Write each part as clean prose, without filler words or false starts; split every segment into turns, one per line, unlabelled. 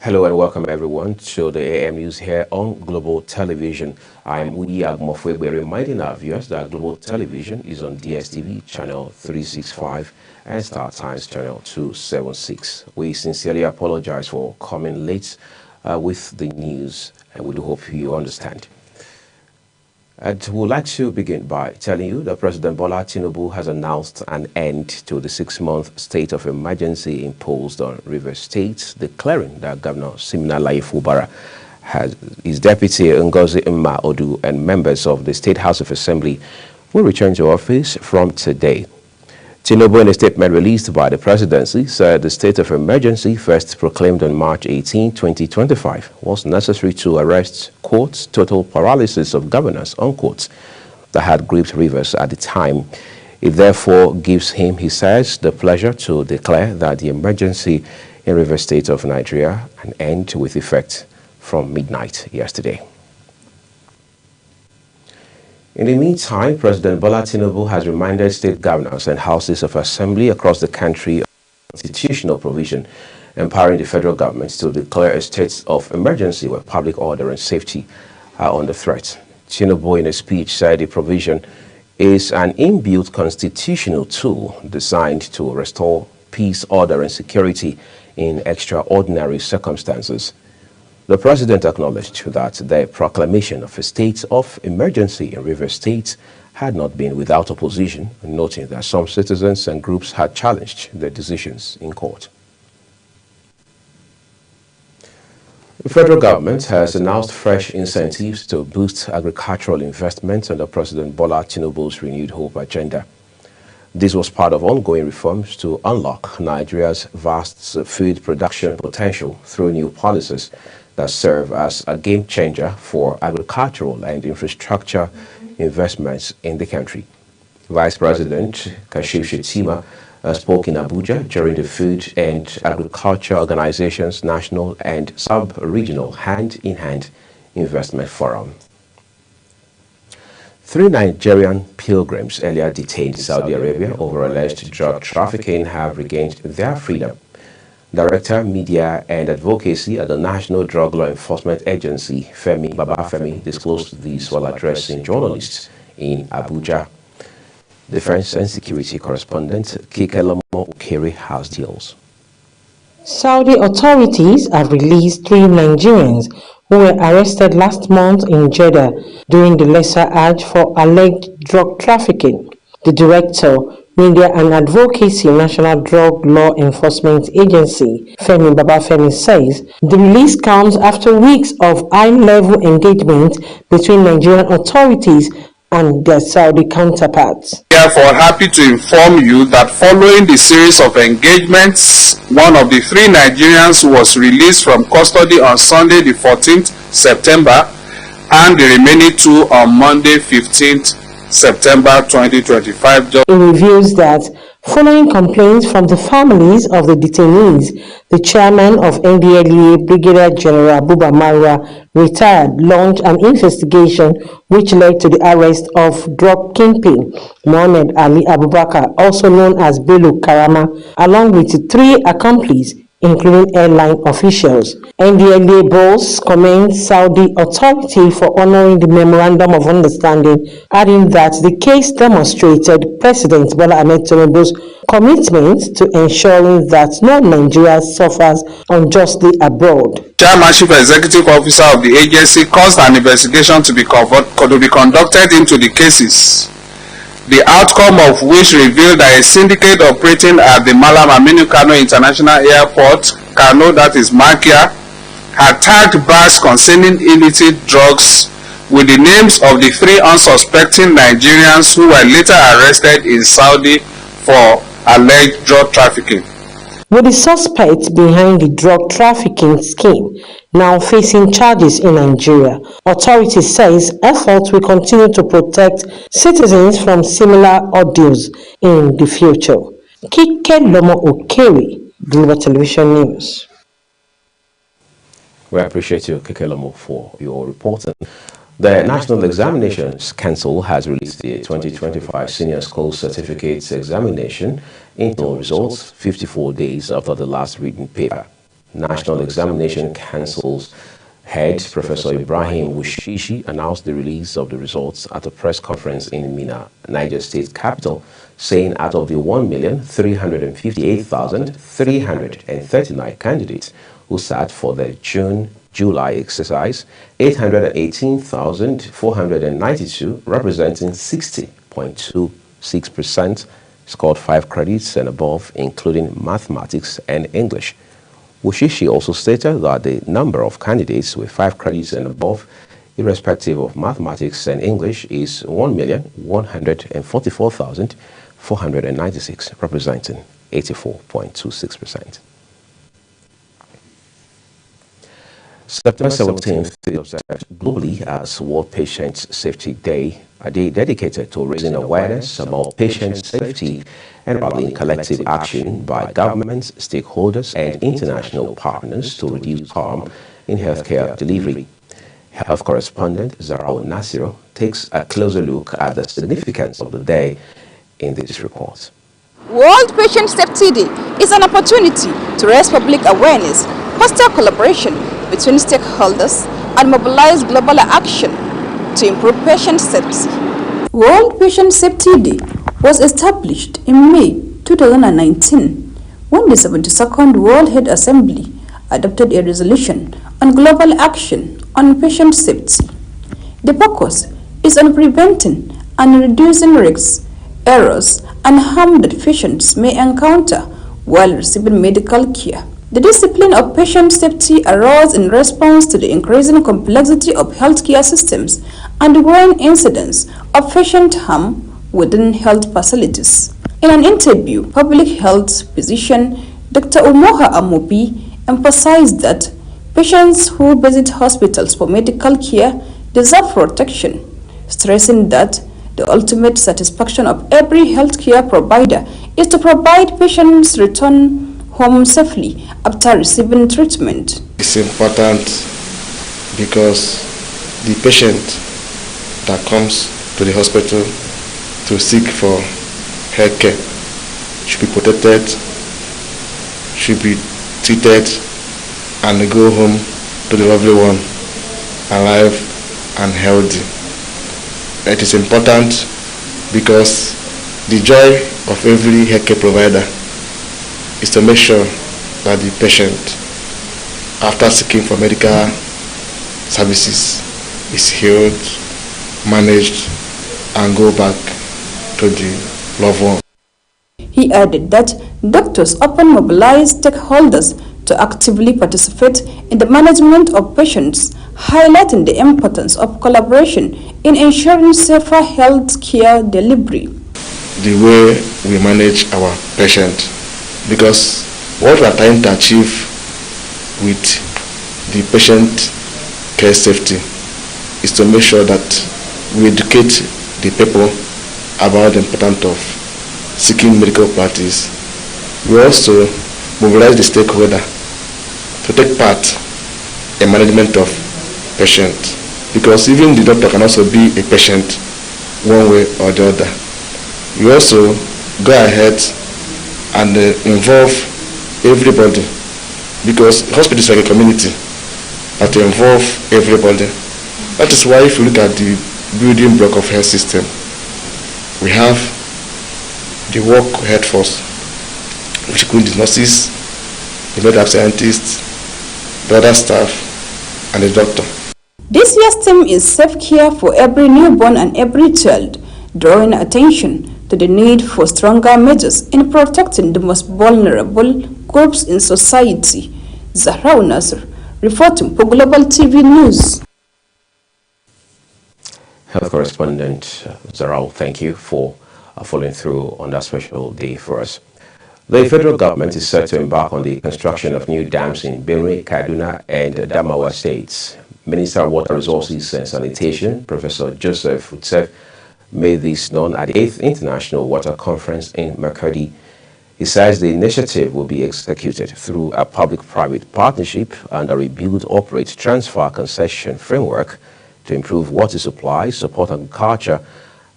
Hello and welcome everyone to the AM News here on Global Television. I'm Udi Agmofwe, reminding our viewers that Global Television is on DSTV channel 365 and Star Times channel 276. We sincerely apologize for coming late with the news, and we do hope you understand. And we would like to begin by telling you that President Bola Tinubu has announced an end to the 6-month state of emergency imposed on Rivers State, declaring that Governor Siminalayi Fubara, his deputy Ngozi Mma Odu, and members of the State House of Assembly will return to office from today. Tinubu, in a statement released by the presidency, said the state of emergency, first proclaimed on March 18, 2025, was necessary to arrest, quote, total paralysis of governance, unquote, that had gripped Rivers at the time. It therefore gives him, he says, the pleasure to declare that the emergency in Rivers State of Nigeria an end with effect from midnight yesterday. In the meantime, President Bola Tinubu has reminded state governors and houses of assembly across the country of constitutional provision empowering the federal government to declare a state of emergency where public order and safety are under threat. Tinubu, in a speech, said the provision is an inbuilt constitutional tool designed to restore peace, order, and security in extraordinary circumstances. The president acknowledged that the proclamation of a state of emergency in Rivers State had not been without opposition, noting that some citizens and groups had challenged the decisions in court. The federal government has announced fresh incentives to boost agricultural investment under President Bola Tinubu's Renewed Hope agenda. This was part of ongoing reforms to unlock Nigeria's vast food production potential through new policies that serve as a game changer for agricultural and infrastructure investments in the country. Vice President Kashim Shettima spoke in Abuja during the Food and Agriculture Organization's National and Sub-Regional Hand-in-Hand Investment Forum. 3 Nigerian pilgrims earlier detained in Saudi Arabia over alleged drug trafficking have regained their freedom. Director, Media and Advocacy at the National Drug Law Enforcement Agency, Femi Babafemi, disclosed this while addressing journalists in Abuja. Defense and Security Correspondent Kekelomo Okere has details.
Saudi authorities have released 3 Nigerians who were arrested last month in Jeddah during the Lesser Hajj for alleged drug trafficking. The director, Media and Advocacy, National Drug Law Enforcement Agency, Femi Babafemi, says the release comes after weeks of high-level engagement between Nigerian authorities and their Saudi counterparts.
Therefore, happy to inform you that following the series of engagements, one of the 3 Nigerians was released from custody on Sunday the 14th September and the remaining 2 on Monday 15th September 2025.
It reveals that following complaints from the families of the detainees, the chairman of NDLEA, Brigadier General Buba Marwa, retired, launched an investigation which led to the arrest of drug kingpin Mohamed Ali Abubakar, also known as Bello Karama, along with 3 accomplices, including airline officials. NDLEA boss commends Saudi authority for honoring the Memorandum of Understanding, adding that the case demonstrated President Bola Ahmed Tinubu's commitment to ensuring that no Nigeria suffers unjustly abroad.
Chairman Chief Executive Officer of the agency caused an investigation to be conducted into the cases, the outcome of which revealed that a syndicate operating at the Malam Aminu Kano International Airport, Kano, that is Makia, had tagged bags containing illicit drugs with the names of the 3 unsuspecting Nigerians who were later arrested in Saudi for alleged drug trafficking.
With the suspects behind the drug trafficking scheme now facing charges in Nigeria, authorities says efforts will continue to protect citizens from similar ordeals in the future. Kekelomo Okere, Global Television News.
We appreciate you, Kekelomo, for your report. The National Examinations Council has released the 2025 Senior School Certificates Examination internal results 54 days after the last written paper. National Examination Council's head, Professor Ibrahim Wushishi, announced the release of the results at a press conference in Mina, Niger State capital, saying out of the 1,358,339 candidates who sat for the June-July exercise, 818,492, representing 60.26%, scored 5 credits and above, including mathematics and English. Wushishi also stated that the number of candidates with 5 credits and above, irrespective of mathematics and English, is 1,144,496, representing 84.26%. September 17th is observed globally as World Patient Safety Day, a day dedicated to raising awareness about patient safety and rallying collective action by governments, stakeholders, and international partners to reduce harm in healthcare delivery. Health correspondent Zarau Nasiro takes a closer look at the significance of the day in this report.
World Patient Safety Day is an opportunity to raise public awareness, foster collaboration between stakeholders, and mobilize global action to improve patient safety. World Patient Safety Day was established in May 2019 when the 72nd World Health Assembly adopted a resolution on global action on patient safety. The focus is on preventing and reducing risks, errors, and harm that patients may encounter while receiving medical care. The discipline of patient safety arose in response to the increasing complexity of healthcare systems and the growing incidence of patient harm within health facilities. In an interview, public health physician Dr. Umoha Amobi emphasized that patients who visit hospitals for medical care deserve protection, stressing that the ultimate satisfaction of every healthcare provider is to provide patients return home safely after receiving treatment.
It's important because the patient that comes to the hospital to seek for health care should be protected, should be treated, and go home to the lovely one, alive and healthy. It is important because the joy of every healthcare provider is to make sure that the patient, after seeking for medical services, is healed, managed, and go back to the loved one.
He added that doctors often mobilize stakeholders to actively participate in the management of patients, highlighting the importance of collaboration in ensuring safer health care delivery.
The way we manage our patient, because what we are trying to achieve with the patient care safety is to make sure that we educate the people about the importance of seeking medical practice. We also mobilize the stakeholder to take part in management of patient, because even the doctor can also be a patient one way or the other. We also go ahead and involve everybody, because hospital is like a community, but to involve everybody. That is why if you look at the building block of health system, we have the work health force, which includes the nurses, the medical scientists, the other staff, and the doctor.
This year's theme is Safe Care for Every Newborn and Every Child, drawing attention to the need for stronger measures in protecting the most vulnerable groups in society. Zahrau Nasr, reporting for Global TV News.
Health correspondent Zarau, thank you for following through on that special day for us. The federal government is set to embark on the construction of new dams in Benue, Kaduna, and Adamawa states. Minister of Water Resources and Sanitation, Professor Joseph Utsef, made this known at the 8th International Water Conference in Makurdi. He says the initiative will be executed through a public-private partnership and a rebuild, operate, transfer concession framework to improve water supply, support agriculture,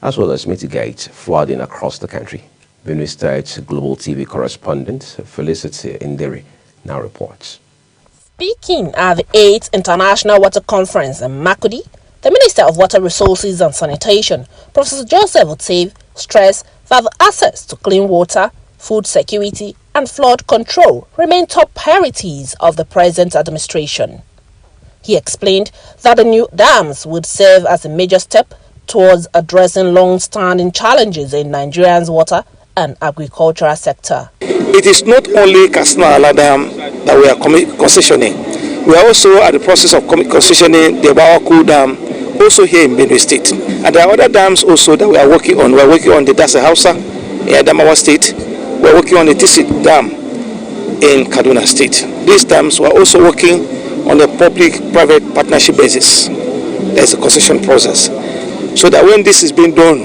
as well as mitigate flooding across the country. Benue State Global TV correspondent Felicity Inderi now reports.
Speaking at the 8th International Water Conference in Makurdi, the Minister of Water Resources and Sanitation, Professor Joseph Otave, stressed that the access to clean water, food security and flood control remain top priorities of the present administration. He explained that the new dams would serve as a major step towards addressing long-standing challenges in Nigeria's water and agricultural sector.
It is not only Katsina Ala Dam that we are concessioning. We are also at the process of concessioning the Bawaku Dam, also here in Benue State. And there are other dams also that we are working on. We are working on the Dasa Hausa in Adamawa State. We are working on the Tisit Dam in Kaduna State. These dams we are also working on a public-private partnership basis. There's a concession process. So that when this is being done,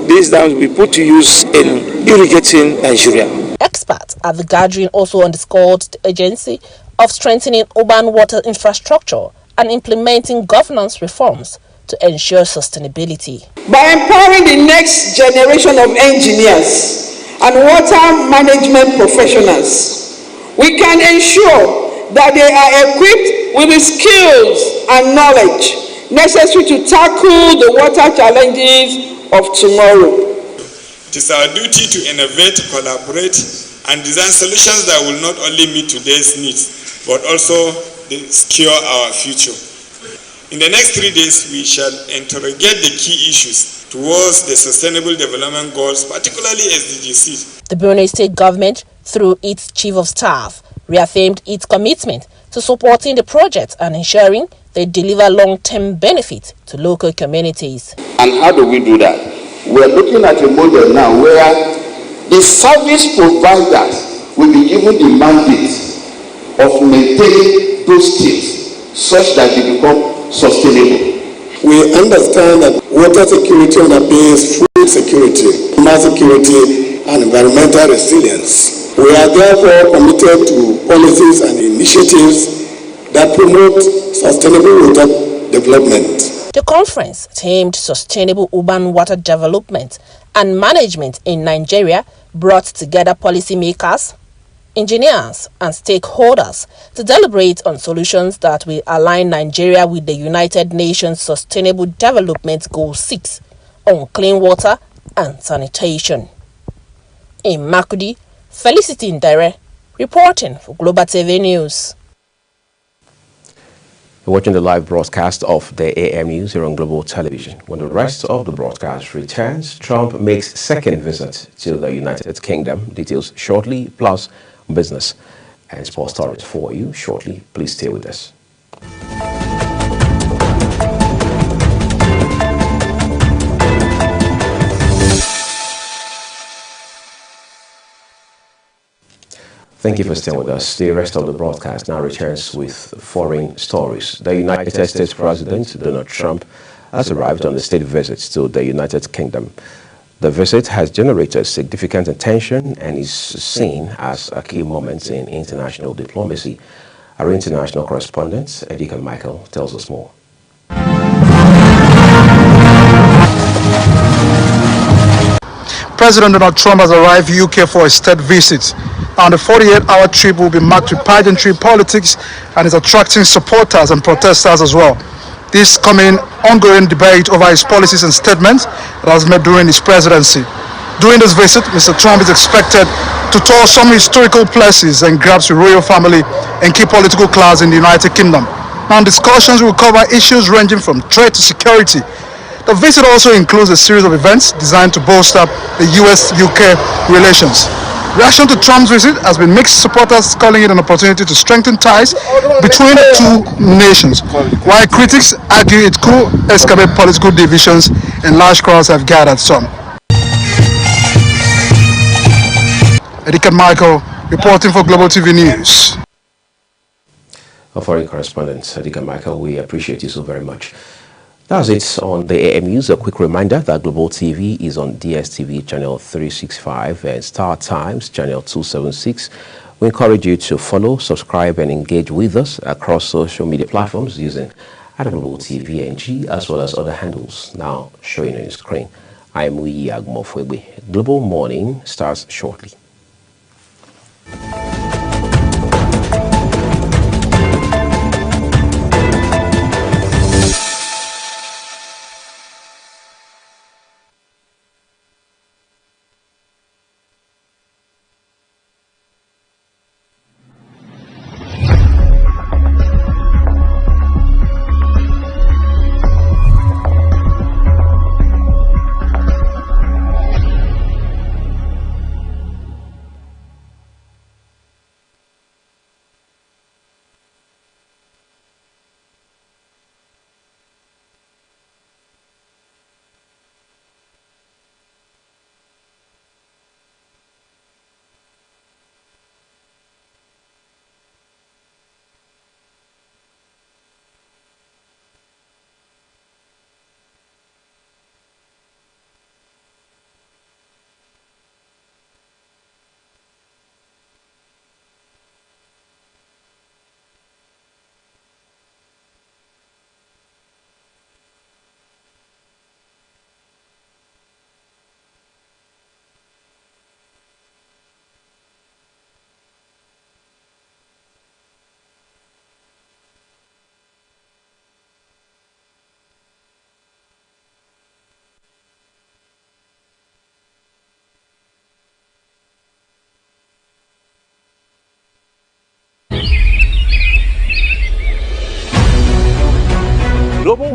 these dams will be put to use in irrigating Nigeria.
Experts at the gathering also underscored the urgency of strengthening urban water infrastructure and implementing governance reforms to ensure sustainability.
By empowering the next generation of engineers and water management professionals, we can ensure that they are equipped with the skills and knowledge necessary to tackle the water challenges of tomorrow.
It is our duty to innovate, collaborate, and design solutions that will not only meet today's needs, but also secure our future. In the next 3 days, we shall interrogate the key issues towards the Sustainable Development Goals, particularly SDG.
The Benue State government, through its Chief of Staff, reaffirmed its commitment to supporting the project and ensuring they deliver long-term benefit to local communities.
And how do we do that? We are looking at a model now where the service providers will be given the mandate of maintaining those schemes such that they become sustainable.
We understand that water security underpins food security, human security, and environmental resilience. We are therefore committed to policies and initiatives that promote sustainable water development.
The conference themed Sustainable Urban Water Development and Management in Nigeria brought together policymakers, engineers and stakeholders to deliberate on solutions that will align Nigeria with the United Nations Sustainable Development Goal 6 on clean water and sanitation. In Makurdi, Felicity Ndere reporting for Global TV News.
You're watching the live broadcast of the AM News here on Global Television. When the rest of the broadcast returns, Trump makes second visit to the United Kingdom. Details shortly, plus business and sports stories for you shortly. Please stay with us. Thank you for staying with us. The rest of the broadcast now returns with foreign stories. The United States President Donald Trump has arrived on a state visit to the United Kingdom. The visit has generated significant attention and is seen as a key moment in international diplomacy. Our international correspondent, Edika Michael, tells us more.
President Donald Trump has arrived in UK for a state visit. And the 48-hour trip will be marked with pageantry politics and is attracting supporters and protesters as well. This coming ongoing debate over his policies and statements that has made during his presidency. During this visit, Mr. Trump is expected to tour some historical places and grabs the royal family and key political class in the United Kingdom. Now, discussions will cover issues ranging from trade to security. The visit also includes a series of events designed to bolster the US-UK relations. Reaction to Trump's visit has been mixed, supporters calling it an opportunity to strengthen ties between the two nations, while critics argue it could escalate political divisions and large crowds have gathered some. Edika Michael reporting for Global TV News.
Our foreign correspondent, Edika Michael, we appreciate you so very much. That's it on the AM News. A quick reminder that Global TV is on DSTV channel 365 and Star Times channel 276. We encourage you to follow, subscribe and engage with us across social media platforms using Global TV NG as well as other handles now showing on your screen. I'm Uyi Agmofwebe. Global Morning starts shortly.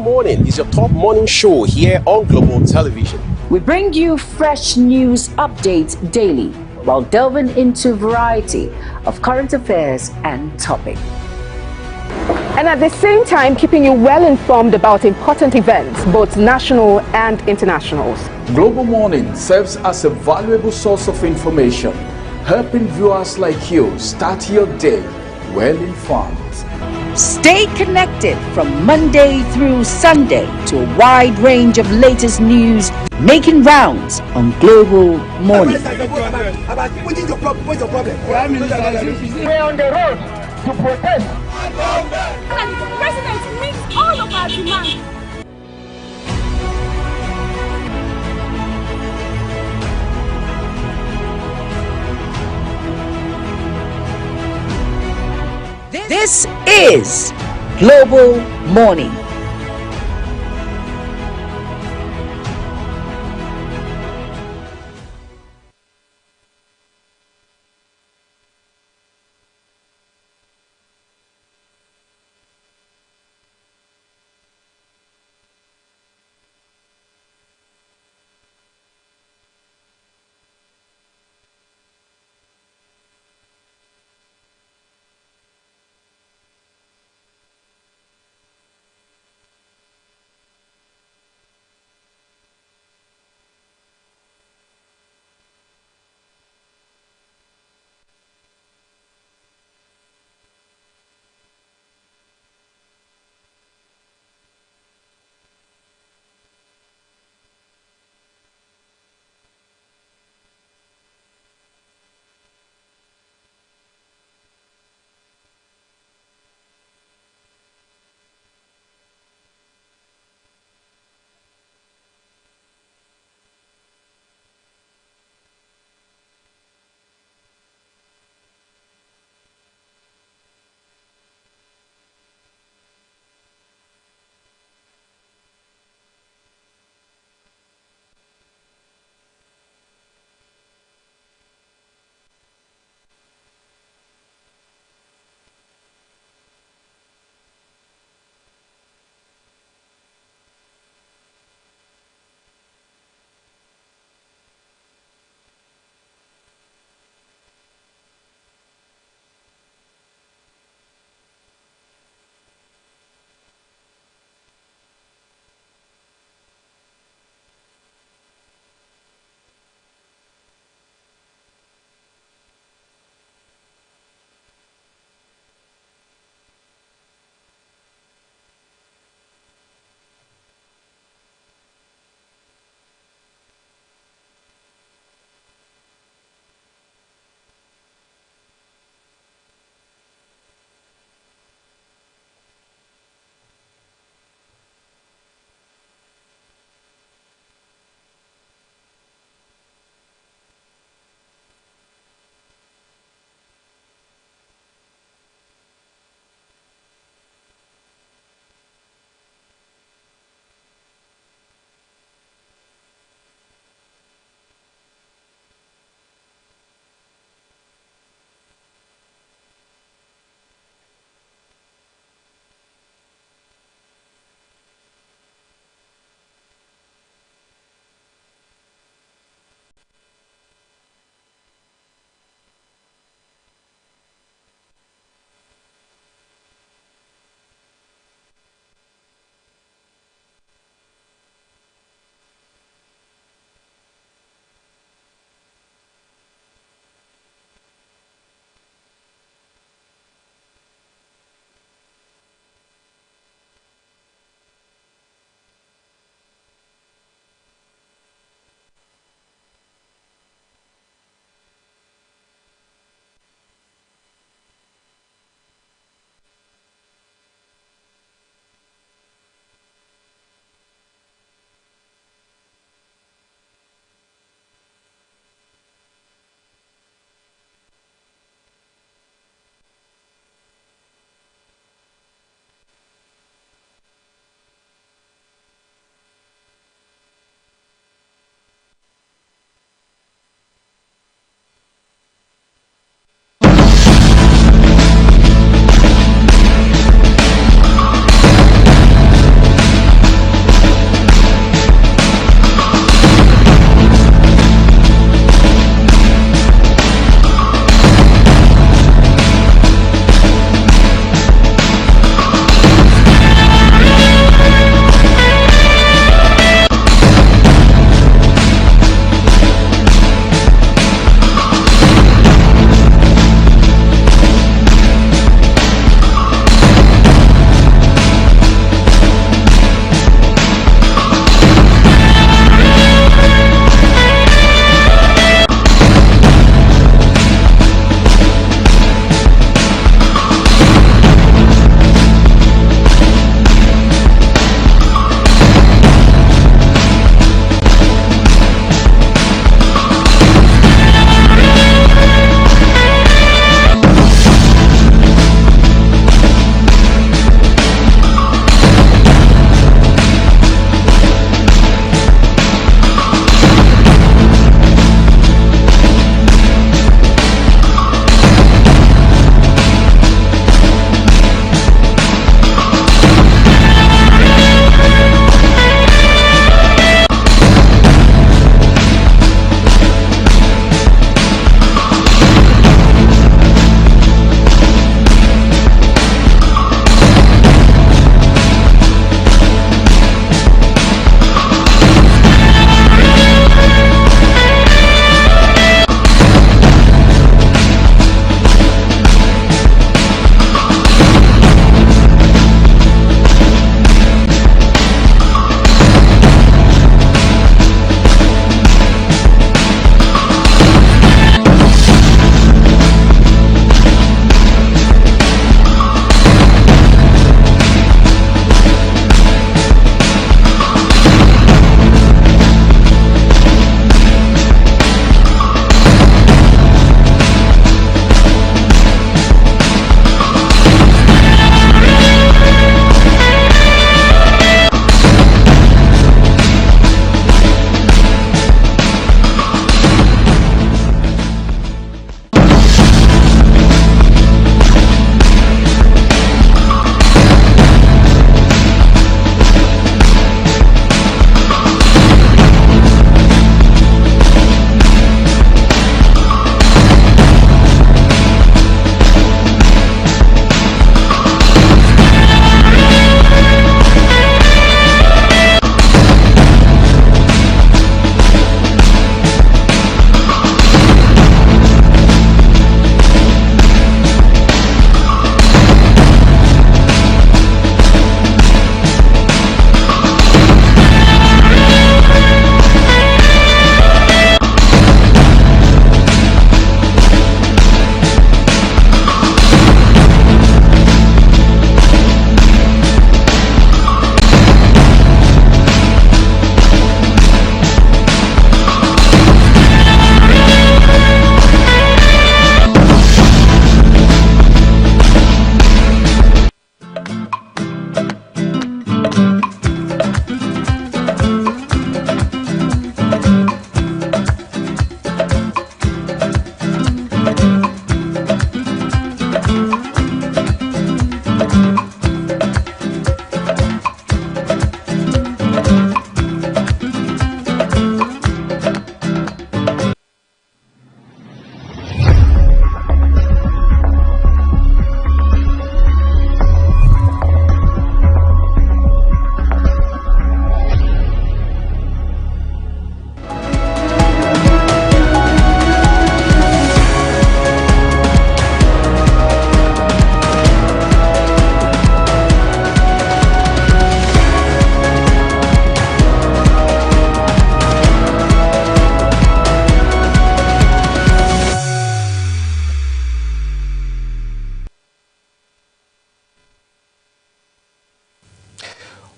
Morning is your top morning show here on Global Television.
We bring you fresh news updates daily while delving into a variety of current affairs and topics.
And at the same time, keeping you well informed about important events, both national and international.
Global Morning serves as a valuable source of information, helping viewers like you start your day well informed.
Stay connected from Monday through Sunday to a wide range of latest news making rounds on Global Morning.
We're on the road to protest.
And the president meets all of our demands.
This is Global Morning.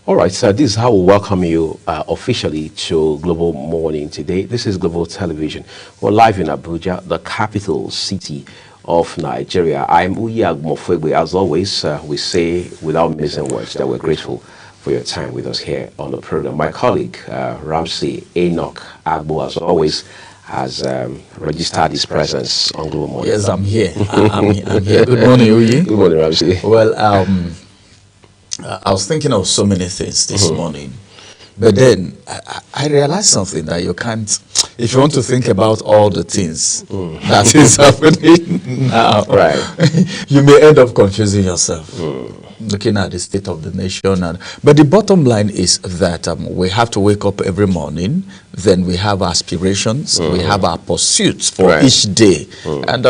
All right, so this is how we welcome you officially to Global Morning today. This is Global Television. We're live in Abuja, the capital city of Nigeria. I'm Uyag Mofwegwe. As always, we say without missing words that we're grateful for your time with us here on the program. My colleague, Ramsey Enoch Agbo, as always, has registered his presence on Global Morning.
Yes, I'm here. I'm here. Good morning, Uyi.
Good morning, Ramsey.
Well, I was thinking of so many things this morning, but then I realized something, that you can't, if you want to think about all the things that is happening now,
right,
you may end up confusing yourself. Looking at the state of the nation, but the bottom line is that we have to wake up every morning. Then we have aspirations, we have our pursuits for each day, and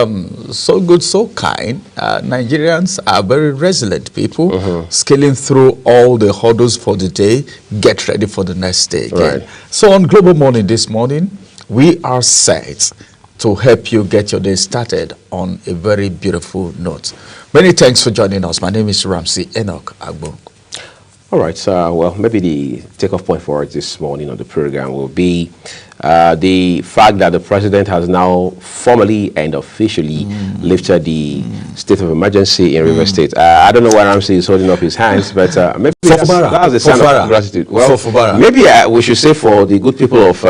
so good, so kind. Nigerians are very resilient people, scaling through all the hurdles for the day, get ready for the next day again. So on Global Morning this morning, we are set to help you get your day started on a very beautiful note. Many thanks for joining us. My name is Ramsey Enoch Agbo.
All right, well, maybe the takeoff point for this morning on the program will be the fact that the president has now formally and officially lifted the state of emergency in Rivers State. I don't know why Ramsey is holding up his hands, but maybe that's a sign of gratitude. Well, maybe we should say for the good people of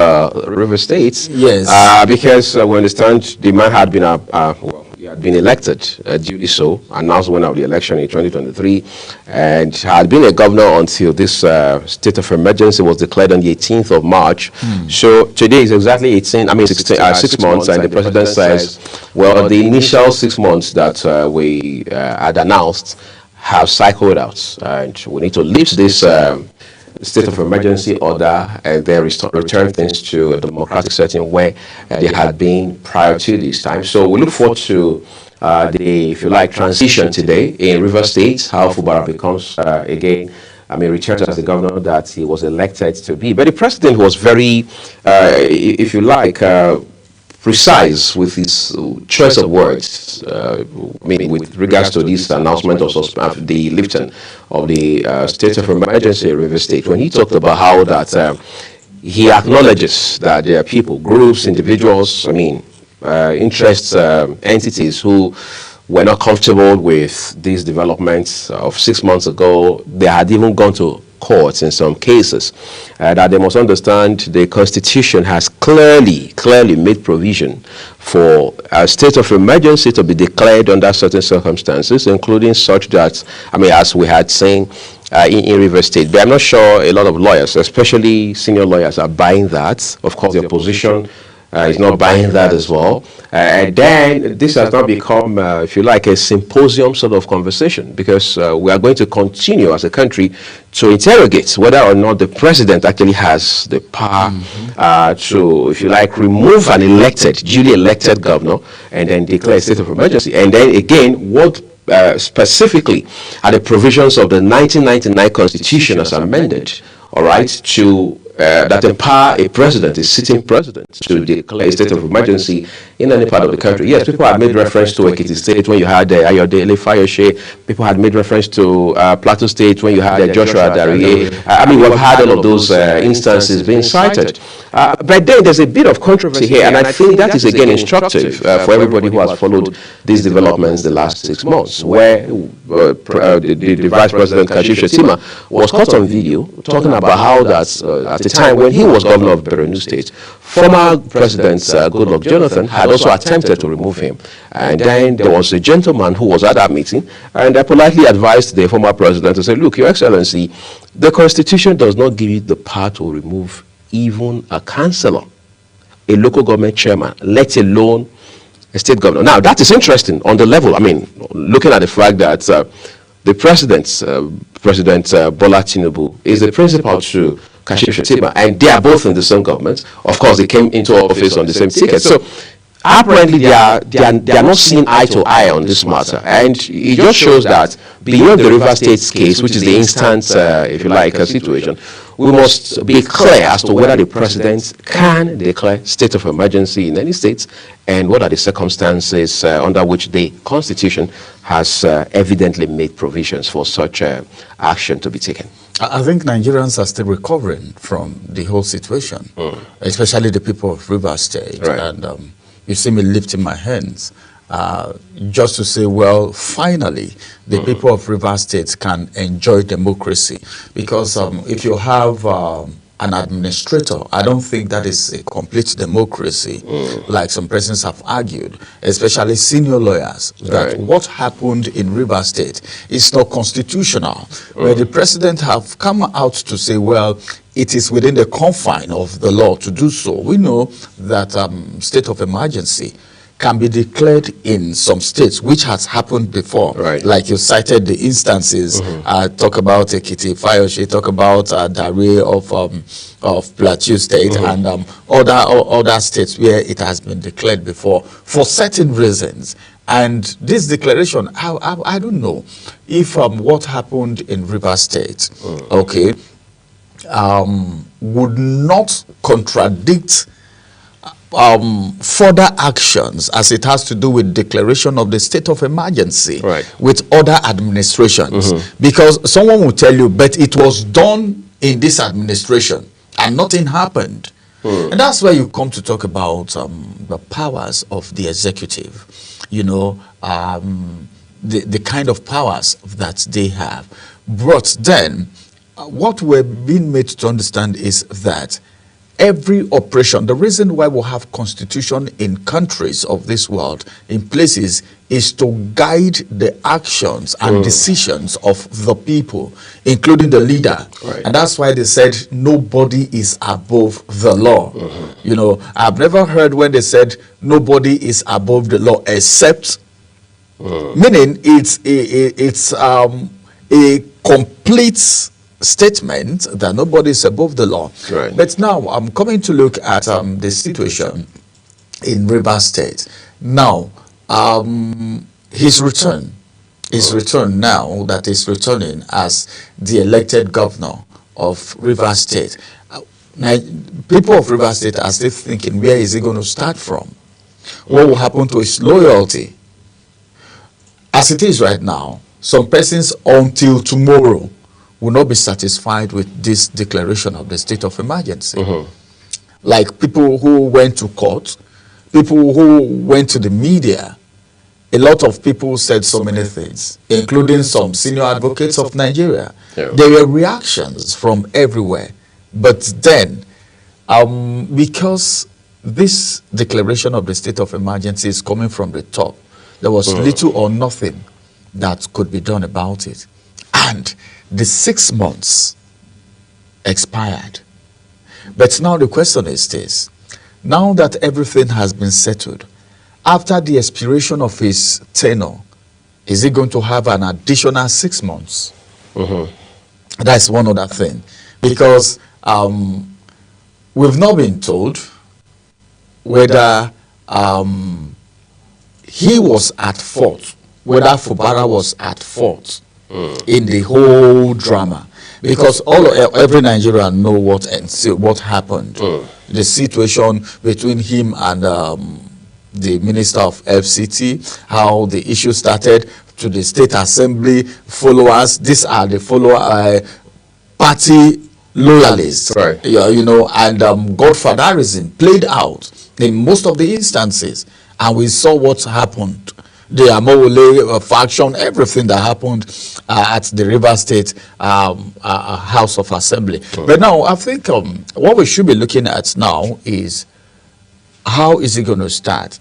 Rivers State,
yes,
because we understand the man had been he had been elected, duly so, announced winner of the election in 2023, and had been a governor until this state of emergency was declared on the 18th of March. So today is exactly 6 months, and the president says, well, the initial 6 months that we had announced have cycled out, and we need to lift this state of emergency order and then return things to a democratic setting where they had been prior to this time. So we look forward to the, if you like, transition today in Rivers State, how Fubara becomes again, returns as the governor that he was elected to be. But the president was very, if you like, precise with his choice of words, with regards to this announcement of the lifting of the state of emergency in Rivers State, when he talked about how that he acknowledges that there are people, groups, individuals, interests, entities who were not comfortable with these developments of 6 months ago. They had even gone to courts in some cases, that they must understand the Constitution has clearly made provision for a state of emergency to be declared under certain circumstances, including such that, as we had seen in Rivers State. But I'm not sure a lot of lawyers, especially senior lawyers, are buying that. Of course, the opposition is not buying that as well. And then this has now become, if you like, a symposium sort of conversation, because we are going to continue as a country to interrogate whether or not the president actually has the power to, if you like, remove an duly elected governor and then declare a state of emergency. And then again, what specifically are the provisions of the 1999 Constitution as amended, all right, to that empower a president, a sitting president, to declare a state of emergency in any part of the country. Yes, people had made reference to Ekiti State when you had Ayodele Fayose. People had made reference to Plateau State when you had Joshua Dariye. We've had all of those instances being cited. But then there's a bit of controversy here, and I think that is again instructive for everybody who has followed these developments the last 6 months, where the Vice President Kashim Shettima was caught on video talking about how that at the time when he was governor of Borno State, former President Goodluck Jonathan had also attempted to remove him. And then there was a gentleman who was at that meeting, and I politely advised the former president to say, look, Your Excellency, the Constitution does not give you the power to remove even a councillor, a local government chairman, let alone a state governor. Now, that is interesting on the level, looking at the fact that the President Bola Tinubu, is the principal to Kashim Shettima, and they are both in the same government. Of course, they came into office on the same ticket. So apparently they are not seeing eye to eye on this matter, and it just shows that beyond the Rivers State's case, which is the instant, if you like, situation, we must be clear as to whether the president can declare state of emergency in any state, and what are the circumstances under which the Constitution has evidently made provisions for such action to be taken.
I think Nigerians are still recovering from the whole situation, especially the people of Rivers State.
Right.
And you see me lifting my hands just to say, well, finally, the people of Rivers State can enjoy democracy. Because if you have an administrator, I don't think that is a complete democracy, like some persons have argued, especially senior lawyers, that what happened in Rivers State is not constitutional, where the president have come out to say, well, it is within the confine of the law to do so. We know that state of emergency can be declared in some states, which has happened before. Like you cited the instances, talk about Ekiti, Fayoshe, talk about Dare of Plateau State, and other states where it has been declared before for certain reasons. And this declaration, I don't know if what happened in Rivers State, would not contradict further actions as it has to do with declaration of the state of emergency with other administrations. Because someone will tell you, but it was done in this administration and nothing happened. And that's where you come to talk about the powers of the executive, you know, the kind of powers that they have. But then what we're being made to understand is that every operation, the reason why we have constitution in countries of this world, in places, is to guide the actions and decisions of the people, including the leader. And that's why they said nobody is above the law. You know, I've never heard when they said nobody is above the law except, meaning it's a complete statement that nobody is above the law. But now I'm coming to look at the situation in Rivers State. Now, his return now that he's returning as the elected governor of Rivers State. Now, people of Rivers State are still thinking, where is he going to start from? What will happen to his loyalty? As it is right now, some persons until tomorrow will not be satisfied with this declaration of the state of emergency. Like people who went to court, people who went to the media, a lot of people said so many things, including some senior advocates of Nigeria. There were reactions from everywhere. But then, because this declaration of the state of emergency is coming from the top, there was little or nothing that could be done about it. And the 6 months expired. But now the question is this. Now that everything has been settled, after the expiration of his tenure, is he going to have an additional 6 months? That's one other thing. Because we've not been told whether he was at fault, whether Fubara was at fault in the whole drama, because every Nigerian know what happened. The situation between him and the Minister of FCT, how the issue started, to the State Assembly followers. These are the party loyalists, you know, and godfatherism played out in most of the instances, and we saw what happened. The Amole faction, everything that happened at the Rivers State House of Assembly. But now, I think what we should be looking at now is how is it going to start?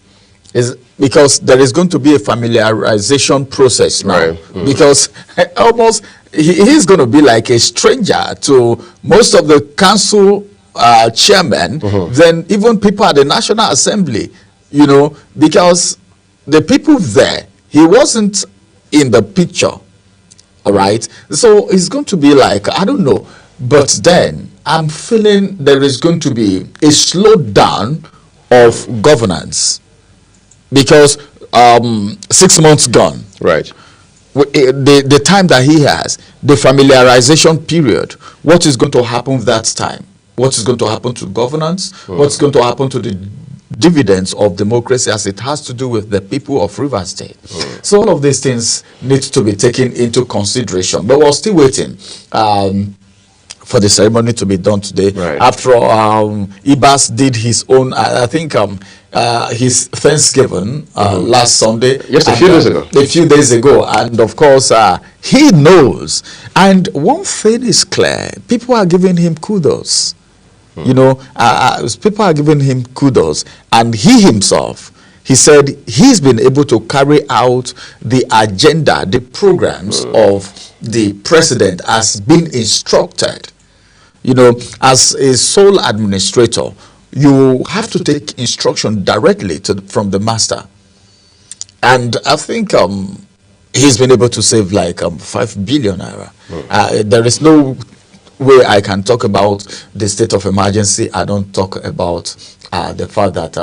Because there is going to be a familiarization process now. Because almost he's going to be like a stranger to most of the council chairmen, then even people at the National Assembly, you know, because the people there, he wasn't in the picture, all right? So it's going to be like, I don't know, but then I'm feeling there is going to be a slowdown of governance because 6 months gone. The time that he has, the familiarization period, what is going to happen that time? What is going to happen to governance? What's going to happen to the dividends of democracy as it has to do with the people of Rivers State? So all of these things need to be taken into consideration. But we're still waiting for the ceremony to be done today.
Right.
After all, Ibas did his own, I think, his Thanksgiving last Sunday.
Just a few days ago.
A few days ago. And of course, he knows. And one thing is clear, people are giving him kudos. You know, people are giving him kudos. And he himself, he said he's been able to carry out the agenda, the programs of the president as been instructed. You know, as a sole administrator, you have to take instruction directly from the master. And I think he's been able to save like 5 billion naira. There is no way I can talk about the state of emergency. I don't talk about the fact that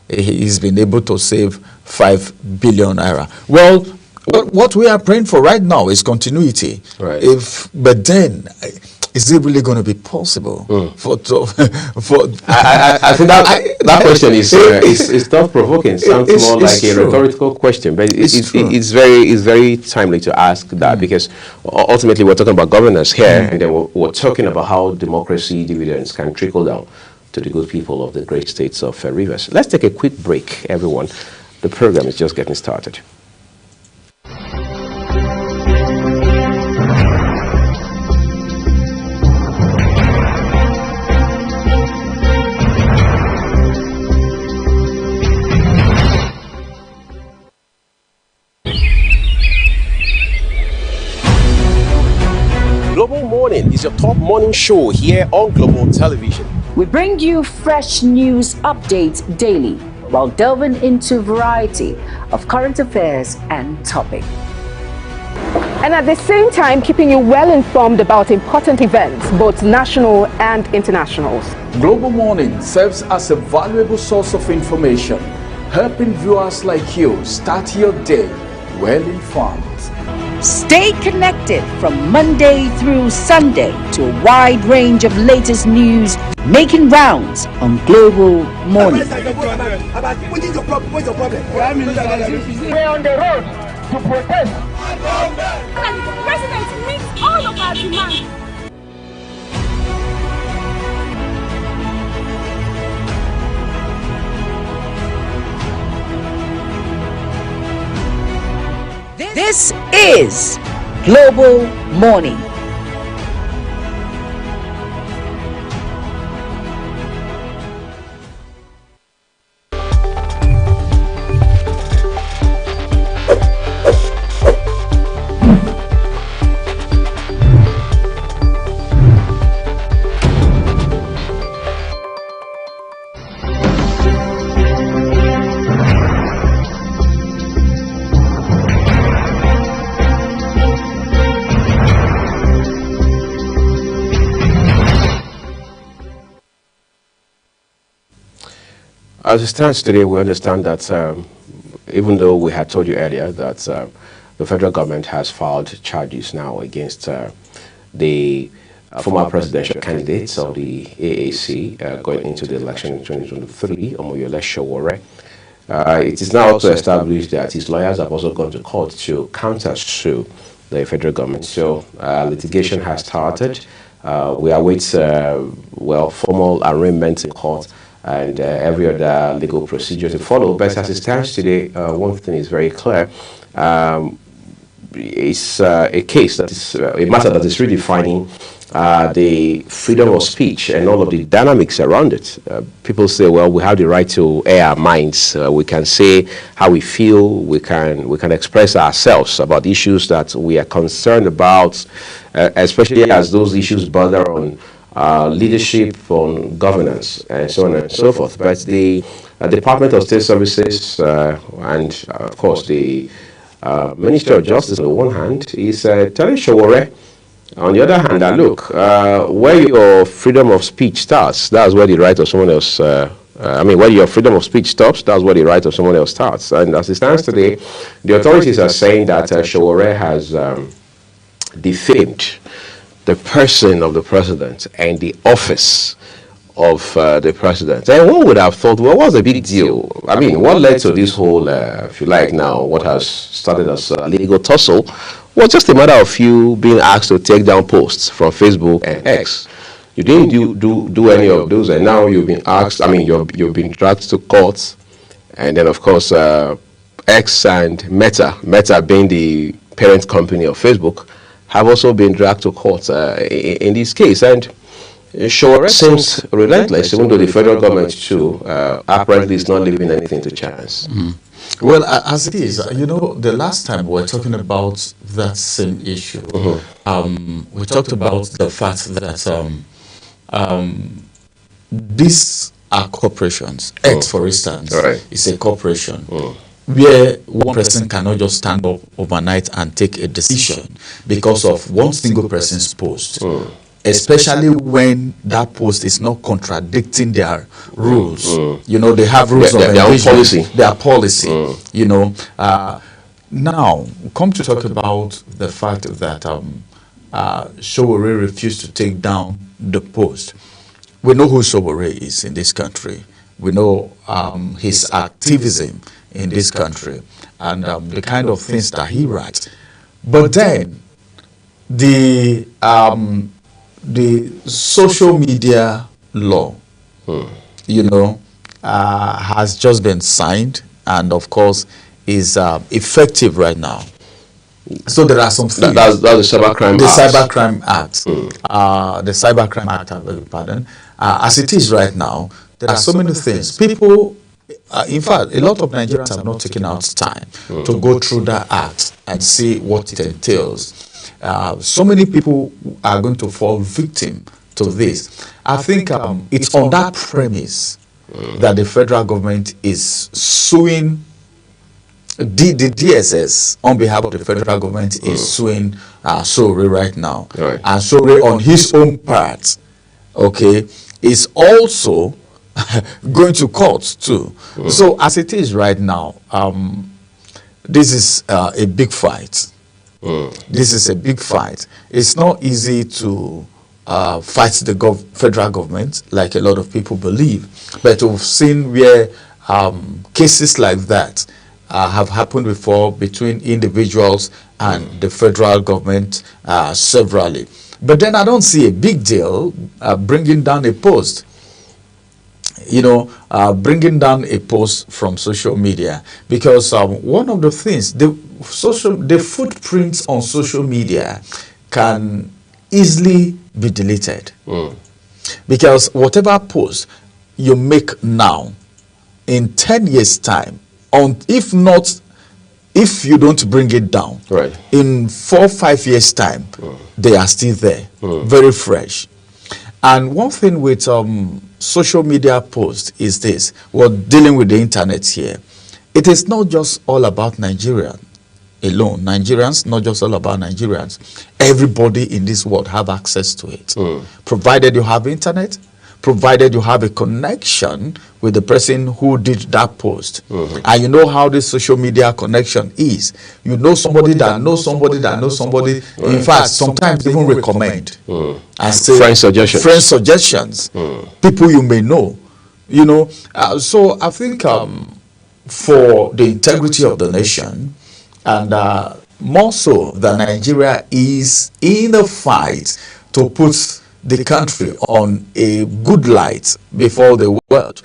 he's been able to save 5 billion naira. Well, what we are praying for right now is continuity.
Right.
But then, is it really going to be possible for
I think that question is thought-provoking. Sounds more like a rhetorical question, but it's very timely to ask that, because ultimately we're talking about governance here, and then we're talking about how democracy dividends can trickle down to the good people of the great states of Rivers. Let's take a quick break, everyone. The program is just getting started. Global Morning is your top morning show here on Global Television.
We bring you fresh news updates daily while delving into a variety of current affairs and topics.
And at the same time, keeping you well informed about important events, both national and international.
Global Morning serves as a valuable source of information, helping viewers like you start your day well informed.
Stay connected from Monday through Sunday to a wide range of latest news making rounds on Global Morning.
We're on the road to protest.
And the president meets all of our demands.
This is Global Morning.
As it stands today, we understand that even though we had told you earlier that the federal government has filed charges now against the former presidential candidates of the AAC going into the election in 2023, Omoyole Sowore. It is now also established that his lawyers have also gone to court to counter-sue the federal government. So litigation has started. We await, formal arraignment in court and every other legal procedure to follow. But as it stands today, one thing is very clear. It's a case that is a matter that is redefining the freedom of speech and all of the dynamics around it. People say, well, we have the right to air our minds. We can say how we feel. We can express ourselves about issues that we are concerned about, especially as those issues border on leadership, on governance, and so on and so forth. But the Department of State Services and, of course, the Ministry of Justice, on the one hand, is telling Sowore, on the other hand, that look, where your freedom of speech starts, that's where the right of someone else, where your freedom of speech stops, that's where the right of someone else starts. And as it stands today, the authorities are saying that Sowore has defamed the person of the president and the office of the president. And one would have thought, well, what's the big deal? I mean, what led to this whole, if you like now, what has started as a legal tussle was just a matter of you being asked to take down posts from Facebook and X. You didn't do any of those, and now you've been asked, I mean, you've been dragged to court, and then, of course, X and Meta being the parent company of Facebook, have also been dragged to court in this case. And Sure seems relentless, even though the federal government too apparently is not leaving anything to chance.
Well, as it is, you know, the last time we were talking about that same issue, we talked about the fact that these are corporations. X, for instance, is a corporation where one person cannot just stand up overnight and take a decision because of one single person's post. Especially when that post is not contradicting their rules. You know, they have rules of engagement, their policy. You know, now come to talk about the fact that Sowore refused to take down the post. We know who Sowore is in this country. We know his activism in this country and the kind of things that he writes. But then the social media law, you know, has just been signed and, of course, is effective right now. So there are some things.
That's the Cybercrime Act.
Cybercrime Act. The Cybercrime Act, I beg your pardon. As it is right now, there are so many things. People, in fact, a lot of Nigerians have not taken out time to go through that act and see what it entails. So many people are going to fall victim to this. I think it's on that premise that the federal government is suing the DSS on behalf of the federal government is suing Sowore right now. And Sowore on his own part, okay, is also going to court too. So as it is right now, this is a big fight. This is a big fight. It's not easy to fight the federal government like a lot of people believe, but we've seen where cases like that have happened before between individuals and the federal government severally. But then I don't see a big deal bringing down a post. You know, bringing down a post from social media, because one of the things, the footprints on social media can easily be deleted. Because whatever post you make now, in 10 years' time, if you don't bring it down, in 4 or 5 years' time, they are still there, very fresh. And one thing with social media posts is this: we're dealing with the internet here. It is not just all about Nigeria alone. Nigerians, not just all about Nigerians. Everybody in this world have access to it, provided you have internet, provided you have a connection with the person who did that post. And you know how this social media connection is. You know somebody that knows somebody that knows somebody. In fact, sometimes even recommend. And say, friend suggestions. People you may know. You know, so I think for the integrity of the nation, and more so that Nigeria is in a fight to put the country on a good light before the world.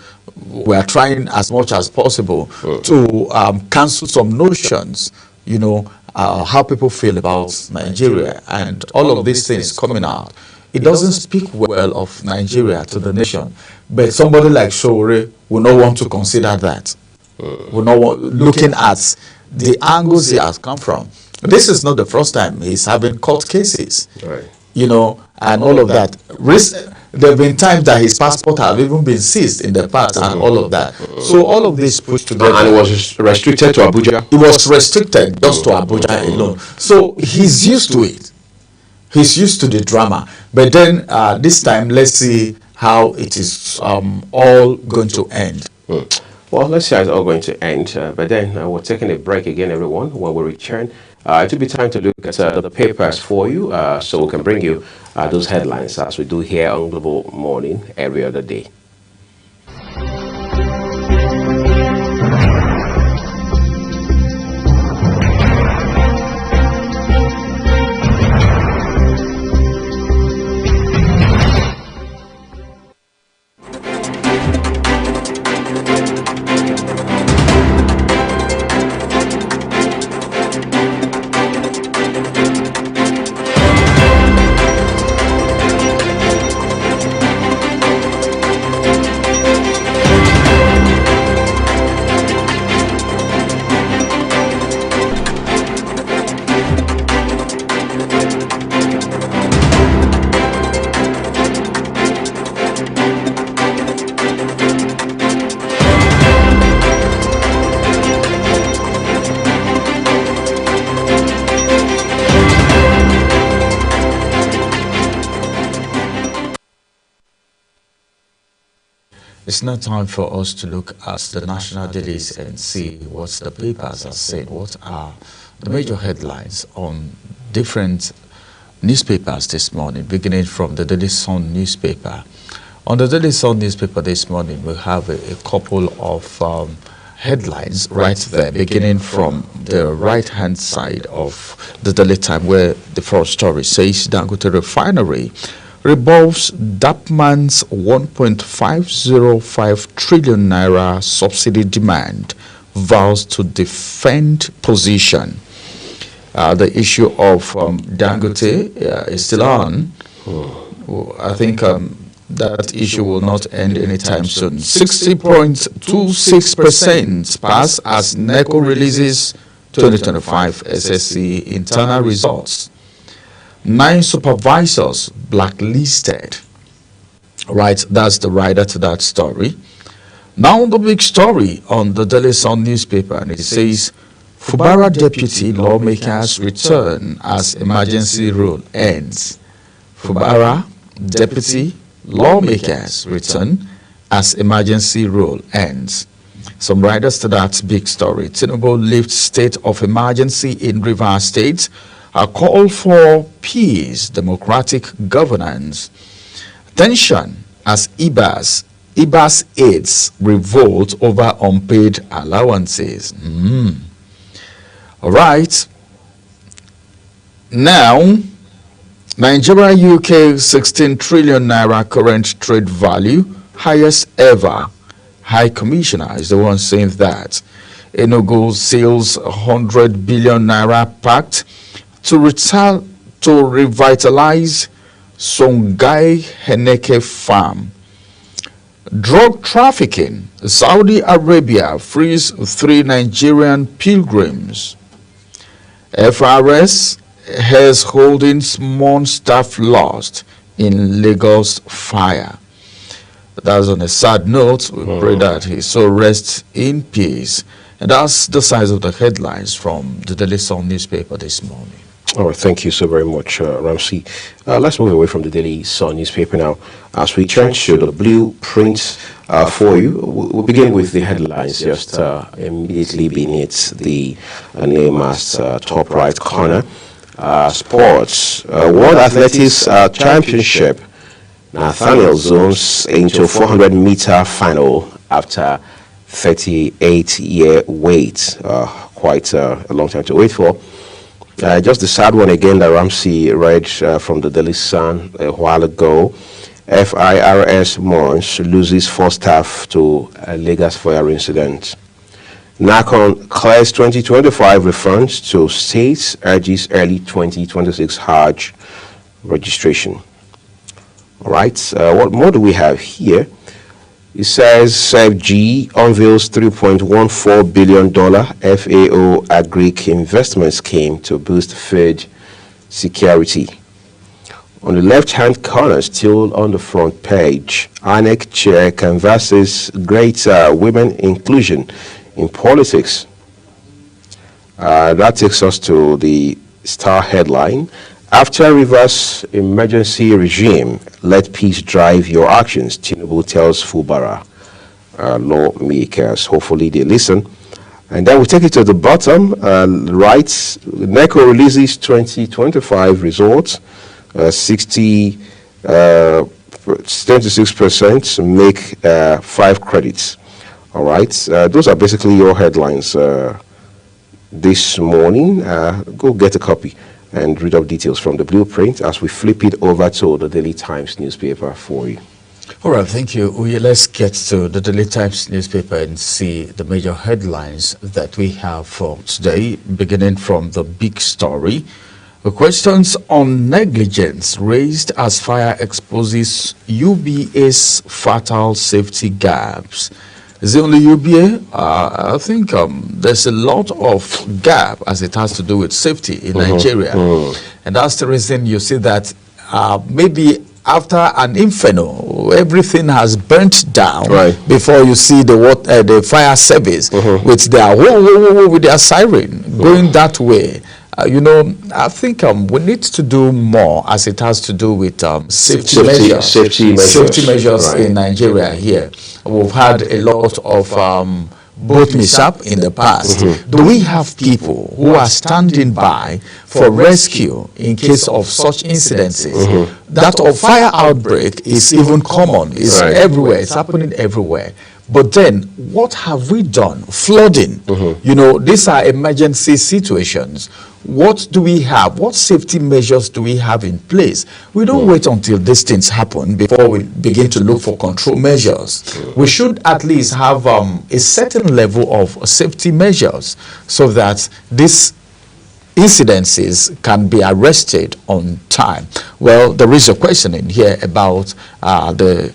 We are trying as much as possible to cancel some notions, you know, how people feel about Nigeria and all of these things coming out. It doesn't speak well of Nigeria to the nation, but somebody like Sowore will not want to consider that. Will not want, looking at the angles he has come from. This is not the first time he's having court cases. You know, and all of that. There have been times that his passport have even been seized in the past and all of that. So all of this put together.
And it was restricted to Abuja?
It was restricted just to Abuja alone. So he's used to it. He's used to the drama. But then this time, let's see how it is all going to end.
Well, let's see how it's all going to end. But then we're taking a break again, everyone. When we return, it will be time to look at the papers for you, so we can bring you those headlines as we do here on Global Morning every other day.
It's now time for us to look at the national dailies and see what the papers are saying. What are the major headlines on different newspapers this morning, beginning from the Daily Sun newspaper. On the Daily Sun newspaper this morning, we have a couple of headlines right there, beginning from the right-hand side of the Daily Time, where the first story says Dangote Refinery revolves Dapman's 1.505 trillion naira subsidy demand, vows to defend position. The issue of Dangote is still on. I think that issue will not end anytime soon. 60.26% pass as NECO releases 2025 SSC internal results. 9 supervisors blacklisted. Right, that's the writer to that story. Now the big story on the Daily Sun newspaper, and it says, Fubara deputy lawmakers return as emergency rule ends. Fubara deputy lawmakers return as emergency rule ends. Some writers to that big story. Tinubu lifts state of emergency in Rivers State. A call for peace, democratic governance. Tension as IBAS aides revolt over unpaid allowances. All right. Now, Nigeria UK 16 trillion naira current trade value, highest ever. High Commissioner is the one saying that. Enugu seals 100 billion naira pact to revitalize Songhai Heneke farm. Drug trafficking. Saudi Arabia frees 3 Nigerian pilgrims. FRS has holdings mourn staff lost in Lagos fire. That's on a sad note. We pray that he so rests in peace. And that's the size of the headlines from the Daily Sun newspaper this morning.
All right, thank you so very much, Ramsey. Let's move away from the Daily Sun newspaper now as we turn to the blueprints for you. We'll begin with the headlines just immediately beneath the name as top right corner. Sports, World Athletics Championship. Nathaniel zones into 400-meter final after 38-year wait. Quite a long time to wait for. Just the sad one again that Ramsey read from the Daily Sun a while ago. FIRS Mons loses 4 staff to a Lagos fire incident. NACON clears 2025 refunds to states, urges early 2026 Hajj registration. All right, what more do we have here? It says FG unveils $3.14 billion FAO Agric investment scheme to boost food security. On the left-hand corner, still on the front page, INEC chair canvasses greater women inclusion in politics. That takes us to the star headline. After reverse emergency regime, let peace drive your actions, Tinubu tells Fubara. lawmakers. Hopefully they listen. And then we take it to the bottom right. NECO releases 2025 results. 26% make 5 credits. All right. Those are basically your headlines this morning. Go get a copy and read up details from the blueprint as we flip it over to the Daily Times newspaper for you.
All right, thank you. Let's get to the Daily Times newspaper and see the major headlines that we have for today, beginning from the big story. The questions on negligence raised as fire exposes UBA's fatal safety gaps. Is it only UBA? I think there's a lot of gap as it has to do with safety in Nigeria. And that's the reason you see that maybe after an inferno, everything has burnt down before you see the fire service with their with their siren going that way. You know, I think we need to do more as it has to do with safety measures in Nigeria here. We've had a lot of boat mishap in the past. Do we have people who are standing by for rescue in case of such incidences? That of fire outbreak is even common. It's everywhere. It's happening everywhere. But then, what have we done? Flooding. You know, these are emergency situations. What do we have? What safety measures do we have in place? We don't wait until these things happen before we begin to look for control measures. We should at least have a certain level of safety measures so that these incidences can be arrested on time. Well, there is a question in here about the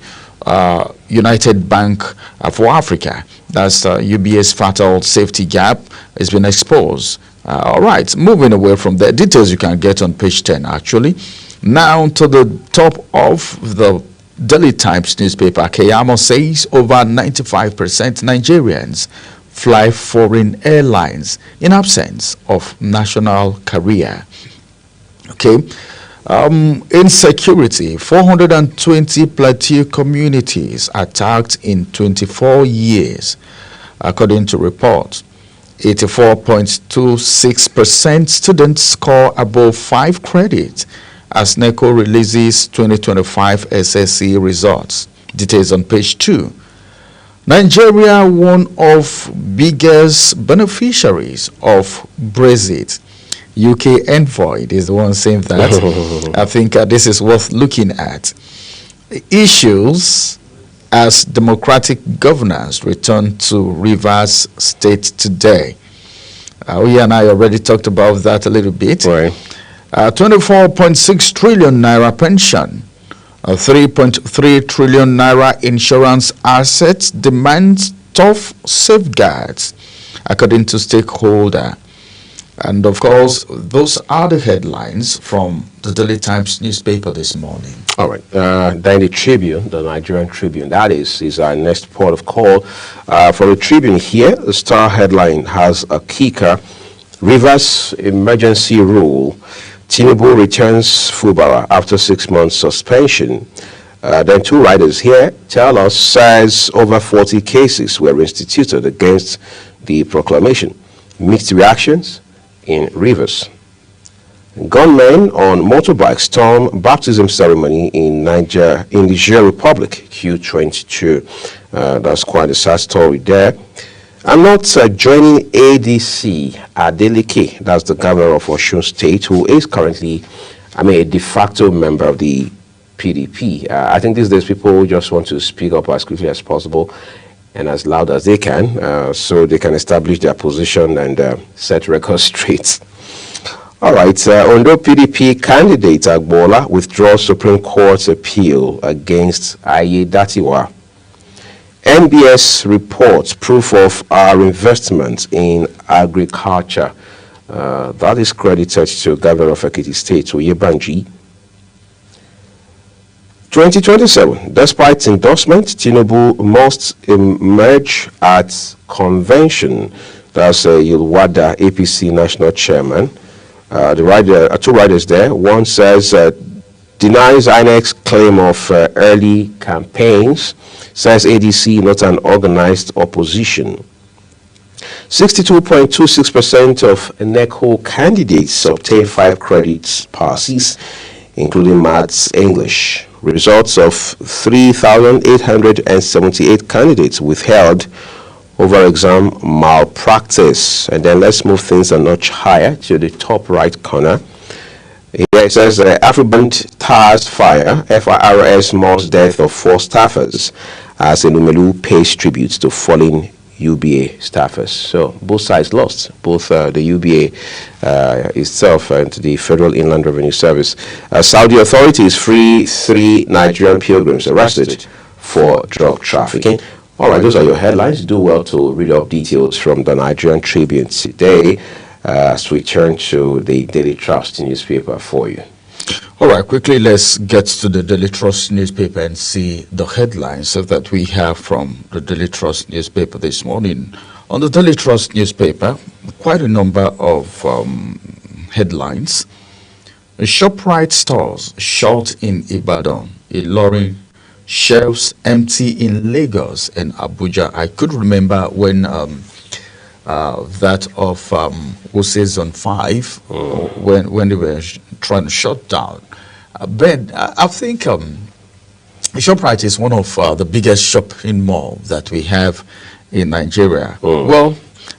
United Bank for Africa. That's UBA's fatal safety gap has been exposed. All right, moving away from the details you can get on page 10 actually. Now to the top of the Daily Times newspaper. Keyamo says over 95% Nigerians fly foreign airlines in absence of national carrier. Okay. Insecurity, 420 plateau communities attacked in 24 years, according to reports. 84.26% students score above 5 credits as NECO releases 2025 SSC results. Details on page 2. Nigeria, one of biggest beneficiaries of Brexit. UK envoy is the one saying that. I think this is worth looking at. Issues as democratic governance return to Rivers State today. We and I already talked about that a little bit. 24.6 trillion naira pension, 3.3 trillion naira insurance assets demands tough safeguards, according to stakeholder. And of course, those are the headlines from the Daily Times newspaper this morning. All right.
Then the Tribune, the Nigerian Tribune, that is our next port of call. For the Tribune here, the star headline has a kicker. Rivers emergency rule. Tinubu returns Fubara after 6 months suspension. Then 2 writers here tell us says over 40 cases were instituted against the proclamation. Mixed reactions in Rivers. Gunmen on motorbikes storm baptism ceremony in Niger Republic, Q22. That's quite a sad story there. I'm not joining ADC Adeleke, that's the governor of Osun State, who is currently, a de facto member of the PDP. I think these days people just want to speak up as quickly as possible and as loud as they can, so they can establish their position and set records straight. All right, Ondo PDP candidate Agbola withdraws Supreme Court's appeal against Ayedatiwa. NBS reports proof of our investment in agriculture. That is credited to Governor of Ekiti State, Oyebanji. 2027, despite endorsement, Tinubu must emerge at convention. That's Yilwada, APC national chairman. 2 writers there. One says denies INEC's claim of early campaigns, says ADC not an organized opposition. 62.26% of NECO candidates obtained 5 credits passes, including Maths English. Results of 3,878 candidates withheld over exam malpractice. And then let's move things a notch higher to the top right corner. Here it says Afriband TARS fire, FIRS mourns death of 4 staffers as Elumelu pays tributes to fallen UBA staffers. So both sides lost, both the UBA itself and the Federal Inland Revenue Service. Saudi authorities free 3 Nigerian pilgrims arrested for drug trafficking. All right, those are your headlines. Do well to read up details from the Nigerian Tribune today as we turn to the Daily Trust newspaper for you.
All right, quickly, let's get to the Daily Trust newspaper and see the headlines that we have from the Daily Trust newspaper this morning. On the Daily Trust newspaper, quite a number of headlines. ShopRite stores shut in Ibadan, Ilorin, shelves empty in Lagos and Abuja. I could remember when that of Wuse Zone 5, when they were trying to shut down. But I think ShopRite is one of the biggest shopping malls that we have in Nigeria. Well,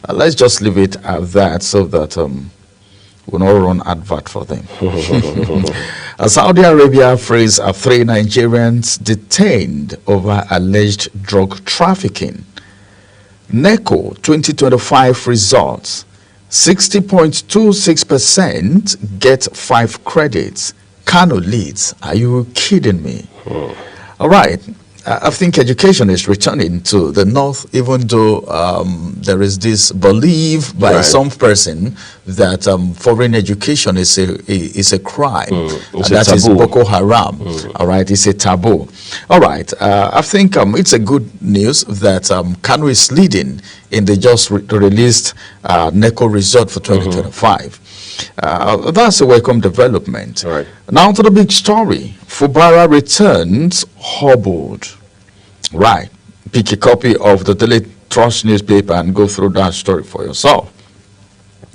let's just leave it at that so that we'll not run advert for them. Saudi Arabia frees 3 Nigerians detained over alleged drug trafficking. NECO 2025 results, 60.26% get 5 credits. Kano leads. Are you kidding me? All right. I think education is returning to the north, even though there is this belief by some person that foreign education is a crime. And that is Boko Haram. All right, it's a taboo. All right, I think it's a good news that Kano is leading in the just released NECO result for 2025. That's a welcome development. Right. Now to the big story. Fubara returns hobbled. Right. Pick a copy of the Daily Trust newspaper and go through that story for yourself.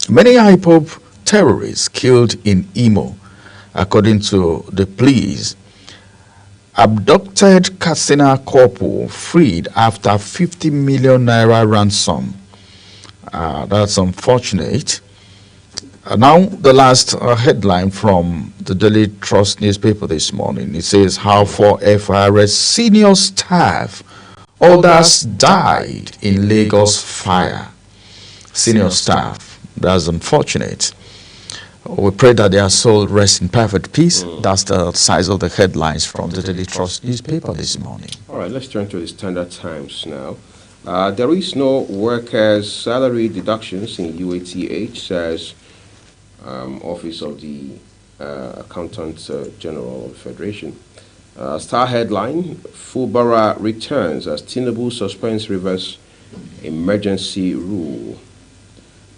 Many IPOB terrorists killed in Imo, according to the police. Abducted Katsina couple freed after 50 million naira ransom. That's unfortunate. Now, the last headline from the Daily Trust newspaper this morning. It says, how 4 FIRS senior staff, others died in Lagos fire. Senior staff, that's unfortunate. We pray that their soul rests in perfect peace. That's the size of the headlines from the Daily Trust newspaper this morning.
All right, let's turn to the Standard Times now. There is no workers' salary deductions in UATH, says Office of the Accountant General of the Federation. Star headline, Fubara returns as Tinubu suspends reverse emergency rule.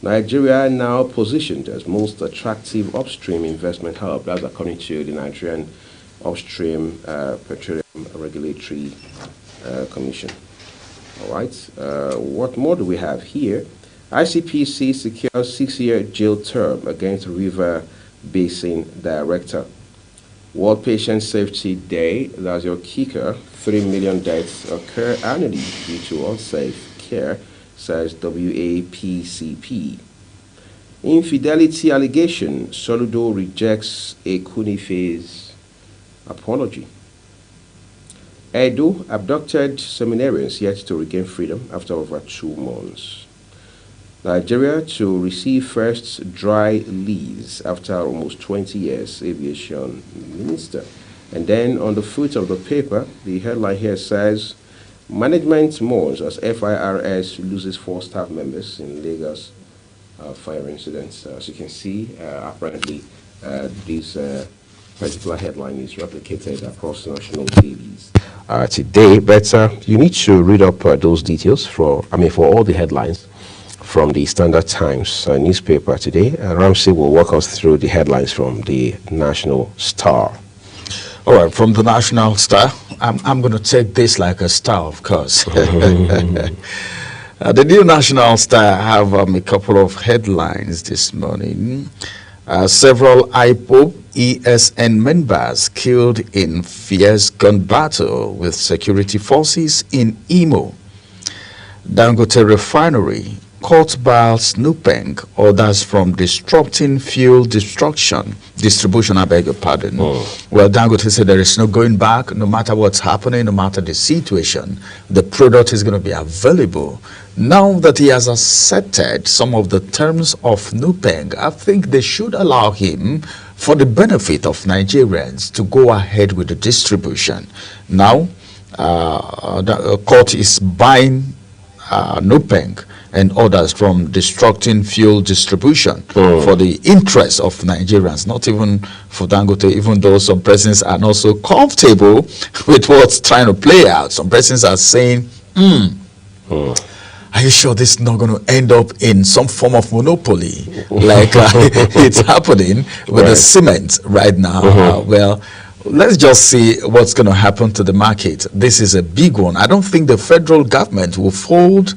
Nigeria now positioned as most attractive upstream investment hub. That's according to the Nigerian Upstream Petroleum Regulatory Commission. All right, what more do we have here? ICPC secures 6-year jail term against River Basin Director. World Patient Safety Day, that's your kicker. 3 million deaths occur annually due to unsafe care, says WAPCP. Infidelity allegation, Soludo rejects a Kunife's apology. Edo, abducted seminarians yet to regain freedom after over 2 months. Nigeria to receive first dry lease after almost 20 years, aviation minister. And then on the foot of the paper, the headline here says, management mourns as FIRS loses 4 staff members in Lagos fire incidents. As you can see, apparently this particular headline is replicated across national dailies today. But you need to read up those details for all the headlines from the Standard Times newspaper today. Ramsey will walk us through the headlines from the National Star.
All right, from the National Star, I'm going to take this like a star, of course. The new National Star have a couple of headlines this morning. Several IPOB ESN members killed in fierce gun battle with security forces in Imo. Dangote Refinery court bars Nupeng orders from disrupting fuel distribution, I beg your pardon. Well, Dangote said there is no going back, no matter what's happening, no matter the situation, the product is going to be available. Now that he has accepted some of the terms of Nupeng, I think they should allow him, for the benefit of Nigerians, to go ahead with the distribution. Now, the court is buying Nupeng and others from destructing fuel distribution for the interest of Nigerians, not even for Dangote, even though some persons are not so comfortable with what's trying to play out. Some persons are saying, are you sure this is not going to end up in some form of monopoly like it's happening with the cement right now? Well, let's just see what's going to happen to the market. This is a big one. I don't think the federal government will fold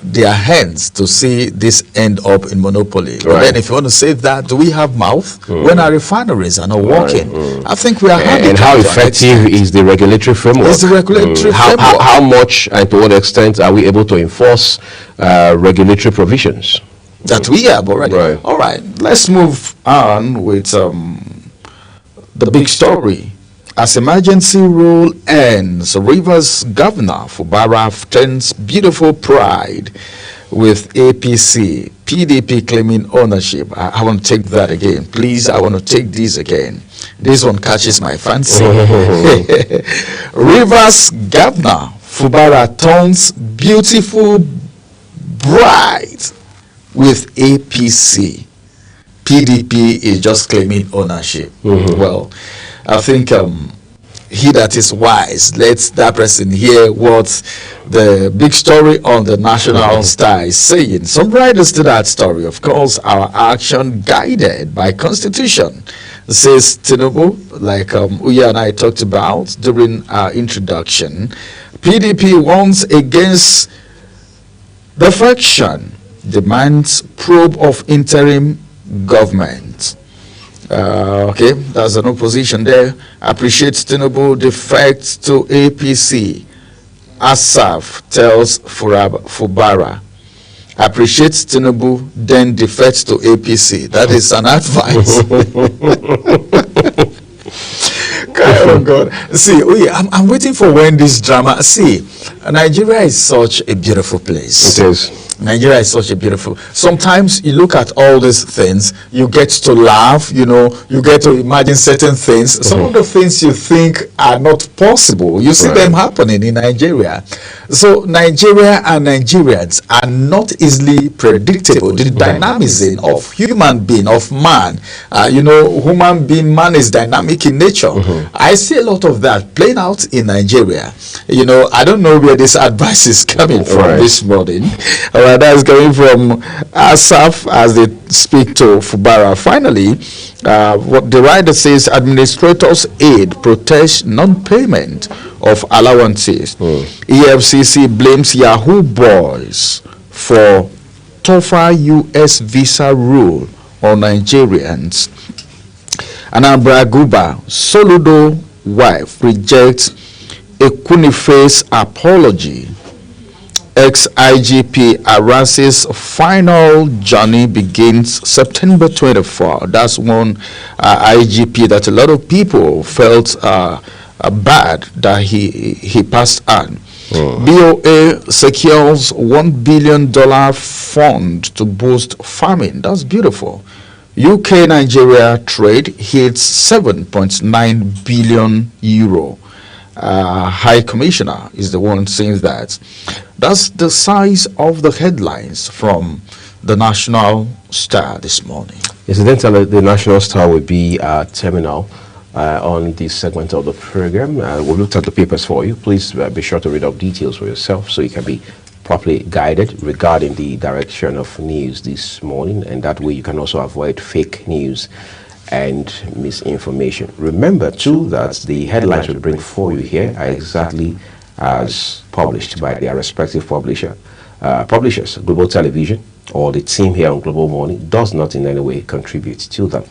their hands to see this end up in monopoly. But then if you want to say that, do we have mouth when our refineries are not working? I think we are happy.
And how effective is the regulatory framework?
Is the regulatory framework?
How much and to what extent are we able to enforce regulatory provisions?
That we have already.
Right.
All right, let's move on with the big story. As emergency rule ends, Rivers Governor Fubara turns beautiful pride with APC. PDP claiming ownership. I want to take that again. Please, I want to take this again. This one catches my fancy. Rivers Governor Fubara turns beautiful bride with APC. PDP is just claiming ownership. Well, I think he that is wise, let that person hear what the big story on the National Star is saying. Some riders to that story, of course, our action guided by Constitution, says Tinubu, like Uya and I talked about during our introduction. PDP warns against defection, demands probe of interim government. Okay, that's an opposition there. Appreciates Tinubu defects to APC. Asaf tells Fubara. Appreciates Tinubu, then defects to APC. That is an advice. Oh God. See, I'm waiting for when this drama. See, Nigeria is such a beautiful place.
It is.
Nigeria is such a beautiful. Sometimes you look at all these things, you get to laugh, you know, you get to imagine certain things. Some of the things you think are not possible, you see them happening in Nigeria. So Nigeria and Nigerians are not easily predictable. The dynamism of human being, of man, you know, human being, man is dynamic in nature. I see a lot of that playing out in Nigeria. You know, I don't know where this advice is coming from this morning. That's coming from Asaf as they speak to Fubara. Finally, what the writer says, administrators' aid protests non-payment of allowances. EFCC blames Yahoo Boys for tougher U.S. visa rule on Nigerians. Anambra Guba, Soludo wife rejects Ekwunifa's apology. Ex-IGP Arans's final journey begins September 24. That's one IGP that a lot of people felt bad that he passed on. BOA secures $1 billion fund to boost farming. That's beautiful. UK-Nigeria trade hits 7.9 billion euro. High Commissioner is the one saying that. That's the size of the headlines from the National Star this morning.
Incidentally, the National Star will be terminal on this segment of the program. We've looked at the papers for you. Please be sure to read up details for yourself so you can be properly guided regarding the direction of news this morning, and that way you can also avoid fake news. and misinformation. Remember too that the headlines we bring for you here are exactly as published by their respective publishers. Global Television or the team here on Global Morning does not in any way contribute to them.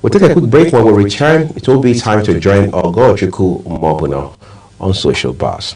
We'll take a quick break. When we return, it will be time to join Ogochukwu Mobuna on Social Bars.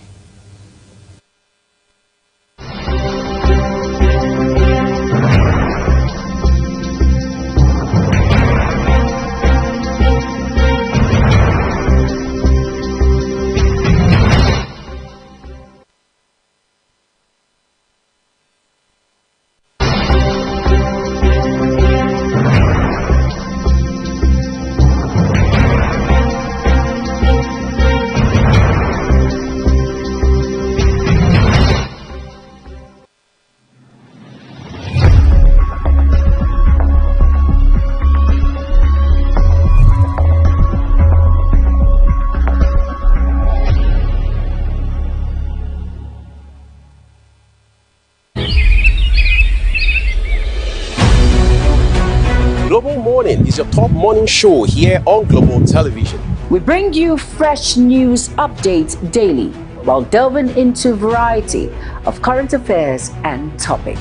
Is your top morning show here on Global Television.
We bring you fresh news updates daily while delving into a variety of current affairs and topics.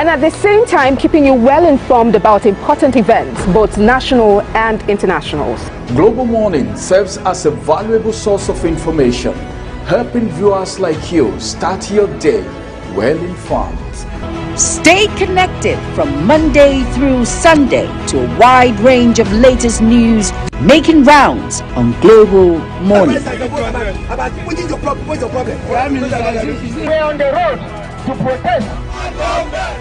And at the same time, keeping you well informed about important events, both national and international.
Global Morning serves as a valuable source of information, helping viewers like you start your day well informed.
Stay connected from Monday through Sunday to a wide range of latest news making rounds on Global Morning.
We're on the road to protest.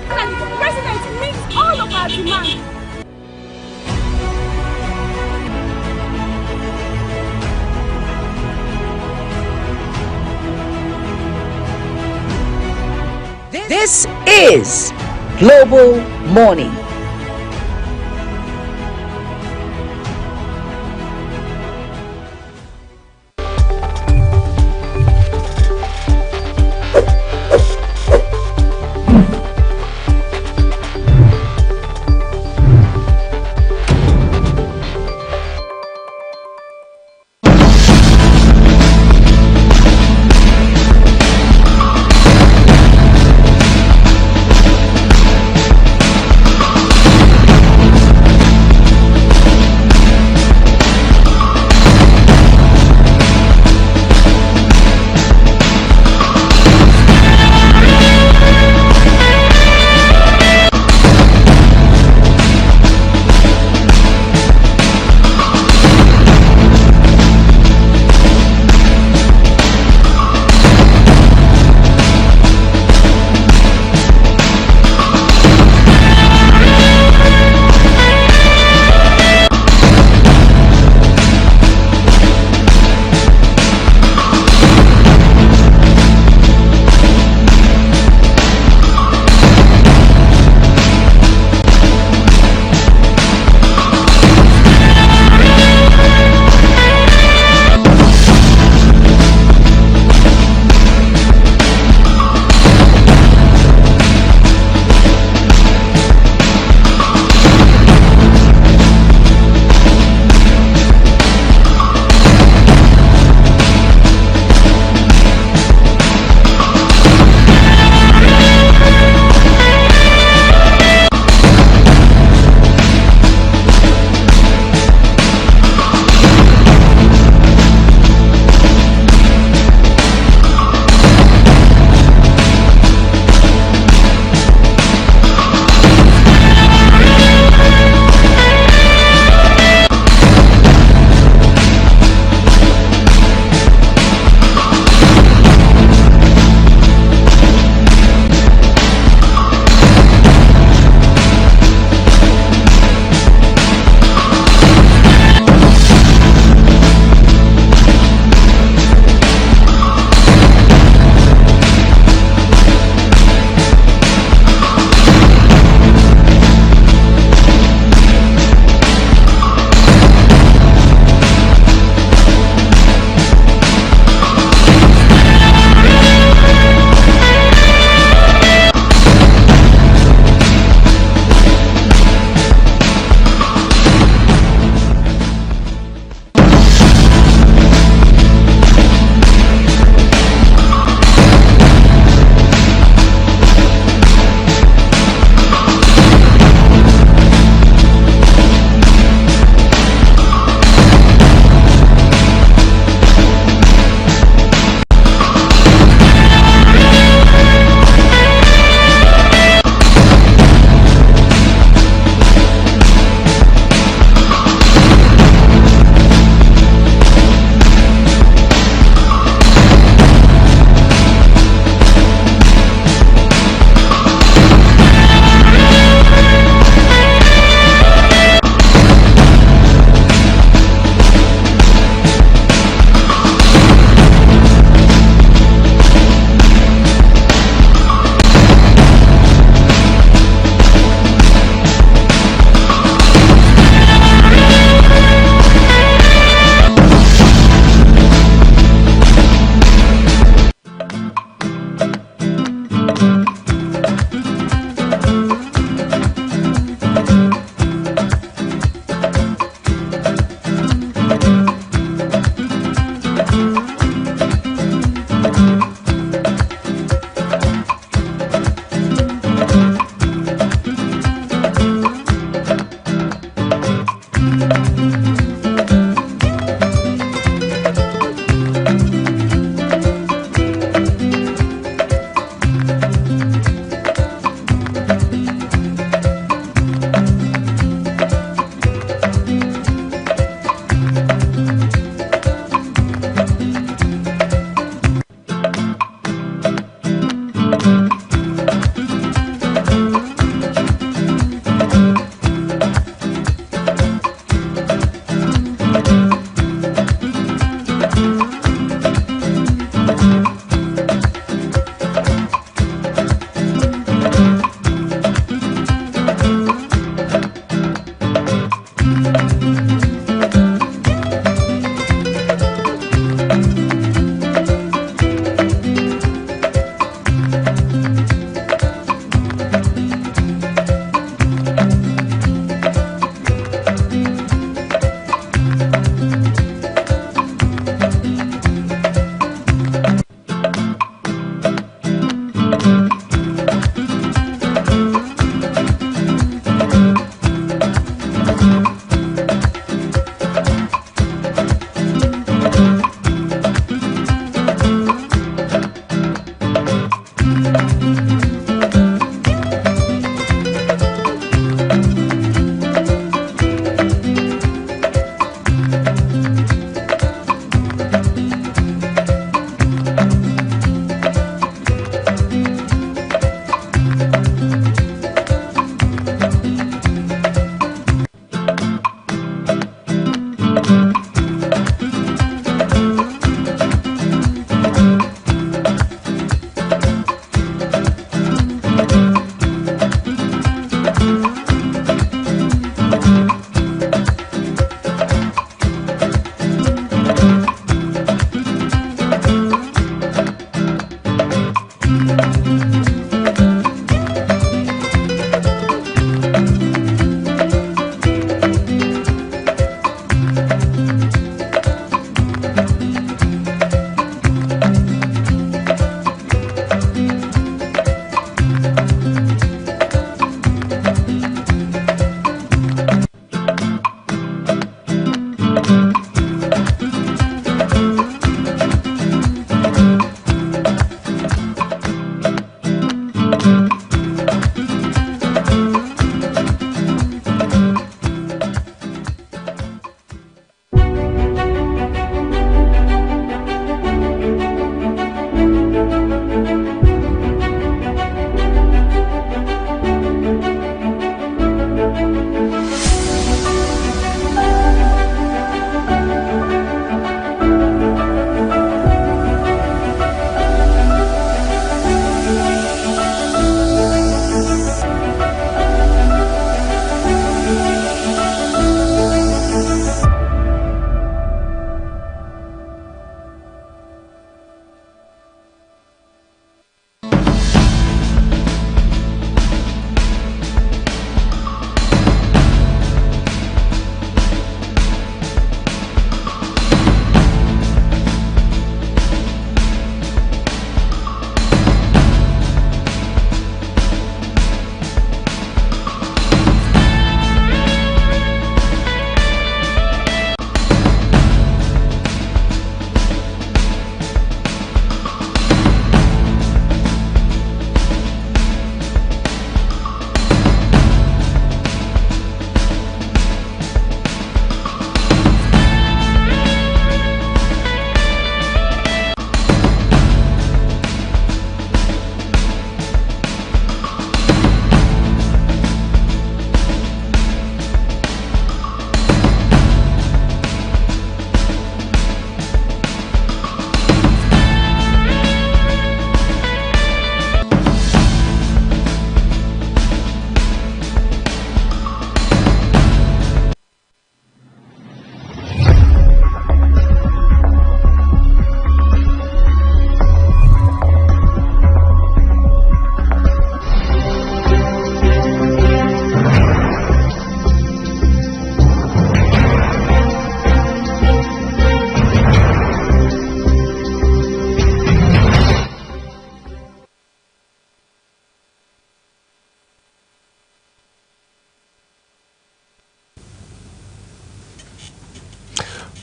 The president meets all of our demands.
This is Global Morning.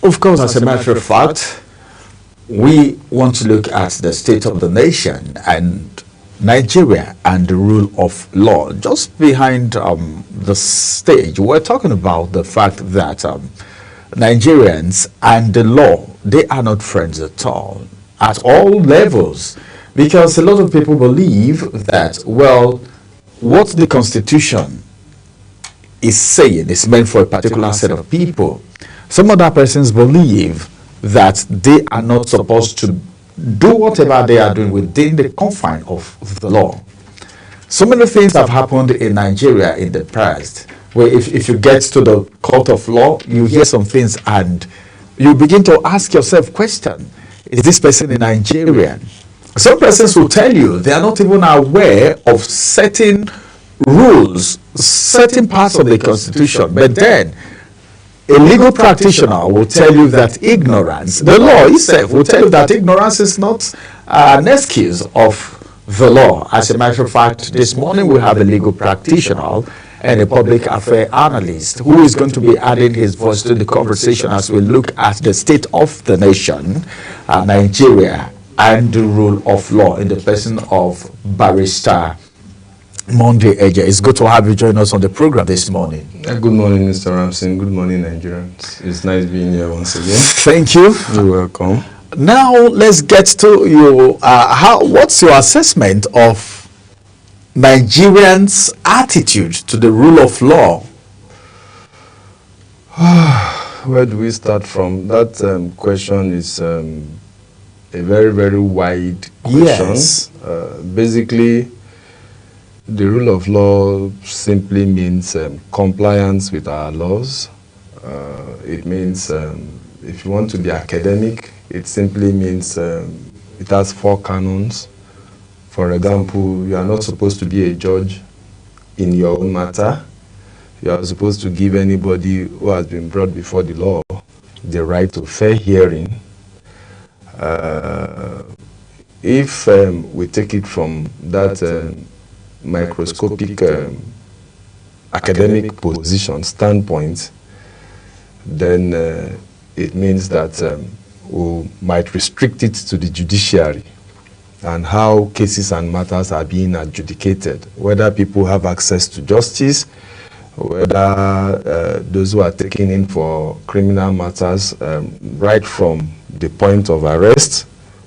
Of course, as a matter of fact, we want to look at the state of the nation and Nigeria and the rule of law. Just behind the stage, we're talking about the fact that Nigerians and the law, they are not friends at all levels, because a lot of people believe that, well, what the Constitution is saying is meant for a particular set of people. Some other persons believe that they are not supposed to do whatever they are doing within the confine of the law. So many things have happened in Nigeria in the past, where if you get to the court of law, you hear some things and you begin to ask yourself question, is this person a Nigerian? Some persons will tell you they are not even aware of certain rules, certain parts of the Constitution, but then a legal practitioner will tell you that ignorance, the law itself will tell you that ignorance is not an excuse of the law. As a matter of fact, this morning we have a legal practitioner and a public affairs analyst who is going to be adding his voice to the conversation as we look at the state of the nation, Nigeria, and the rule of law in the person of Barrister Monday Eje. It's good to have you join us on the program this morning.
Good morning, Mr. Ramson. Good morning, Nigerians. It's nice being here once again.
Thank you.
You're welcome.
Now let's get to you. What's your assessment of Nigerians' attitude to the rule of law?
Where do we start from? That question is a very, very wide question.
Yes.
Basically, the rule of law simply means compliance with our laws. It means, if you want to be academic, it simply means it has 4 canons. For example, you are not supposed to be a judge in your own matter. You are supposed to give anybody who has been brought before the law the right to fair hearing. If we take it from that microscopic academic position standpoint, then it means that we might restrict it to the judiciary and how cases and matters are being adjudicated, whether people have access to justice, whether those who are taken in for criminal matters, right from the point of arrest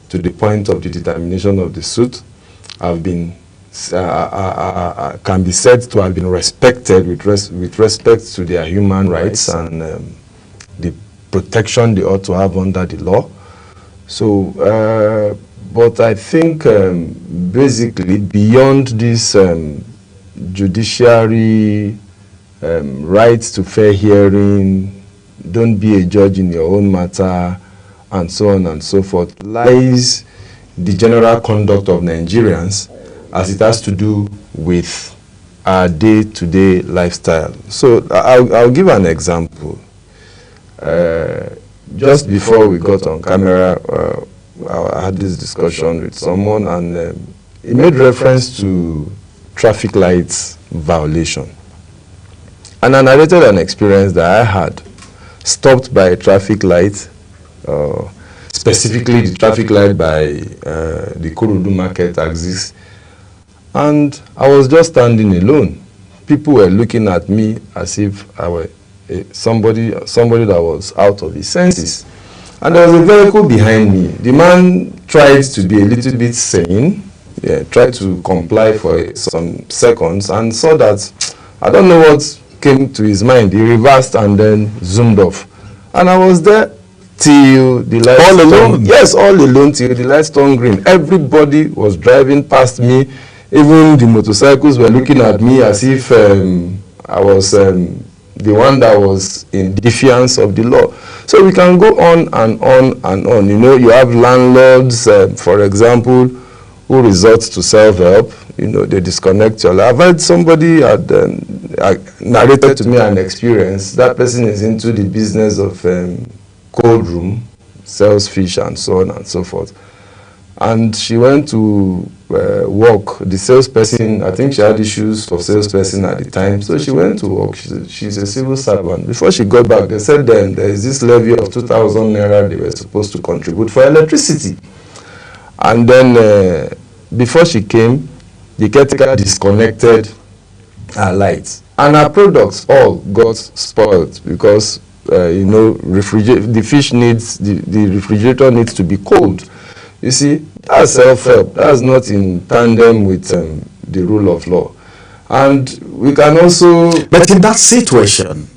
to the point of the determination of the suit, have been can be said to have been respected with respect to their human rights and the protection they ought to have under the law. So, but I think basically beyond this judiciary rights to fair hearing, don't be a judge in your own matter, and so on and so forth, lies the general conduct of Nigerians as it has to do with our day-to-day lifestyle. So I'll give an example. Just before we got on camera, I had this discussion with someone, and he made reference to traffic lights violation. And I narrated an experience that I had, stopped by a traffic light, specifically the traffic light by the Kurudu Market axis, and I was just standing alone. People were looking at me as if I were somebody that was out of his senses. And there was a vehicle behind me. The man tried to be a little bit sane, tried to comply for some seconds, and saw that, I don't know what came to his mind. He reversed and then zoomed off. And I was there till the lights all alone. Yes, all alone till the lights turned green. Everybody was driving past me. Even the motorcycles were looking at me as if I was the one that was in defiance of the law. So we can go on and on and on. You know, you have landlords, for example, who resort to self-help. You know, they disconnect your life. I've heard somebody had narrated to me an experience. That person is into the business of cold room, sells fish and so on and so forth. And she went to work. The salesperson, I think she had issues for salesperson at the time, so she went to work. She's a civil servant. Before she got back, they said then there is this levy of 2,000 naira they were supposed to contribute for electricity. And then before she came, the caretaker disconnected her lights. And her products all got spoiled because, you know, the fish needs, the refrigerator needs to be cold. You see, that's self-help. That's not in tandem with the rule of law. And we can also...
But in that situation,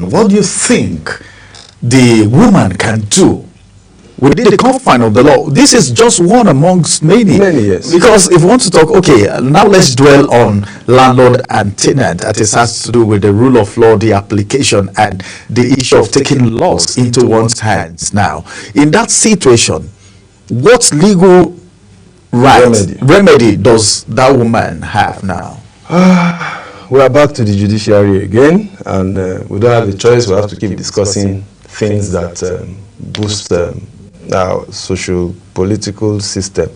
what do you think the woman can do within the confine of the law? This is just one amongst many.
Yes.
Because if you want to talk, okay, now let's dwell on landlord and tenant. That has to do with the rule of law, the application, and the issue of taking laws into one's hands. Now, in that situation, what legal remedy does that woman have now?
We are back to the judiciary again, and we don't have a choice. We have to keep discussing things that boost our social political system.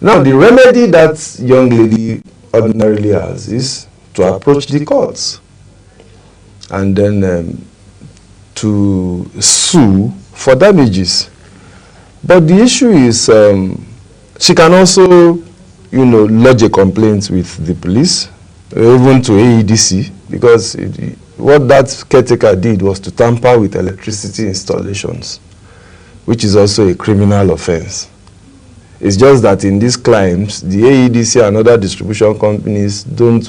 Now, the remedy that young lady ordinarily has is to approach the courts and then to sue for damages. But the issue is she can also, you know, lodge a complaint with the police, even to AEDC, because what that caretaker did was to tamper with electricity installations, which is also a criminal offense. It's just that in these climes, the AEDC and other distribution companies don't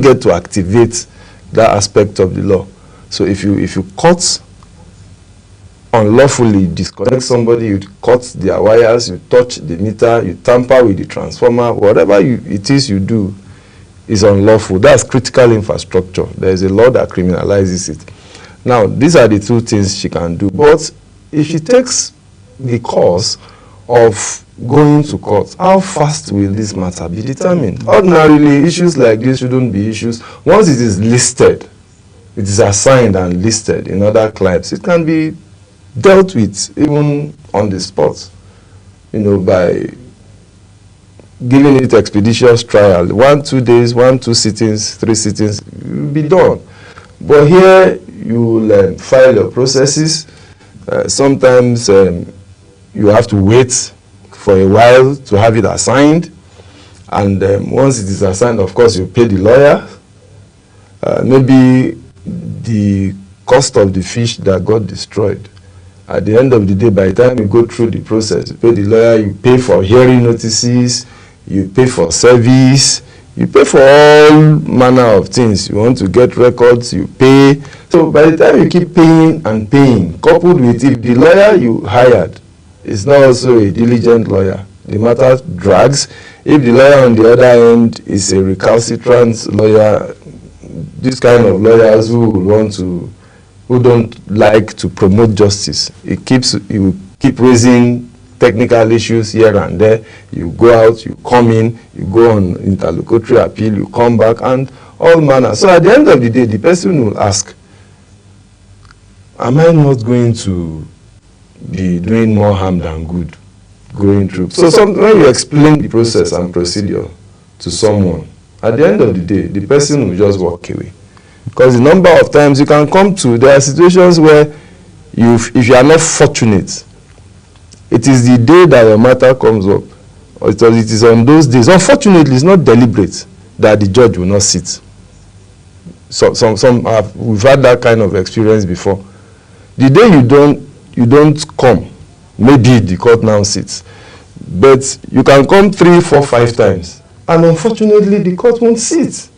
get to activate that aspect of the law. So if you cut unlawfully, disconnect somebody, you cut their wires, you touch the meter, you tamper with the transformer, whatever it is you do is unlawful. That's critical infrastructure. There is a law that criminalizes it. Now, these are the two things she can do. But if she takes the course of going to court, how fast will this matter be determined? Ordinarily, issues like this shouldn't be issues. Once it is listed, it is assigned and listed in other clients, it can be dealt with even on the spot, you know, by giving it expeditious trial. 1-2 days, 1-2 sittings, 3 sittings, will be done. But here you will file your processes. Sometimes you have to wait for a while to have it assigned, and once it is assigned, of course, you pay the lawyer. Maybe the cost of the fish that got destroyed. At the end of the day, by the time you go through the process, you pay the lawyer, you pay for hearing notices, you pay for service, you pay for all manner of things. You want to get records, you pay. So by the time you keep paying and paying, coupled with if the lawyer you hired is not also a diligent lawyer, the matter drags. If the lawyer on the other end is a recalcitrant lawyer, this kind of lawyers who don't like to promote justice, you will keep raising technical issues here and there. You go out, you come in, you go on interlocutory appeal, you come back, and all manner. So at the end of the day, the person will ask, am I not going to be doing more harm than good going through? So when you explain the process and procedure to someone, at the end of the day, the person will just walk away. Because the number of times you can come to, there are situations where if you are not fortunate, it is the day that your matter comes up, or it is on those days. Unfortunately, it's not deliberate that the judge will not sit. So we've had that kind of experience before. The day you don't come, maybe the court now sits, but you can come 3, 4, 5 times, and unfortunately the court won't sit.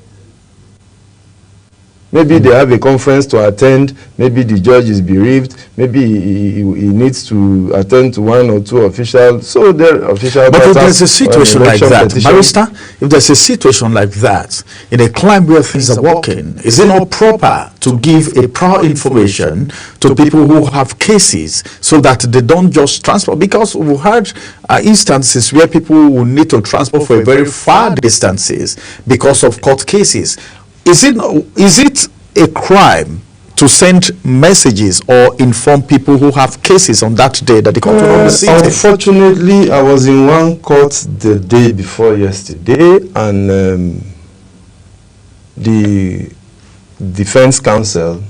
Maybe they have a conference to attend, maybe the judge is bereaved, maybe he needs to attend to 1 or 2 officials. So there official.
But if there's a situation like that, Barrister, if there's a situation like that in a clime where things are working, is it not proper to give a prior information to people who have cases so that they don't just transport? Because we've had instances where people will need to transport for a very far distances because of court cases. Is it a crime to send messages or inform people who have cases on that day that the court will not be sitting?
Unfortunately, I was in one court the day before yesterday, and the defense counsel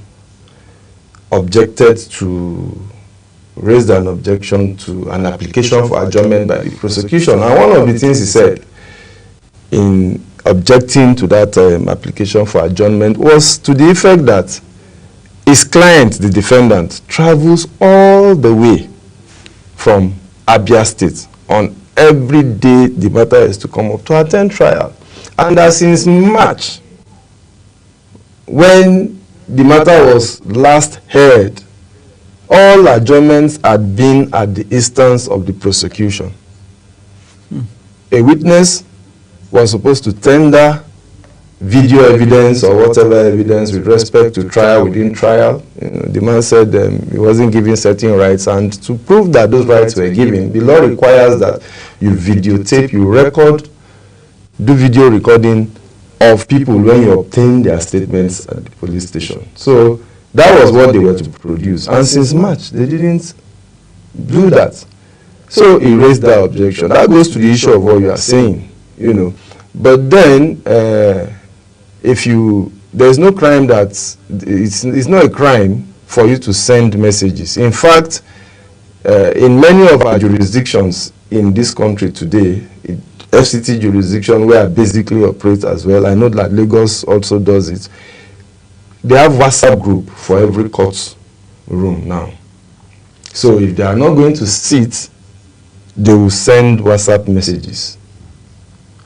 raised an objection to an application for adjournment by the prosecution. And one of the things he said in objecting to that application for adjournment was to the effect that his client, the defendant, travels all the way from Abia State on every day the matter is to come up to attend trial. And that since March, when the matter was last heard, all adjournments had been at the instance of the prosecution. A witness was supposed to tender video evidence or whatever evidence with respect to trial within trial. The man said he wasn't given certain rights, and to prove that those rights were given, the law requires that you videotape, you record, do video recording of people when you obtain their statements at the police station. So that was what they were to produce. And since March, they didn't do that. So he raised that objection. That goes to the issue of what you are saying, you know. But then, there's no crime it's not a crime for you to send messages. In fact, in many of our jurisdictions in this country today, FCT jurisdiction where I basically operate as well, I know that Lagos also does it, they have WhatsApp group for every court room now. So if they are not going to sit, they will send WhatsApp messages.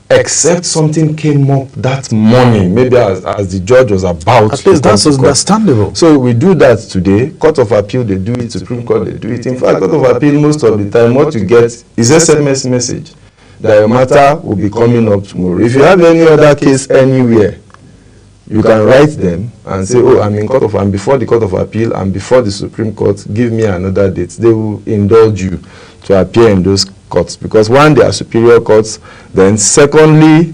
Except something came up that morning, maybe as the judge was about.
At least that's understandable.
So we do that today. Court of Appeal, they do it. Supreme Court, they do it. In fact, Court of Appeal, most of the time, what you get is SMS message that your matter will be coming up tomorrow. If you have any other case anywhere, you can write them and say, oh, I'm before the Court of Appeal, I'm before the Supreme Court, give me another date. They will indulge you to appear in those courts, because one, they are superior courts, then secondly,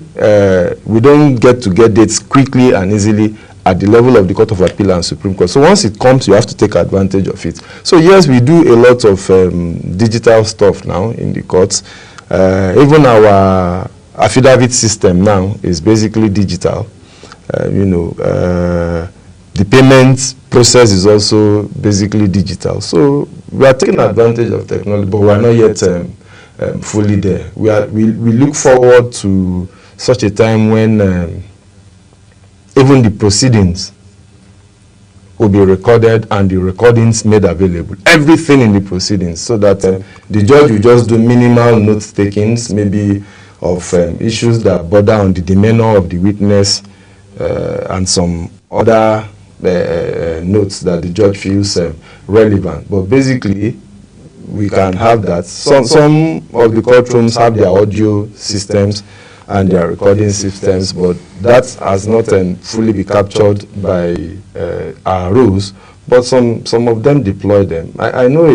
we don't get dates quickly and easily at the level of the Court of Appeal and Supreme Court. So once it comes, you have to take advantage of it. So yes, we do a lot of digital stuff now in the courts. Even our affidavit system now is basically digital. The payment process is also basically digital. So we are taking advantage of technology, but we are not yet fully there. We look forward to such a time when even the proceedings will be recorded and the recordings made available. Everything in the proceedings, so that the judge will just do minimal note-takings, maybe of issues that border on the demeanor of the witness and some other notes that the judge feels relevant. But basically, we can have that. Some of the courtrooms have their audio systems and their recording systems, but that has not fully been captured by our rules. But some of them deploy them. I know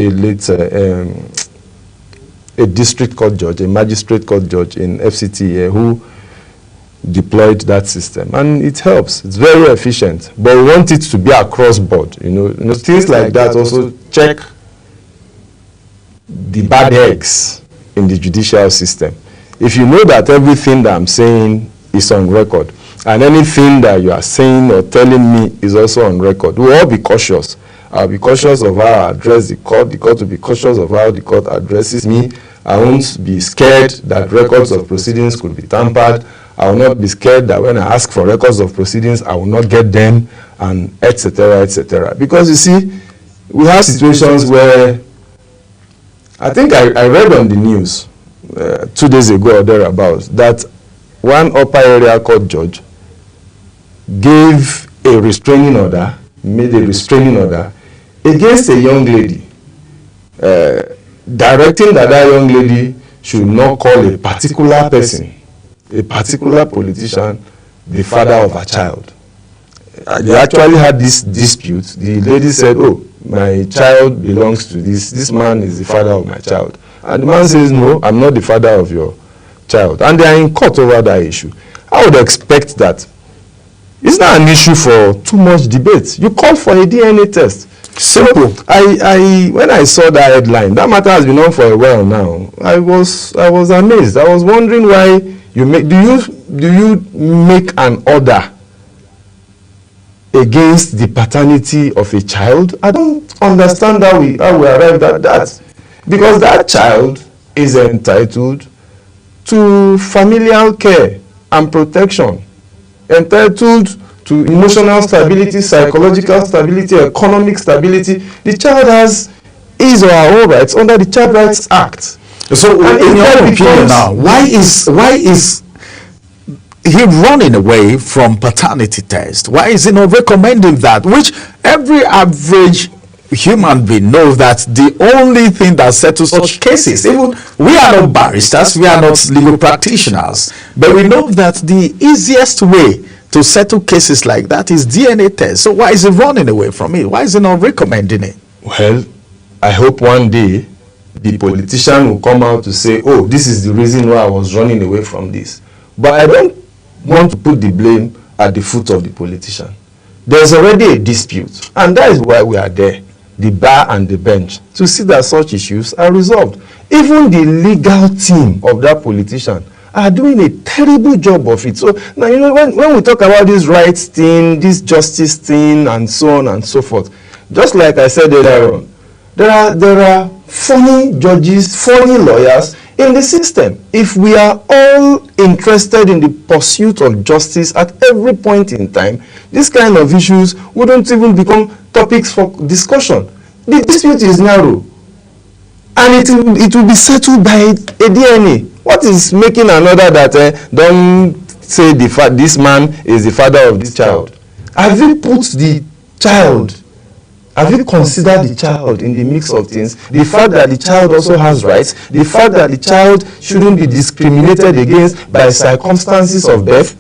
a district court judge, a magistrate court judge in FCT who deployed that system, and it helps. It's very efficient, but we want it to be across board. Things like that also check the bad eggs in the judicial system. If you know that everything that I'm saying is on record, and anything that you are saying or telling me is also on record, we'll all be cautious. I'll be cautious of how I address the court will be cautious of how the court addresses me. I won't be scared that records of proceedings could be tampered. I will not be scared that when I ask for records of proceedings, I will not get them, and etc., etc. Because you see, we have situations where, I think I read on the news 2 days ago or thereabouts, that one upper area court judge gave a restraining order, made a restraining order against a young lady, directing that young lady should not call a particular person, a particular politician, the father of her child. They actually had this dispute. The lady said, oh, my child belongs to this man is the father of my child. And the man says, no, I'm not the father of your child. And they are in court over that issue. I would expect that It's not an issue for too much debate. You call for a DNA test. Simple. So when I saw that headline, that matter has been on for a while now. I was amazed. I was wondering why do you make an order against the paternity of a child? I don't understand how we arrived at that. Because that child is entitled to familial care and protection, entitled to emotional stability, psychological stability, economic stability. The child has his or her own rights under the Child Rights Act. So,
in your opinion now, why is he running away from paternity test? Why is he not recommending that? Which every average human being knows that the only thing that settles such cases, even we are not barristers, we are not legal practitioners, but we know that the easiest way to settle cases like that is DNA test. So why is he running away from it? Why is he not recommending it?
Well, I hope one day the politician will come out to say, oh, this is the reason why I was running away from this. But I don't want to put the blame at the foot of the politician. There's already a dispute, and that is why we are there, the bar and the bench, to see that such issues are resolved. Even the legal team of that politician are doing a terrible job of it. So now, you know, when we talk about this rights thing, this justice thing, and so on and so forth, just like I said earlier on, there are funny judges, funny lawyers in the system. If we are all interested in the pursuit of justice at every point in time, this kind of issues wouldn't even become topics for discussion. The dispute is narrow, and it will be settled by a DNA. What is making another that don't say this man is the father of this child? Have you put the child? Have you considered the child in the mix of things? The fact that the child also has rights, the fact that the child shouldn't be discriminated against by circumstances of death,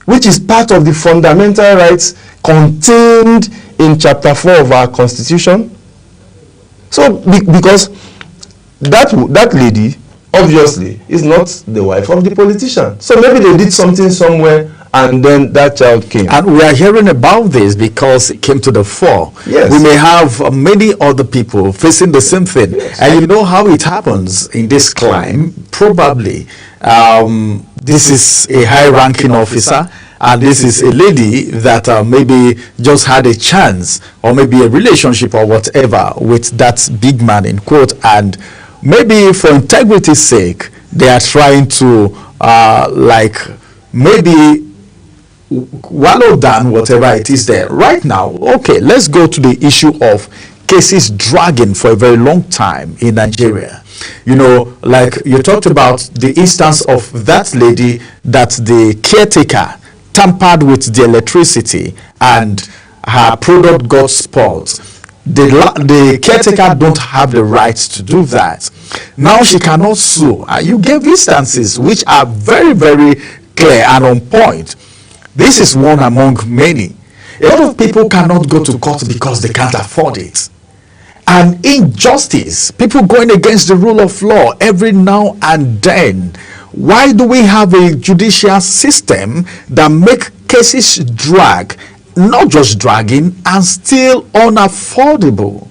which is part of the fundamental rights contained in Chapter 4 of our Constitution. So, because that lady, obviously, is not the wife of the politician. So maybe they did something somewhere, and then that child came.
And we are hearing about this because it came to the fore.
Yes.
We may have many other people facing the same thing. Yes. And you know how it happens in this climb. Probably this is a high-ranking officer, and this is a lady that maybe just had a chance, or maybe a relationship or whatever with that big man in quote, and maybe for integrity's sake, they are trying to maybe wallow down whatever it is there. Right now, okay, let's go to the issue of cases dragging for a very long time in Nigeria. You know, like you talked about the instance of that lady that the caretaker tampered with the electricity and her product got spoiled. The caretaker don't have the rights to do that. Now she cannot sue. You gave instances which are very, very clear and on point. This is one among many. A lot of people cannot go to court because they can't afford it. And injustice, people going against the rule of law every now and then. Why do we have a judicial system that make cases drag, not just dragging, and still unaffordable?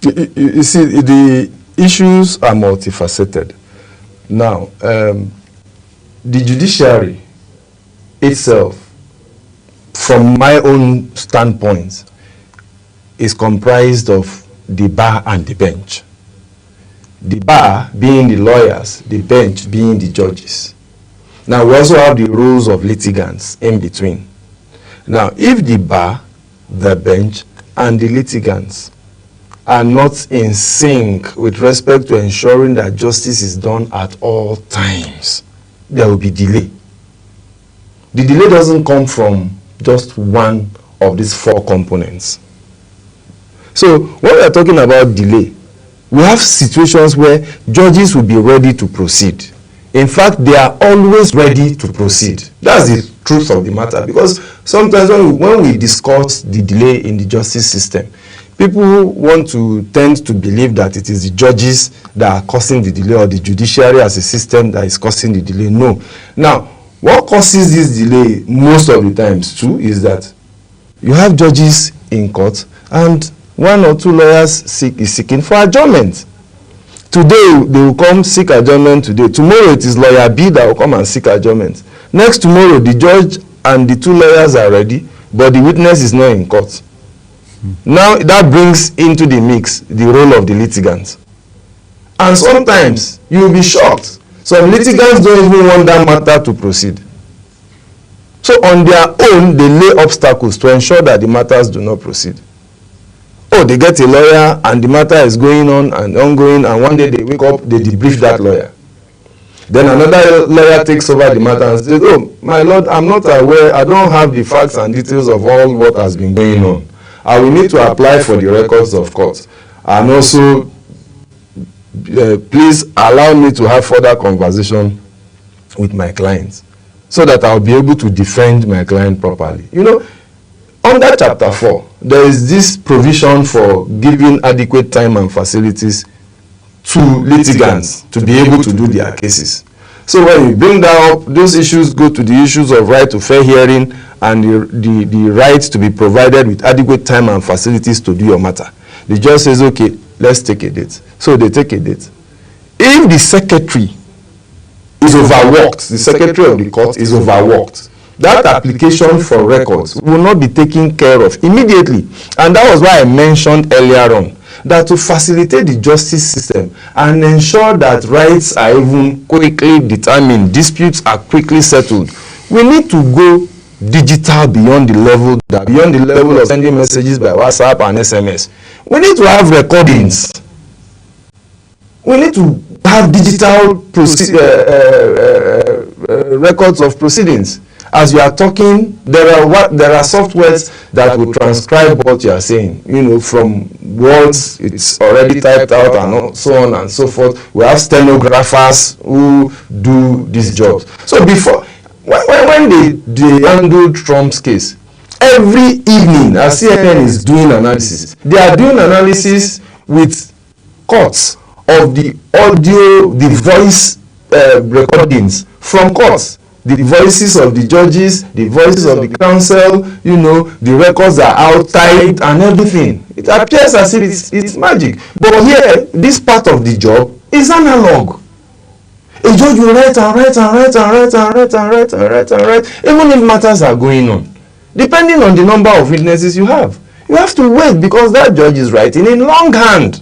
You see, the issues are multifaceted. Now, the judiciary itself, from my own standpoint, is comprised of the bar and the bench. The bar being the lawyers, the bench being the judges. Now, we also have the rules of litigants in between. Now, if the bar, the bench, and the litigants are not in sync with respect to ensuring that justice is done at all times, there will be delay. The delay doesn't come from just one of these four components. So when we are talking about delay, we have situations where judges will be ready to proceed. In fact, they are always ready to proceed. That's the truth of the matter, because sometimes when we discuss the delay in the justice system, people want to tend to believe that it is the judges that are causing the delay, or the judiciary as a system that is causing the delay. No. Now, What causes this delay most of the times too is that you have judges in court and one or two lawyers seeking for adjournment. Today they will come seek adjournment today. Tomorrow it is lawyer B that will come and seek adjournment. Next tomorrow the judge and the two lawyers are ready, but the witness is not in court. Now that brings into the mix the role of the litigant. And sometimes you will be shocked. Some litigants don't even want that matter to proceed. So on their own, they lay obstacles to ensure that the matters do not proceed. Oh, they get a lawyer and the matter is going on and ongoing, and one day they wake up, they debrief that lawyer. Then another lawyer takes over the matter and says, oh, my lord, I'm not aware, I don't have the facts and details of all what has been going on. I will need to apply for the records of court. And also, please allow me to have further conversation with my clients so that I'll be able to defend my client properly. You know, under Chapter 4, there is this provision for giving adequate time and facilities to litigants to be able to do their cases. So when you bring that up, those issues go to the issues of right to fair hearing and the right to be provided with adequate time and facilities to do your matter. The judge says, okay, let's take a date. So they take a date. If the secretary is overworked, the secretary of the court is overworked, that application for records will not be taken care of immediately. And that was why I mentioned earlier on that to facilitate the justice system and ensure that rights are even quickly determined, disputes are quickly settled, we need to go digital beyond the level of sending messages by WhatsApp and SMS. We need to have recordings. We need to have digital records of proceedings. As you are talking, there are softwares that will transcribe what you are saying. You know, from words, it's already typed out and so on and so forth. We have stenographers who do these jobs. So before, when they handled Trump's case, every evening, as CNN is doing analysis, they are doing analysis with courts of the audio, the voice recordings from courts. The voices of the judges, the voices of the counsel, you know, the records are out-typed and everything. It appears as if it's magic. But here, this part of the job is analog. A judge will write and write and write and write and write and write and write and write, even if matters are going on. Depending on the number of witnesses you have. You have to wait because that judge is writing in longhand.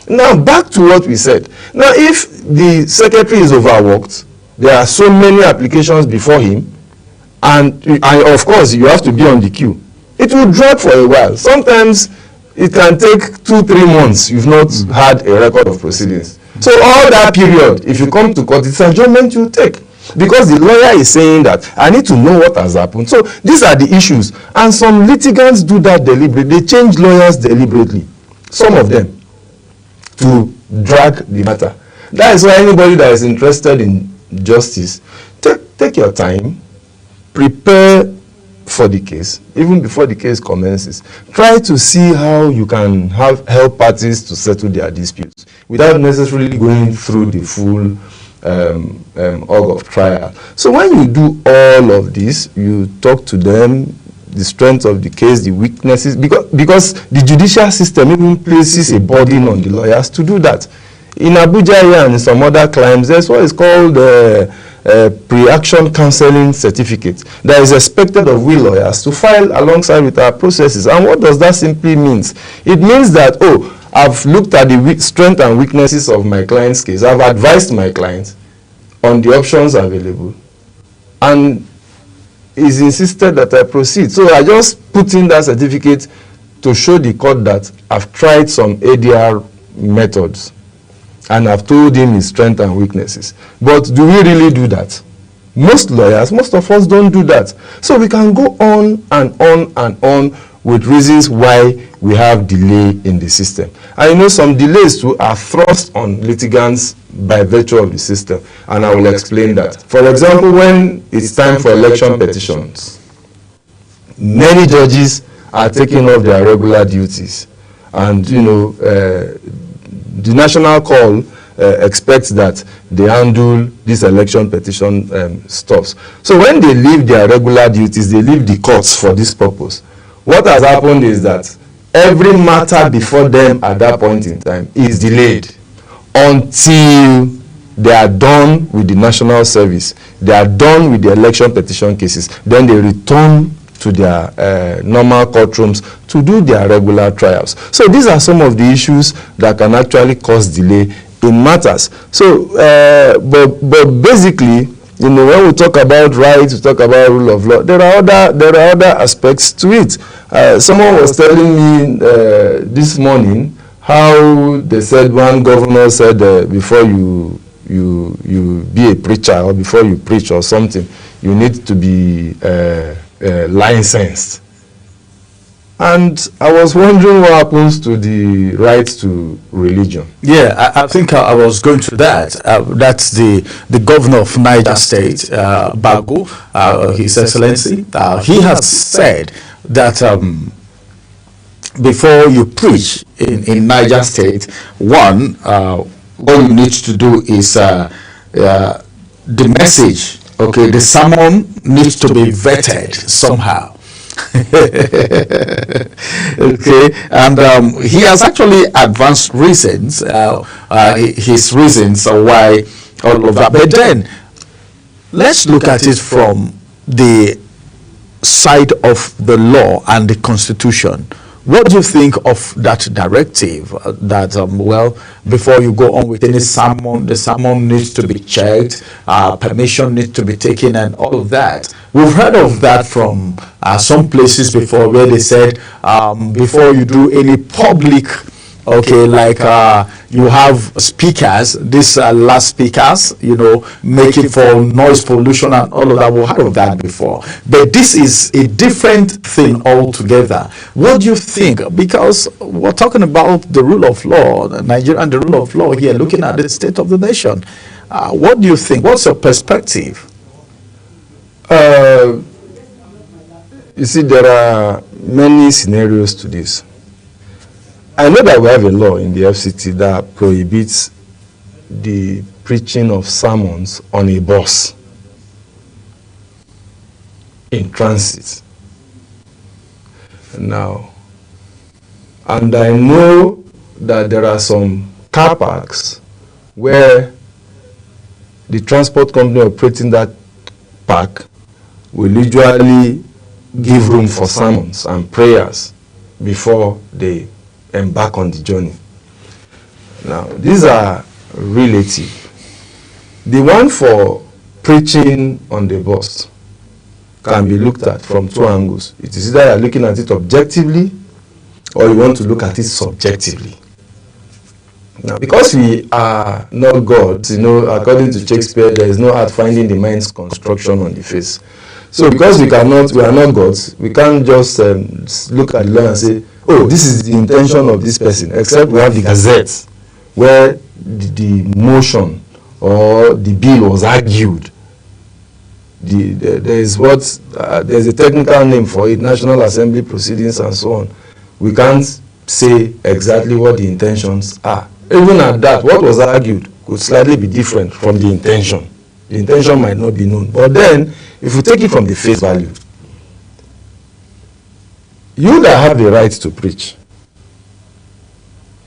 Now, back to what we said. Now, if the secretary is overworked, there are so many applications before him, and of course you have to be on the queue. It will drag for a while. Sometimes it can take 2-3 months you've not had a record of proceedings. So all that period, if you come to court, it's adjournment you take. Because the lawyer is saying that I need to know what has happened. So these are the issues. And some litigants do that deliberately. They change lawyers deliberately. Some of them, to drag the matter. That is why anybody that is interested in justice, take your time, prepare for the case, even before the case commences. Try to see how you can help parties to settle their disputes without necessarily going through the full org of trial. So when you do all of this, you talk to them, the strength of the case, the weaknesses, because the judicial system even places a burden on the lawyers to do that. In Abuja here and in some other climes, there's what is called pre-action counseling certificate that is expected of we lawyers to file alongside with our processes. And what does that simply mean? It means that, oh, I've looked at the strength and weaknesses of my client's case. I've advised my client on the options available. And it's insisted that I proceed. So I just put in that certificate to show the court that I've tried some ADR methods. And I've told him his strengths and weaknesses. But do we really do that? Most lawyers, most of us don't do that. So we can go on and on and on with reasons why we have delay in the system. And you know, some delays too are thrust on litigants by virtue of the system. And I will explain that. For example, when it's time for election petitions, many judges are taking off their regular duties. And, you know, the national call expect that they handle this election petition stuffs. So when they leave their regular duties, they leave the courts for this purpose. What has happened is that every matter before them at that point in time is delayed until they are done with the national service, they are done with the election petition cases, then they return to their normal courtrooms to do their regular trials. So these are some of the issues that can actually cause delay in matters. So, but basically, you know, when we talk about rights, we talk about rule of law, there are other aspects to it. Someone was telling me this morning how they said one governor said before you be a preacher or before you preach or something, you need to be licensed. And I was wondering what happens to the right to religion.
Yeah, I think I was going to that. That's the governor of Niger State, Bago, His Excellency. He has said that before you preach in Niger State, one, what you need to do is the message, okay, the sermon needs to be vetted somehow. Okay, and he has actually advanced reasons, his reasons why all of that. But then let's look at it from the side of the law and the Constitution. What do you think of that directive that, well, before you go on with any sermon, the sermon needs to be checked, permission needs to be taken and all of that? We've heard of that from some places before where they said before you do any public, okay, like you have speakers, these loudspeakers, you know, making for noise pollution and all of that. We've heard of that before. But this is a different thing altogether. What do you think? Because we're talking about the rule of law, Nigeria and the rule of law here, looking at the state of the nation. What do you think? What's your perspective?
You see, there are many scenarios to this. I know that we have a law in the FCT that prohibits the preaching of sermons on a bus in transit. Now, and I know that there are some car parks where the transport company operating that park will usually give room for sermons and prayers before they embark on the journey. Now, these are relative. The one for preaching on the bus can be looked at from two angles. It is either you're looking at it objectively or you want to look at it subjectively. Now, because we are not gods, you know, according to Shakespeare, there is no art finding the mind's construction on the face. So because we are not gods, we can't just look at the law and say, oh, this is the intention of this person, except we have the Gazette, where the motion or the bill was argued. There's a technical name for it, National Assembly proceedings and so on. We can't say exactly what the intentions are. Even at that, what was argued could slightly be different from the intention. The intention might not be known. But then, if you take it from the face value, you that have the right to preach,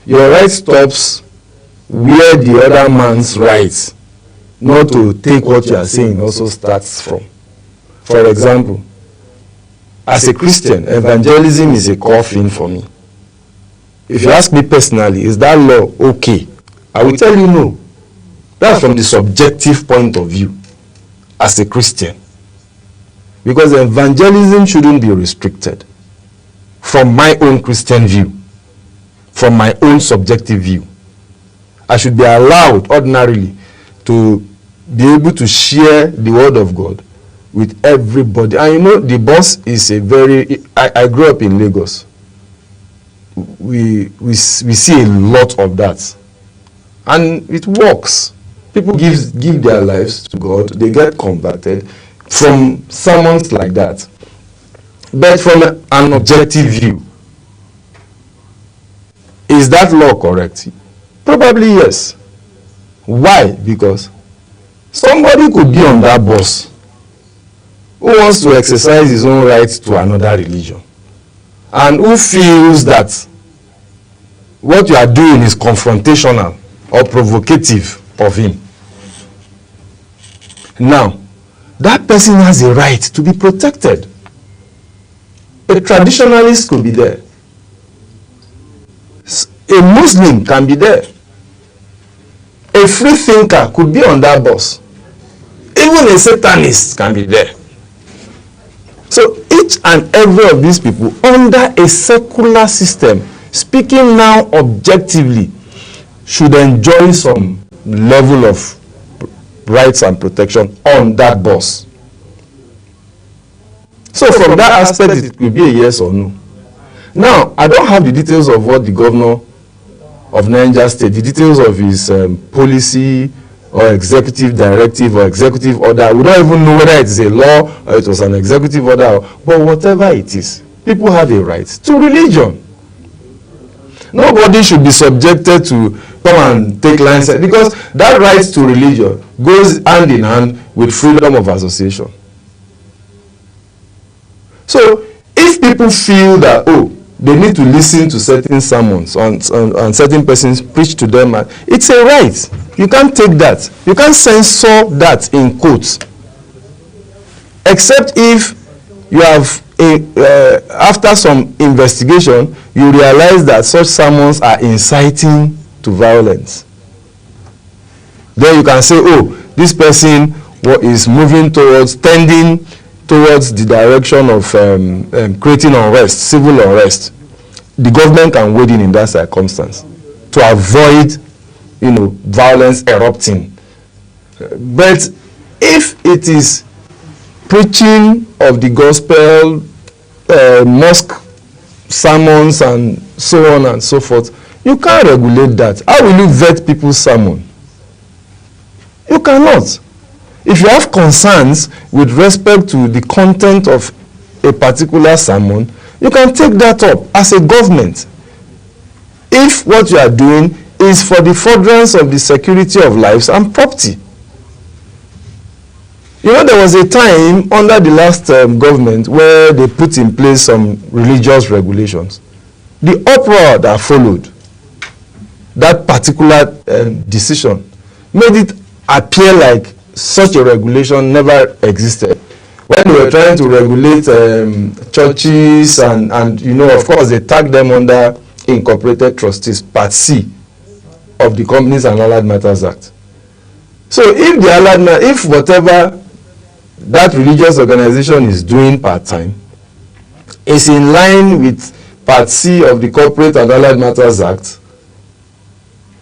your right stops where the other man's right not to take what you are saying also starts from. For example, as a Christian, evangelism is a core thing for me. If you ask me personally, is that law okay? I will tell you no. That's from the subjective point of view as a Christian. Because evangelism shouldn't be restricted. From my own Christian view, from my own subjective view, I should be allowed ordinarily to be able to share the word of God with everybody. And you know, the bus is a very, I grew up in Lagos. We see a lot of that. And it works. People give their lives to God, they get converted from sermons like that. But from an objective view, is that law correct? Probably yes. Why? Because somebody could be on that bus who wants to exercise his own right to another religion and who feels that what you are doing is confrontational or provocative of him. Now, that person has a right to be protected. A traditionalist could be there. A Muslim can be there. A free thinker could be on that bus. Even a Satanist can be there. So each and every of these people under a secular system, speaking now objectively, should enjoy some level of rights and protection on that bus. So from that aspect, it could be a yes or no. Now, I don't have the details of what the governor of Niger State, the details of his policy or executive directive or executive order. We don't even know whether it is a law or it was an executive order. But whatever it is, people have a right to religion. Nobody should be subjected to come and take license, because that right to religion goes hand in hand with freedom of association. So if people feel that, oh, they need to listen to certain sermons and certain persons preach to them, it's a right. You can't take that. You can't censor that in quotes. Except if you have, after some investigation, you realize that such sermons are inciting to violence. Then you can say, oh, this person is moving towards, tending towards the direction of creating unrest, civil unrest. The government can wade in that circumstance to avoid, violence erupting. But if it is preaching of the gospel, mosque sermons and so on and so forth, you can't regulate that. How will you vet people's sermon? You cannot. If you have concerns with respect to the content of a particular sermon, you can take that up as a government. If what you are doing is for the furtherance of the security of lives and property. There was a time under the last government where they put in place some religious regulations. The uproar that followed that particular decision made it appear like such a regulation never existed. When they were trying to regulate churches and of course they tagged them under Incorporated Trustees, Part C of the Companies and Allied Matters Act. So if whatever that religious organization is doing part-time is in line with Part C of the Corporate and Allied Matters Act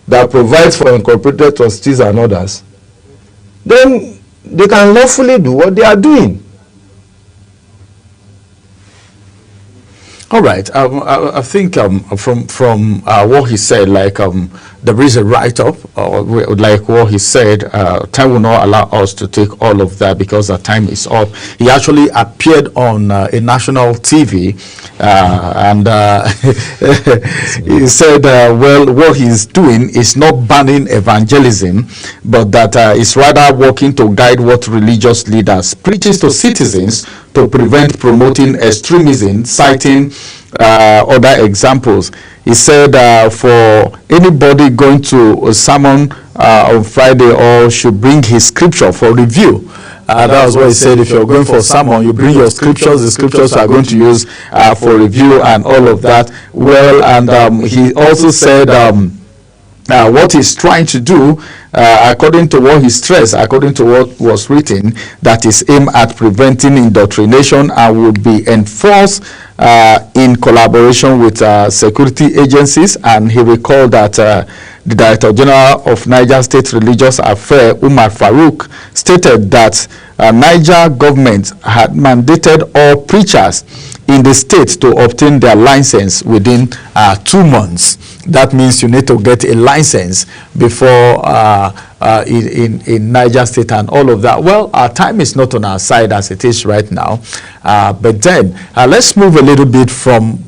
that provides for incorporated trustees and others, then they can lawfully do what they are doing.
All right. I think from what he said, there is a write-up, like what he said. Time will not allow us to take all of that because our time is up. He actually appeared on a national TV, and he said, well, what he's doing is not banning evangelism, but that is rather working to guide what religious leaders preaches to citizens to prevent promoting extremism, citing other examples. He said for anybody going to a sermon on Friday or should bring his scripture for review. That was what he said. If you're going for a sermon, you bring your scriptures. The scriptures are going to use for review and all of that. Well, and he also said what he's trying to do, according to what he stressed, according to what was written, that is aimed at preventing indoctrination and will be enforced in collaboration with security agencies. And he recalled that the Director General of Niger State Religious Affairs, Umar Farouk, stated that Niger government had mandated all preachers in the state to obtain their license within 2 months. That means you need to get a license before in Niger State and all of that. Well, our time is not on our side as it is right now, but then let's move a little bit from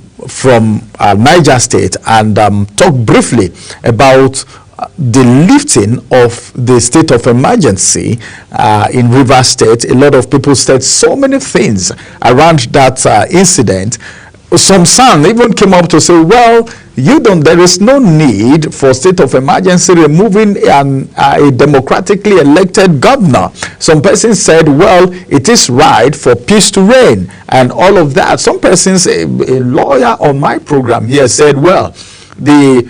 Niger State and talk briefly about the lifting of the state of emergency in Rivers State. A lot of people said so many things around that incident. Some even came up to say, well, there is no need for state of emergency removing a democratically elected governor. Some persons said, well, it is right for peace to reign and all of that. Some persons, a lawyer on my program here said, well, the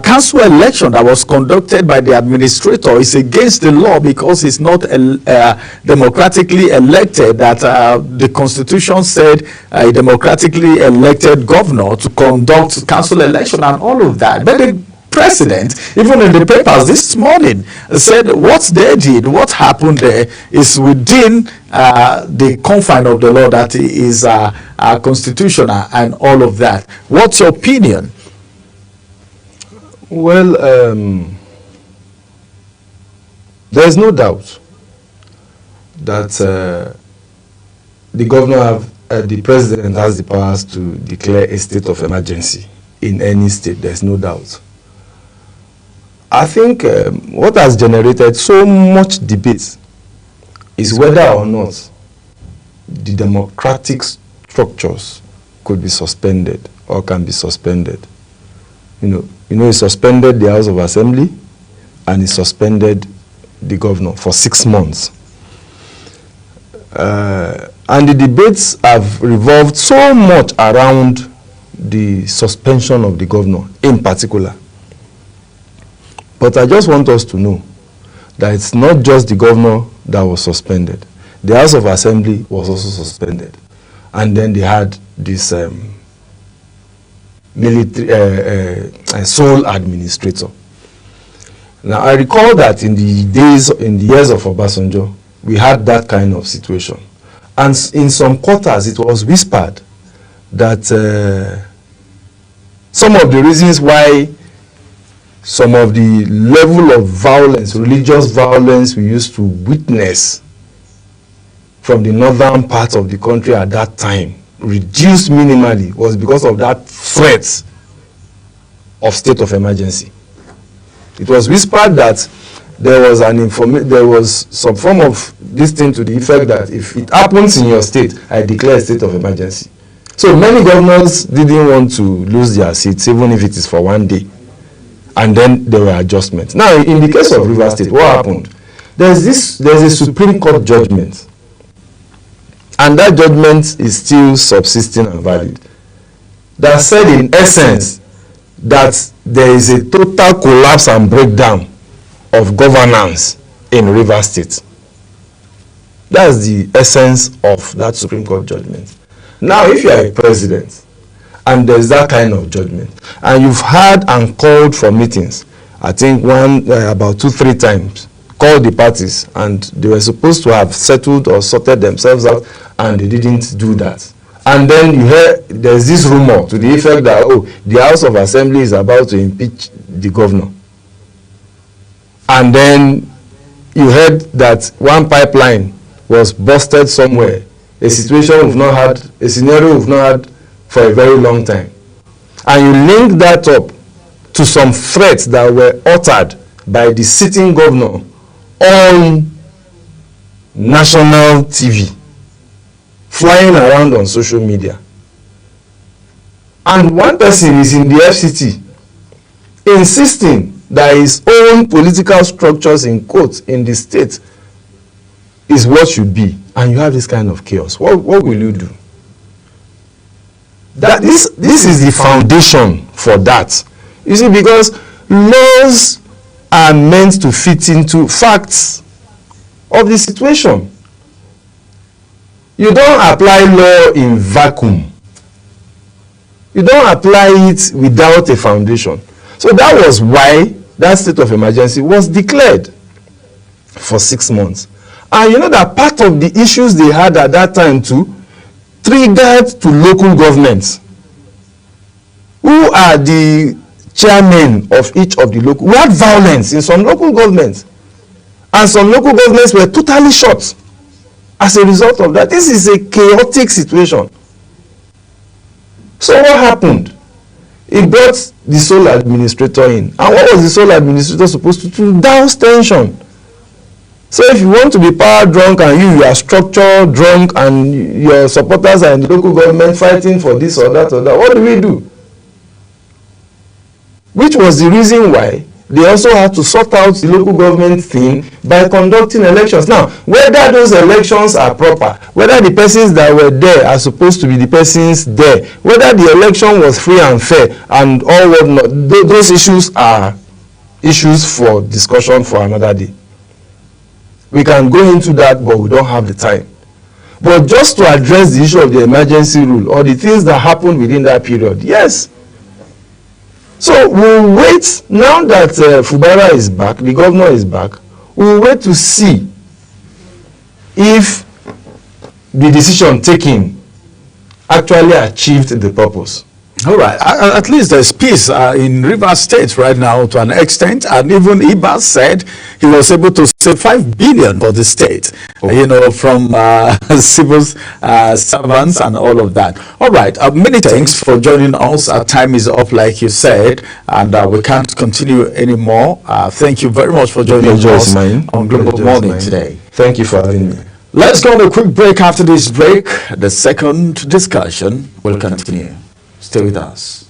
council election that was conducted by the administrator is against the law because it's not democratically elected, that the constitution said a democratically elected governor to conduct council election and all of that. But the president, even in the papers this morning, said what they did, what happened there is within the confine of the law, that is constitutional and all of that. What's your opinion?
Well, there is no doubt that the governor, the president has the powers to declare a state of emergency in any state. There is no doubt. I think what has generated so much debate is whether or not the democratic structures could be suspended or can be suspended. You know, he suspended the House of Assembly and he suspended the governor for 6 months. And the debates have revolved so much around the suspension of the governor in particular. But I just want us to know that it's not just the governor that was suspended. The House of Assembly was also suspended. And then they had this military sole administrator. Now I recall that in the years of Obasanjo, we had that kind of situation, and in some quarters it was whispered that some of the reasons why some of the level of violence, religious violence we used to witness from the northern part of the country at that time reduced minimally was because of that threat of state of emergency. It was whispered that there was some form of this thing to the effect that if it happens in your state, I declare a state of emergency. So many governors didn't want to lose their seats, even if it is for 1 day. And then there were adjustments. Now, in the case of Rivers State, what happened? There's a Supreme Court judgment. And that judgment is still subsisting and valid. That said, in essence, that there is a total collapse and breakdown of governance in Rivers State. That's the essence of that Supreme Court judgment. Now, if you are a president and there's that kind of judgment, and you've had and called for meetings, I think about 2-3 times, called the parties, and they were supposed to have settled or sorted themselves out, and they didn't do that. And then you hear there's this rumor to the effect that, oh, the House of Assembly is about to impeach the governor. And then you heard that one pipeline was busted somewhere, a situation we've not had, a scenario we've not had for a very long time. And you link that up to some threats that were uttered by the sitting governor on national TV, flying around on social media. And one person is in the FCT insisting that his own political structures, in quotes, in the state is what should be. And you have this kind of chaos. What will you do? This is the foundation for that. You see, because laws are meant to fit into facts of the situation. You don't apply law in vacuum. You don't apply it without a foundation. So that was why that state of emergency was declared for 6 months. And you know that part of the issues they had at that time too triggered to local governments. Who are the chairmen of each of the local? We had violence in some local governments. And some local governments were totally shut as a result of that. This is a chaotic situation. So what happened? It brought the sole administrator in. And what was the sole administrator supposed to do? Douse tension. So if you want to be power drunk and you are structure drunk and your supporters are in the local government fighting for this or that, what do we do? Which was the reason why they also had to sort out the local government thing by conducting elections. Now, whether those elections are proper, whether the persons that were there are supposed to be the persons there, whether the election was free and fair and all whatnot, those issues are issues for discussion for another day. We can go into that, but we don't have the time. But just to address the issue of the emergency rule or the things that happened within that period, yes. So we'll wait, now that Fubara is back, the governor is back, we'll wait to see if the decision taken actually achieved the purpose.
All right. At least there's peace in Rivers State right now to an extent, and even Ibas said he was able to save 5 billion for the state, you know, from civil servants and all of that. All right. Many thanks for joining us. Our time is up, like you said, and we can't continue anymore. Thank you very much for joining us on Global Morning today.
Thank you for having me.
Let's go on a quick break. After this break, the second discussion will continue. Stay with us.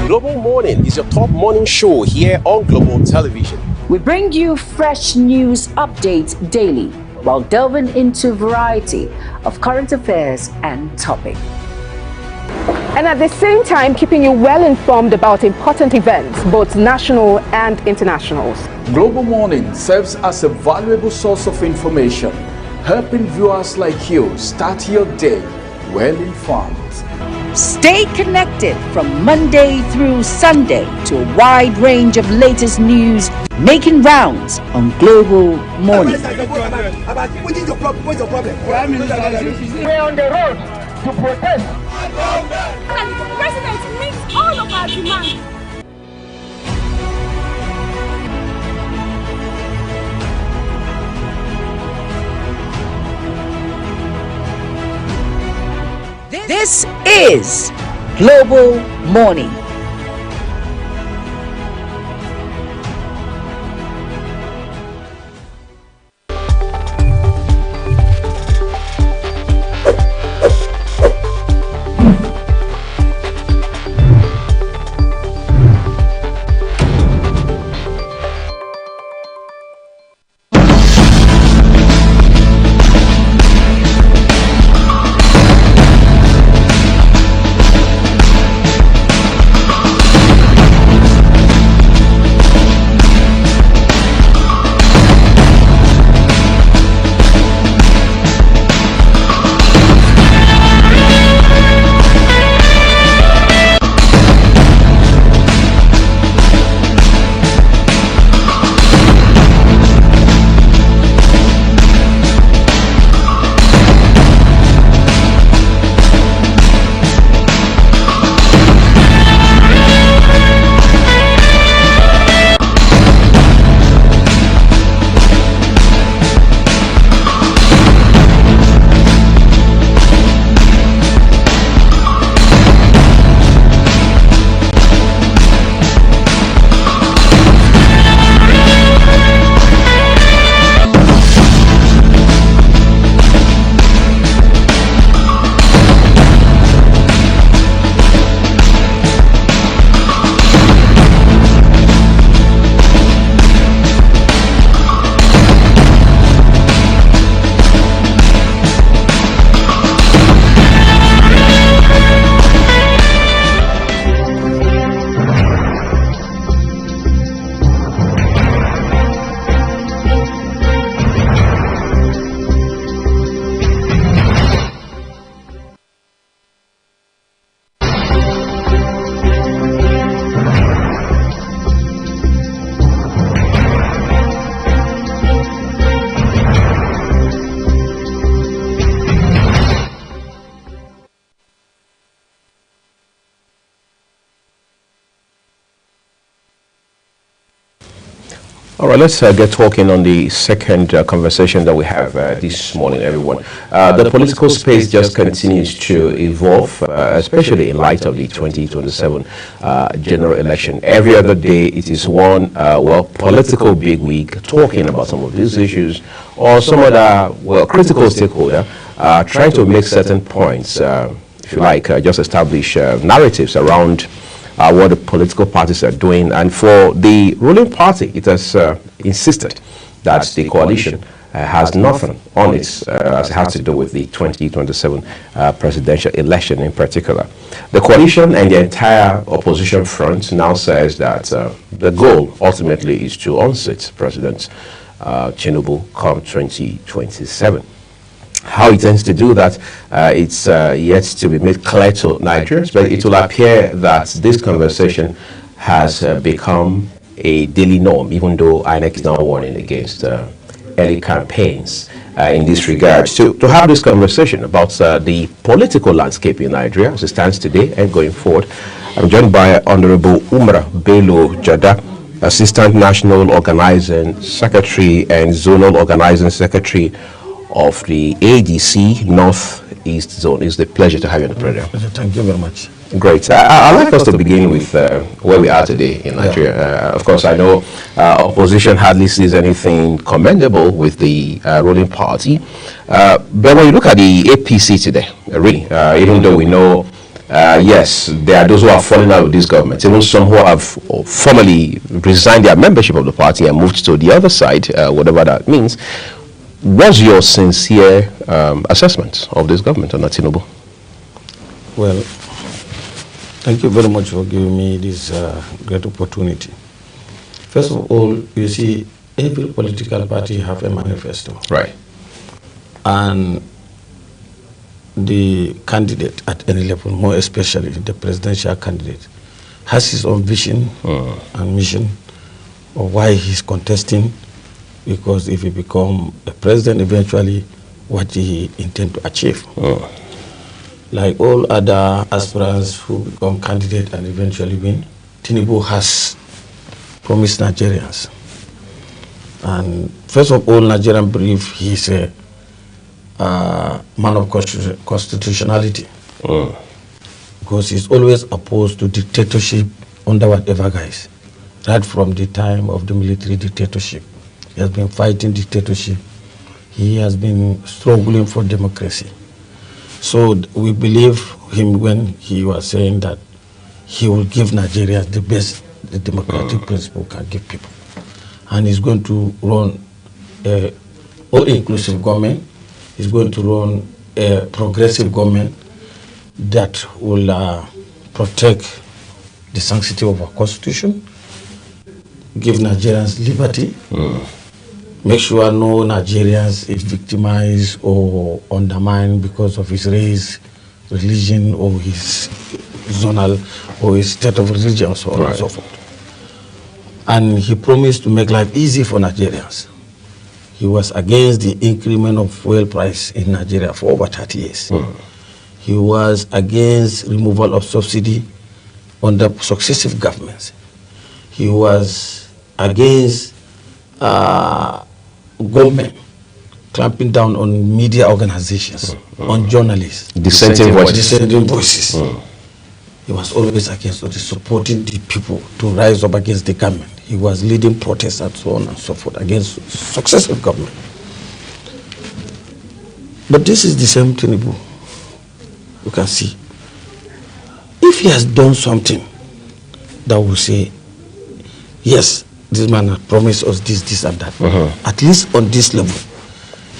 Global Morning is your top morning show here on Global Television.
We bring you fresh news updates daily while delving into a variety of current affairs and topics.
And at the same time, keeping you well informed about important events, both national and internationals.
Global Morning serves as a valuable source of information, helping viewers like you start your day well informed.
Stay connected from Monday through Sunday to a wide range of latest news making rounds on Global Morning.
We're on the road to protest.
The president meets all of our demands.
This is Global Morning.
All right, let's get talking on the second conversation that we have this morning, everyone. The political space just continues to evolve, especially in light of the 2027 general election. Every other day, it is one, political bigwig talking about some of these issues, or some other, critical stakeholder trying to make certain points, if you like, just establish narratives around what the political parties are doing. And for the ruling party, it has insisted that the coalition has nothing on it as it has to do with the 2027 presidential election in particular. The coalition and the entire opposition front now says that the goal ultimately is to unseat President Tinubu come 2027. How he tends to do that, it's yet to be made clear to Nigerians, but it will appear that this conversation has become a daily norm, even though INEC is now warning against early campaigns in this regard. To have this conversation about the political landscape in Nigeria as it stands today and going forward, I'm joined by Honorable Umar Bello Jada, Assistant National Organizing Secretary and Zonal Organizing Secretary of the ADC Northeast Zone. It's a pleasure to have you on the program.
Thank you very much.
Great. I'd like us to begin with where we are today in Nigeria. Of course, I know opposition hardly sees anything commendable with the ruling party. But when you look at the APC today, really, even though we know, yes, there are those who are falling out of this government, even some who have formally resigned their membership of the party and moved to the other side, whatever that means. What's your sincere assessment of this government under Tinubu?
Well, thank you very much for giving me this great opportunity. First of all, you see, every political party have a manifesto.
Right.
And the candidate at any level, more especially the presidential candidate, has his own vision and mission of why he's contesting. Because if he become a president, eventually, what he intend to achieve. Like all other aspirants who become candidate and eventually win, Tinubu has promised Nigerians. And first of all, Nigerian believe he's a man of constitutionality. Because he's always opposed to dictatorship under whatever guise. Right from the time of the military dictatorship. He has been fighting dictatorship. He has been struggling for democracy. So we believe him when he was saying that he will give Nigerians the best the democratic principle can give people. And he's going to run an all-inclusive government. He's going to run a progressive government that will protect the sanctity of our constitution, give Nigerians liberty, make sure no Nigerians is victimized or undermined because of his race, religion, or his zonal or his state of religion, so on and so forth. And he promised to make life easy for Nigerians. He was against the increment of fuel price in Nigeria for over 30 years. He was against removal of subsidy under successive governments. He was against government clamping down on media organizations, on journalists,
dissenting
voices. He was always against supporting the people to rise up against the government. He was leading protests and so on and so forth against successive government. But this is the same Tinubu. You can see. If he has done something that will say, yes, this man has promised us this, this, and that. At least on this level,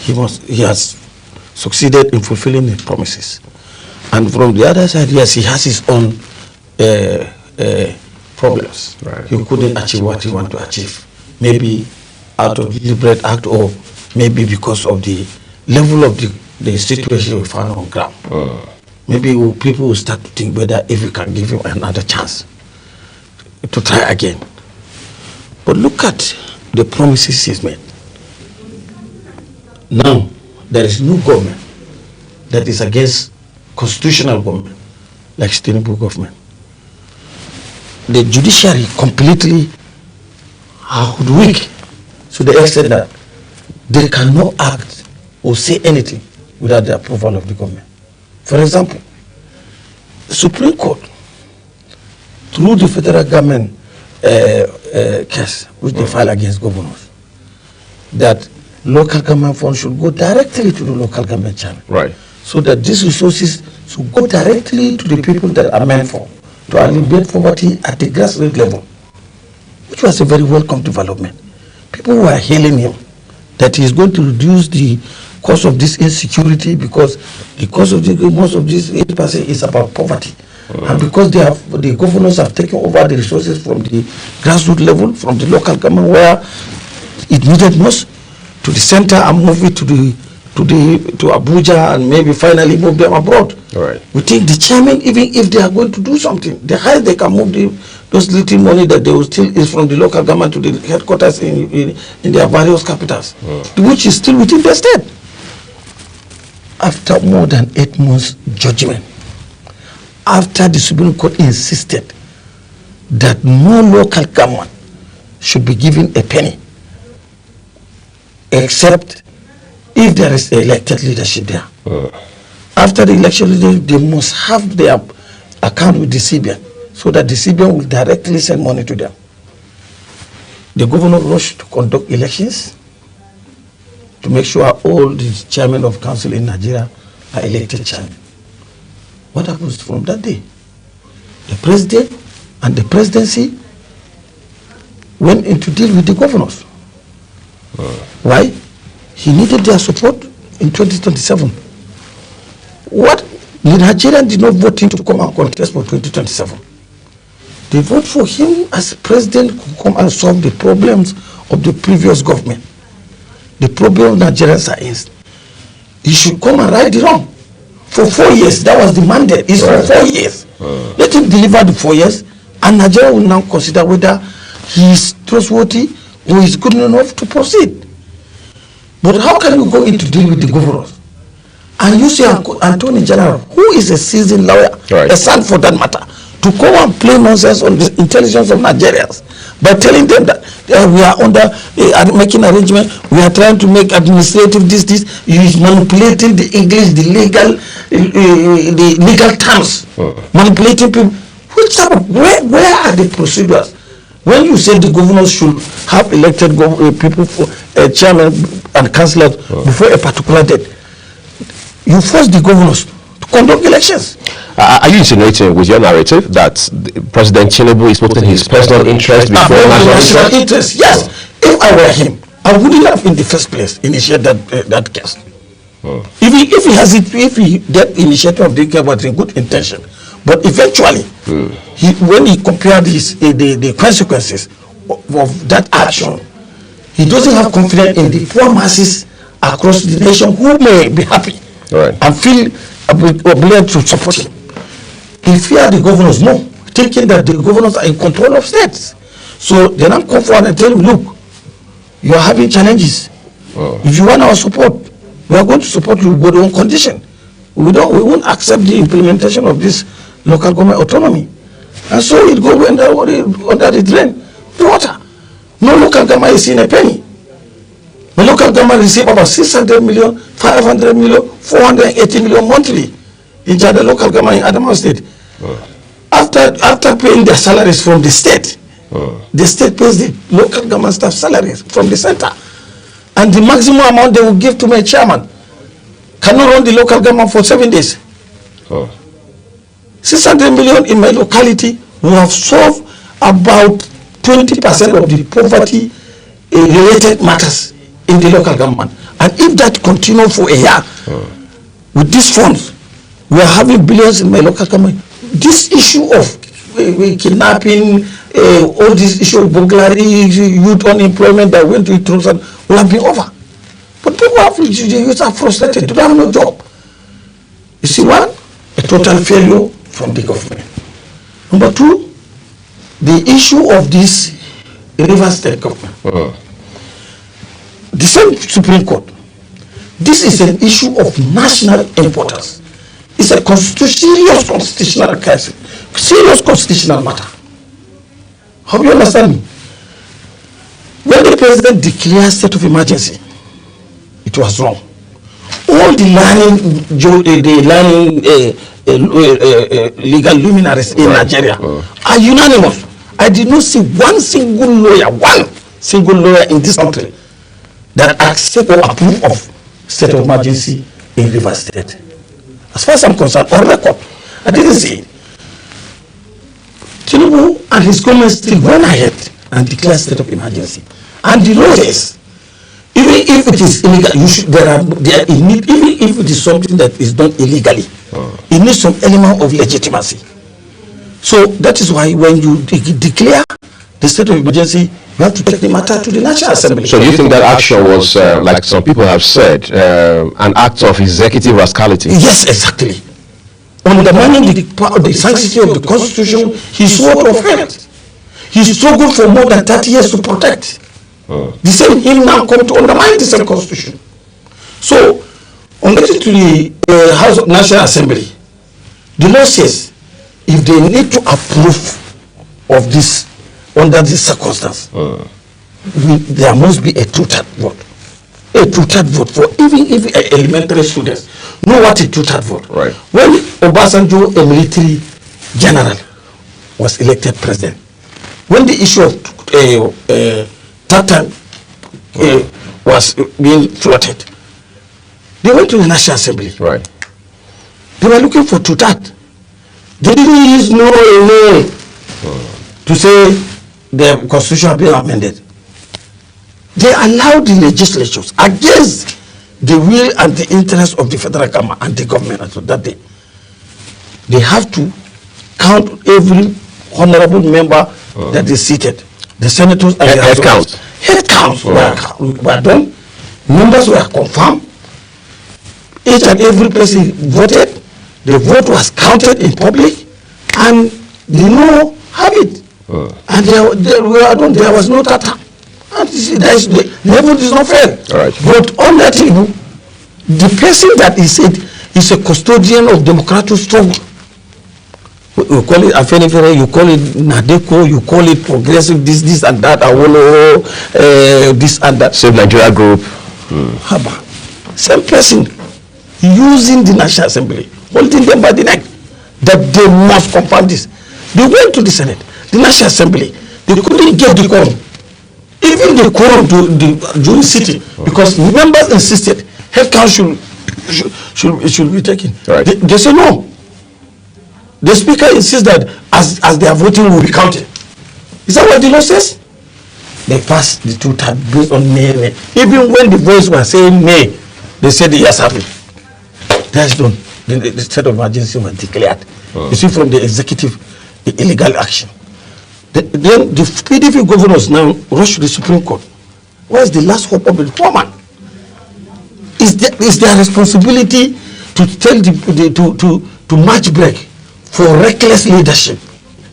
he has succeeded in fulfilling his promises. And from the other side, yes, he has his own problems. He couldn't achieve what he wanted to achieve. Maybe out of deliberate act, or maybe because of the level of the situation we found on ground. Maybe people will start to think whether if we can give him another chance to try again. But look at the promises he's made. Now, there is no government that is against constitutional government, like Tinubu government. The judiciary completely hoodwinked to the extent that they cannot act or say anything without the approval of the government. For example, the Supreme Court, through the federal government case which they file against governors, that local government funds should go directly to the local government channel.
Right.
So that these resources should go directly to the people that are meant for, to alleviate poverty at the grassroots level, which was a very welcome development. People were hailing him that he is going to reduce the cost of this insecurity, because the cost of most of this 80% is about poverty. And because the governors have taken over the resources from the grassroots level, from the local government where it needed most, to the center, and move it to Abuja, and maybe finally move them abroad.
All right.
We think the chairman, even if they are going to do something, the highest they can move those little money that they will steal is from the local government to the headquarters in their various capitals, which is still within the state. After more than 8 months judgment, after the Supreme Court insisted that no local government should be given a penny, except if there is elected leadership there. After the election leadership, they must have their account with the CBN, so that the CBN will directly send money to them. The governor rushed to conduct elections to make sure all the chairmen of council in Nigeria are elected chairmen. What happens from that day? The president and the presidency went in to deal with the governors. Why? He needed their support in 2027. What? The Nigerians did not vote him to come and contest for 2027. They vote for him as president to come and solve the problems of the previous government. The problem Nigerians are in. He should come and right the wrong. For 4 years, that was the mandate. It's for 4 years. Let him deliver the 4 years, and Nigeria will now consider whether he is trustworthy or is good enough to proceed. But how can you go in to deal with the governors? And you see Attorney General, who is a seasoned lawyer, a son for that matter, to go and play nonsense on the intelligence of Nigerians by telling them that we are under making arrangement, we are trying to make administrative this, he is manipulating the English, the legal terms, manipulating people. Which type of, where are the procedures? When you say the governors should have elected people for chairman and councillors before a particular date, you force the governors to conduct elections.
Are you insinuating with your narrative that President Tinubu is putting his personal interest before national
interest? Yes. If I were him, I wouldn't have in the first place initiated that case. If he that initiative of the case was in good intention, but eventually, when he compared the consequences of that action, he doesn't have confidence in the poor masses across the nation who may be happy and feel obliged to support him. He feared the governors more, thinking that the governors are in control of states. So they now come forward and tell him, look, you are having challenges. If you want our support, we are going to support you, but on condition. We won't accept the implementation of this local government autonomy. And so it goes under the drain, the water. No local government is seeing a penny. The local government receives about 600 million, 500 million, 480 million monthly in the local government in Adamawa State. After paying their salaries from the state, the state pays the local government staff salaries from the center. And the maximum amount they will give to my chairman cannot run the local government for 7 days. 600 million in my locality will have solved about 20% of the poverty related matters in the local government. And if that continues for a year, with these funds, we are having billions in my local government. This issue of kidnapping, all this issue of burglary, youth unemployment that went to 2000 will have been over. But people are frustrated, they don't have no job. You see, one, a total failure from the government. Number two, the issue of this Rivers State government. The same Supreme Court. This is an issue of national importance. It's a serious constitutional crisis, serious constitutional matter. Hope you understand me. When the president declared state of emergency, it was wrong. All the legal luminaries in Nigeria are unanimous. I did not see one single lawyer in this country that accept or approve of state of emergency in Rivers State. As far as I'm concerned, on record, I didn't see it. Tinubu and his government still went ahead and declared state of emergency. And the law says, even if it is illegal, even if it is something that is done illegally, it needs some element of legitimacy. So that is why when you declare the state of emergency, you have to take the matter to the National Assembly.
So do you think that action was, like some people have said, an act of executive rascality?
Yes, exactly. Undermining the sanctity of the Constitution, he swore to offend. He struggled for more than 30 years to protect. The same him now come to undermine the same Constitution. So, on getting to the House of National Assembly, the law says if they need to approve of this under this circumstance, there must be a two-third vote. A two-third vote for even elementary students. Know what a two-third vote?
Right.
When Obasanjo, a military general, was elected president, when the issue of Tatan was being floated, they went to the National Assembly.
Right.
They were looking for two-third. They didn't use no to say the Constitution had been amended. They allowed the legislatures against the will and the interest of the federal government and the government that day. They have to count every honorable member that is seated. The senators and
head counts.
Head counts were done. Numbers were confirmed. Each and every person voted. The vote was counted in public, and they know have it. And there was no tata. And the level is not fair.
Right.
But on that table, the person that is a custodian of democratic struggle. You call it Afenifere, you call it Nadeko, you call it progressive, this and that, Awolo, this and that.
Save Nigeria Group.
Haba. Same person using the National Assembly, holding them by the neck, that they must confirm this. They went to the Senate, the National Assembly, they couldn't get the quorum. Even the quorum during sitting, because members insisted head count should be taken.
Right.
They say no. The speaker insists that as they are voting will be counted. Is that what the law says? They passed the two-third based on nay. Even when the voice was saying nay, they said yes have it. That's done. The state of emergency was declared. You see, from the executive, the illegal action. Then the PDP governors now rush to the Supreme Court. Where's the last hope of the poor man? Is their responsibility to tell to match break for reckless leadership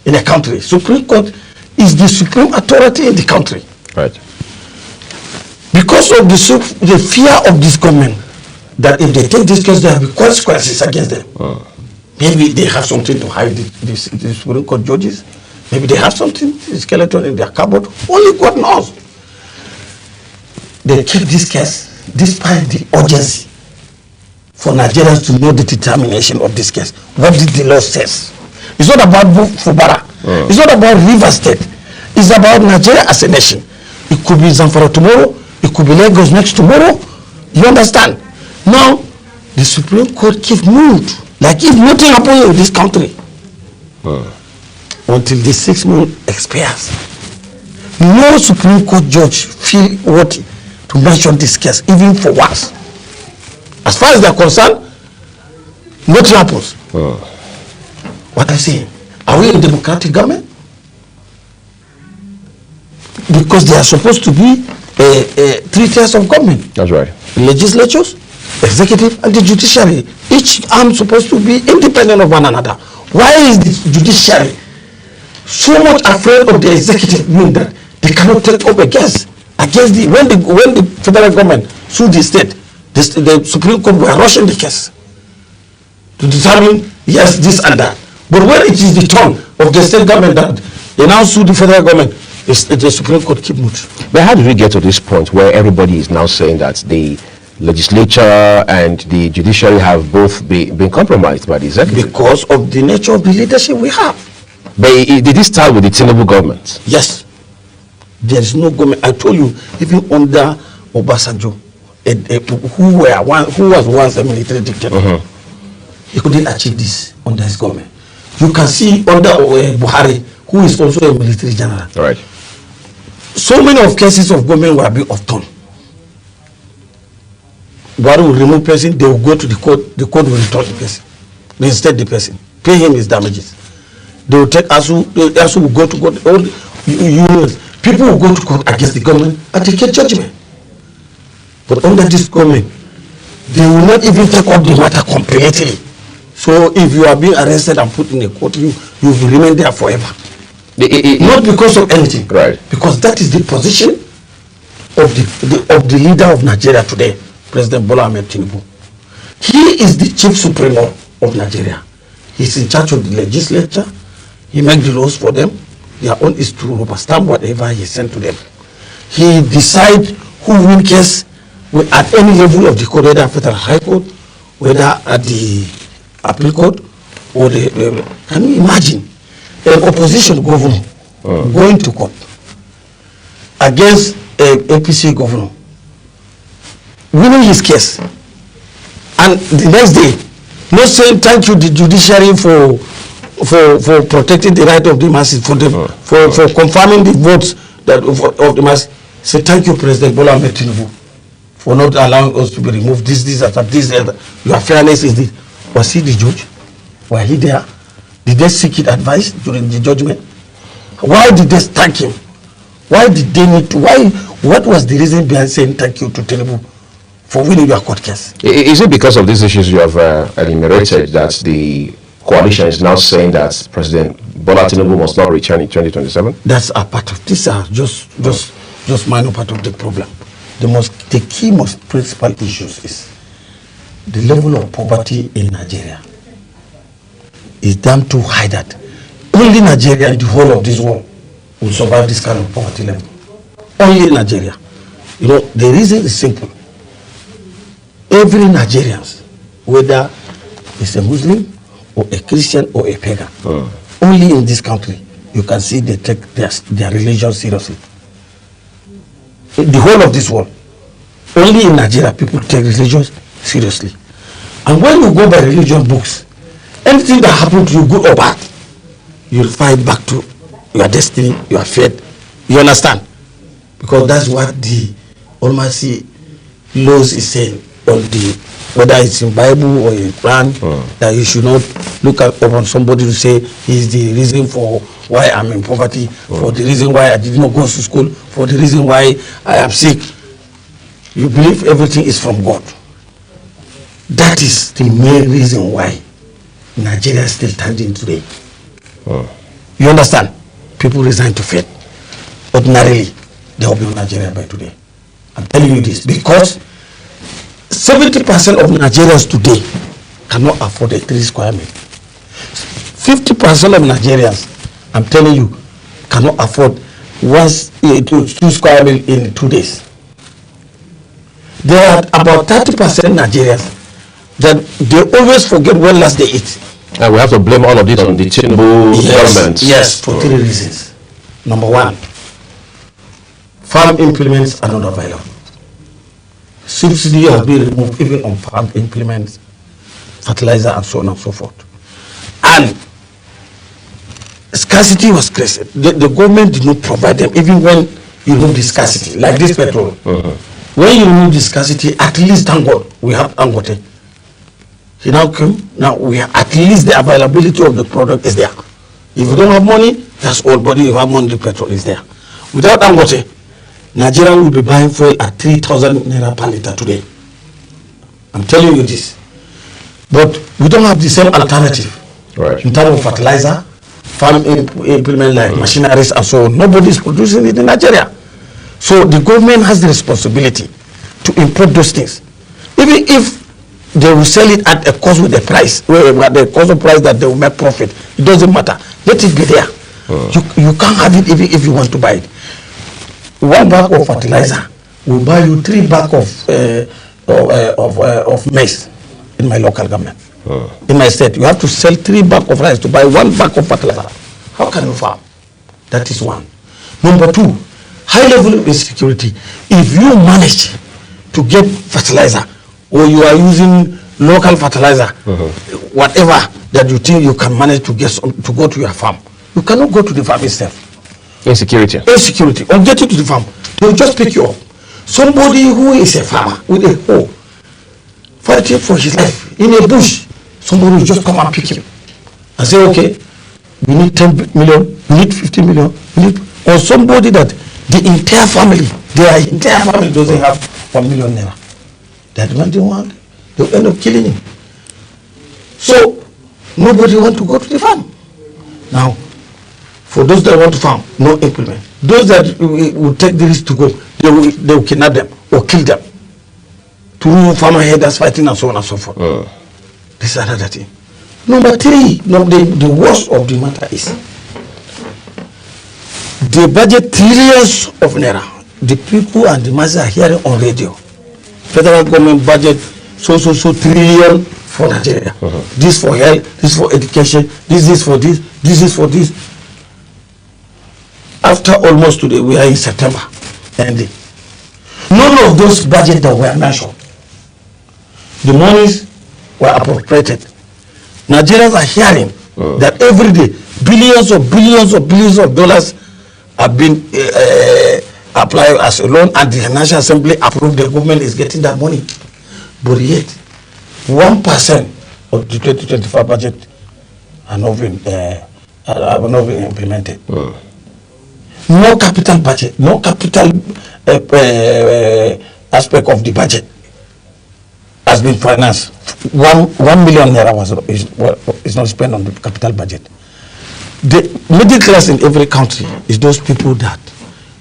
in a country? Supreme Court is the supreme authority in the country.
Right.
Because of the fear of this government, that if they take this case, there will be consequences against them. Maybe they have something to hide the Supreme Court judges. Maybe they have something, skeleton in their cupboard. Only God knows. They keep this case despite the urgency for Nigerians to know the determination of this case. What did the law say? It's not about Fubara. It's not about Rivers State. It's about Nigeria as a nation. It could be Zamfara tomorrow. It could be Lagos next tomorrow. You understand? Now, the Supreme Court keeps moved. Like if nothing happens in this country. Until the 6 months expires. No Supreme Court judge feel worthy to mention this case, even for once. As far as they are concerned, nothing happens. What I say, are we a democratic government? Because they are supposed to be 3 tiers of government.
That's right.
Legislatures, executive, and the judiciary. Each arm supposed to be independent of one another. Why is the judiciary so much afraid of the executive, meaning that they cannot take up against the when the federal government sued the state, the Supreme Court were rushing the case to determine yes, this and that. But when it is the turn of the state government that they now sue the federal government, the Supreme Court keep mute.
But how did we get to this point where everybody is now saying that the legislature and the judiciary have both been compromised by the executive?
Because of the nature of the leadership we have.
But did it start with the Tinubu government?
Yes. There is no government. I told you, even under Obasanjo, who was once a military dictator, he couldn't achieve this under his government. You can see under Buhari, who is also a military general.
Right.
So many of cases of government were being overturned. Buhari will remove person, they will go to the court will return the person. They instead the person, pay him his damages. They will take ASU will go to court, all unions, people will go to court against the government and they get judgment. But under this government, they will not even take up the matter completely. So if you are being arrested and put in a court, you will remain there forever. Not because of anything,
right?
Because that is the position of the leader of Nigeria today, President Bola Ahmed Tinubu. He is the chief supremo of Nigeria. He's in charge of the legislature. He makes the laws for them. Their own is to overstamp whatever he sent to them. He decides who win case at any level of the court, whether Federal High Court, whether at the Appeal Court, or the can you imagine an opposition governor going to court against an APC governor, winning his case, and the next day not saying thank you the judiciary for protecting the right of the masses, for confirming the votes of the masses. Say thank you, President Bola Ahmed Tinubu, for not allowing us to be removed. This, your fairness is this. Was he the judge? Were he there? Did they seek his advice during the judgment? Why did they thank him? Why did they need to? What was the reason behind saying thank you to Tinubu for winning your court case?
Is it because of these issues you have enumerated that the coalition is now saying that President Bola Tinubu must not return in 2027?
That's a part of this. Just minor part of the problem. The key most principal issues is the level of poverty in Nigeria is damn too high that only Nigeria in the whole of this world will survive this kind of poverty level. Only Nigeria. You know, the reason is simple. Every Nigerian, whether it's a Muslim or a Christian or a pagan, only in this country you can see they take their religion seriously. In the whole of this world, only in Nigeria people take religion seriously. And when you go by religion books, anything that happens to you, good or bad, you'll fight back to your destiny, your fate. You understand? Because that's what the Almighty laws is saying on whether it's in Bible or in Quran, that you should not look upon somebody to say he's the reason for why I'm in poverty, for the reason why I did not go to school, for the reason why I am sick. You believe everything is from God. That is the main reason why Nigeria is still standing today. You understand? People resign to faith. Ordinarily, they will be in Nigeria by today. I'm telling you this because 70% of Nigerians today cannot afford a 3 square meal. 50% of Nigerians, I'm telling you, cannot afford 2 square meal in 2 days. There are about 30% Nigerians that they always forget when last they eat.
And we have to blame all of this on the Tinubu government.
Yes, for 3 reasons. Number 1, farm implements are not available. Subsidy has been removed even on farm implements, fertilizer, and so on and so forth. And scarcity was created. The government did not provide them even when you remove the scarcity, like this petrol. When you remove the scarcity, at least, thank God, we have Dangote. He now came, now we have, at least the availability of the product is there. If you don't have money, that's all, but if you have money, the petrol is there. Without Dangote, Nigeria will be buying fuel at 3,000 naira per liter today. I'm telling you this. But we don't have the same alternative.
Right.
In terms of fertilizer, farm implement like machineries and so on. Nobody is producing it in Nigeria. So the government has the responsibility to import those things. Even if they will sell it at a cost with the price, the cost of price that they will make profit, it doesn't matter. Let it be there. You can't have it even if you want to buy it. 1 bag of fertilizer will buy you 3 bags of maize in my local government. In my state, you have to sell 3 bags of rice to buy 1 bag of fertilizer. How can you farm? That is one. Number 2, high level of insecurity. If you manage to get fertilizer, or you are using local fertilizer, whatever that you think you can manage to get to go to your farm, you cannot go to the farm itself.
Insecurity.
Insecurity. Or get it to the farm. They will just pick you up. Somebody who is a farmer with a hoe, fighting for his life in a bush, somebody will just come and pick him and say, okay, we need 10 million, we need 50 million, we need, or somebody that the entire family, their entire family doesn't have 1 million naira. That one they want, they'll end up killing him. So nobody want to go to the farm. Now, for those that want to farm, no implement. Those that will take the risk to go, they will kidnap them or kill them. To farmer headers fighting and so on and so forth. This is another thing. Number 3, the worst of the matter is the budget trillions of naira. The people and the masses are hearing on radio. Federal government budget so trillion for Nigeria. This for health, this for education, this is for this, this is for this. After almost today, we are in September ending. None of those budgets that were mentioned, the monies were appropriated. Nigerians are hearing that every day billions of dollars have been applied as a loan, and the National Assembly approved. The government is getting that money, but yet 1% of the 2025 budget are not been implemented. No capital budget, no capital aspect of the budget has been financed. 1 million naira is not spent on the capital budget. The middle class in every country is those people that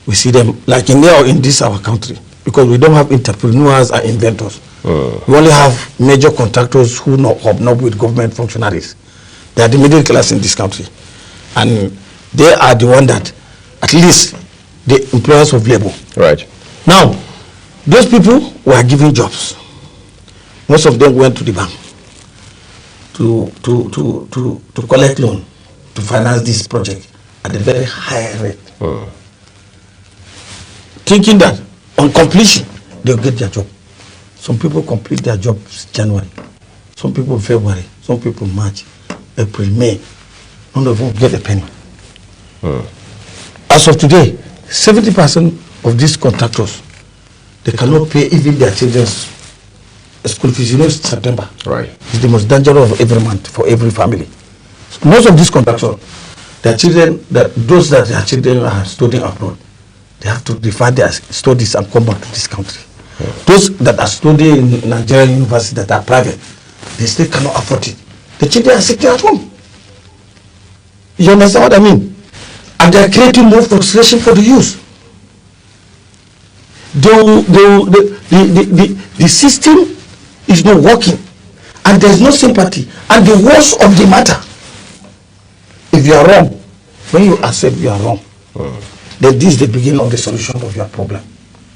we see them like in this our country, because we don't have entrepreneurs and inventors. We only have major contractors who hobnob with government functionaries. They are the middle class in this country, and they are the one that at least the employers of labor.
Right.
Now, those people were given jobs. Most of them went to the bank to collect loan to finance this project at a very high rate, thinking that on completion they'll get their job. Some people complete their jobs January, some people February, some people March, April, May. None of them get a penny. As of today, 70% of these contractors, they cannot pay even their children's school fees. You know, it's September.
Right.
It's the most dangerous of every month for every family. So most of these contractors, their children, those that their children are studying abroad, they have to defer their studies and come back to this country. Those that are studying in Nigerian universities that are private, they still cannot afford it. The children are sitting at home. You understand what I mean? And they are creating more frustration for the youth. The system is not working, and there is no sympathy. And the worst of the matter, if you are wrong, when you accept you are wrong, then this is the beginning of the solution of your problem,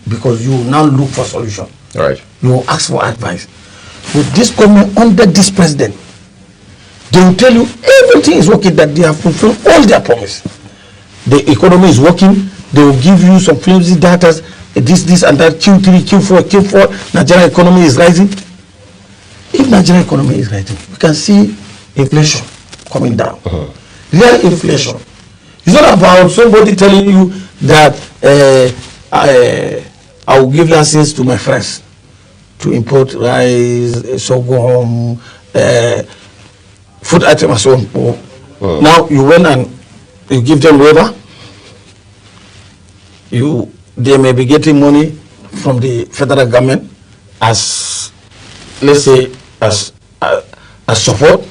because you will now look for solution.
Right.
You will ask for advice. With this government under this president, they will tell you everything is working, that they have fulfilled all their promise. The economy is working. They will give you some flimsy data, this and that, Q3, Q4, Nigerian economy is rising. If Nigerian economy is rising, we can see inflation coming down. Real inflation. It's not about somebody telling you that I will give license to my friends to import rice, sorghum, food items and so on. Now you went and you give them waiver. They may be getting money from the federal government as, let's say, as support.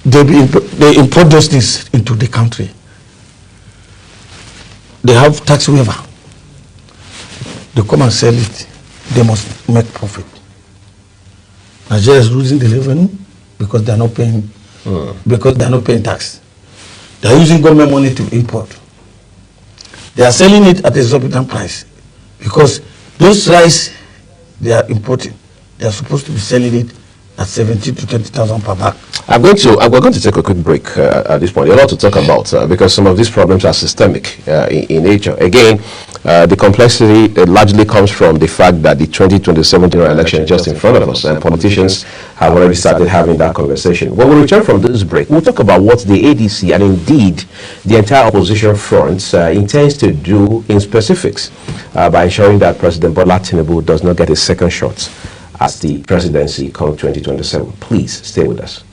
They import those things into the country. They have tax waiver. They come and sell it. They must make profit. Nigeria is losing the revenue because they are not paying. Because they are not paying tax. They are using government money to import. They are selling it at a exorbitant price because those rice they are importing, they are supposed to be selling it at 17 to 20,000 per bag.
We're going to take a quick break at this point. There's a lot to talk about because some of these problems are systemic in nature. Again, the complexity largely comes from the fact that the 2027 general election is just in front of us, and politicians have already started having that conversation. When we return from this break, we'll talk about what the ADC and indeed the entire opposition front intends to do in specifics by ensuring that President Bola Tinubu does not get a second shot at the presidency come 2027. Please stay with us.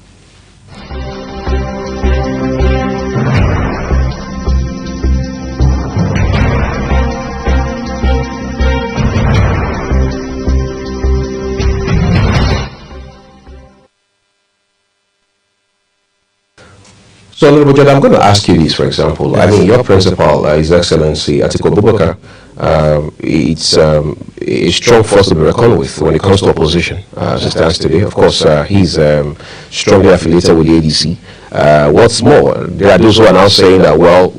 So, Honorable Judge, I'm going to ask you this, for example. I mean, your principal, His Excellency Atiku Abubakar, it's a strong force to be reckoned with when it comes to opposition as it stands today. Of course, he's strongly affiliated with the ADC. What's more, there are those who are now saying that, well,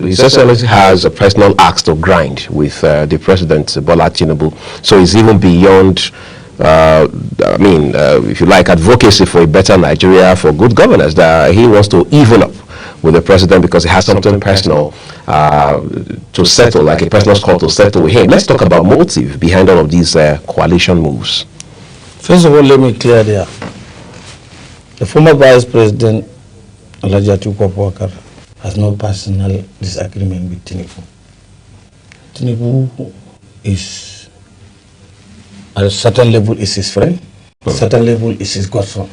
His Excellency has a personal axe to grind with the President, Bola Tinubu. So it's even beyond if you like, advocacy for a better Nigeria, for good governance, that he wants to even up with the president because he has something personal to settle, like a personal score to settle with him. Let's talk about motive behind all of these coalition moves.
First of all, let me clear there. The former Vice President, Alhaji Atiku Abubakar, has no personal disagreement with Tinubu. Tinubu is, at a certain level, is his friend, at a certain level, is his godson.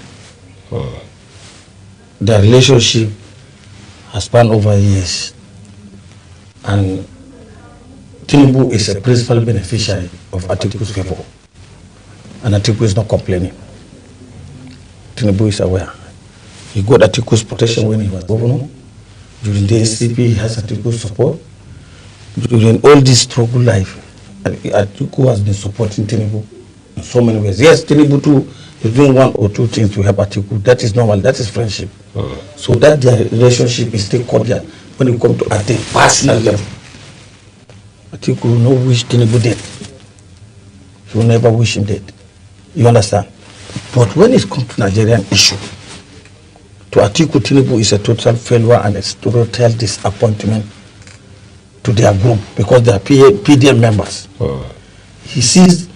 The relationship has spanned over years, and Tinubu is a principal beneficiary of Atiku's favor, and Atiku is not complaining. Tinubu is aware. He got Atiku's protection when he was governor. During the SCP, he has Atiku's support. During all this struggle life, Atiku has been supporting Tinubu in so many ways. Yes, Tinubu too is doing one or two things to help Atiku. That is normal. That is friendship. So that their relationship is still cordial when it comes to at the personal level. Atiku will not wish Tinubu dead. He will never wish him dead. You understand? But when it comes to Nigerian issue, to Atiku, Tinubu is a total failure and a total disappointment to their group because they are PDM members. He sees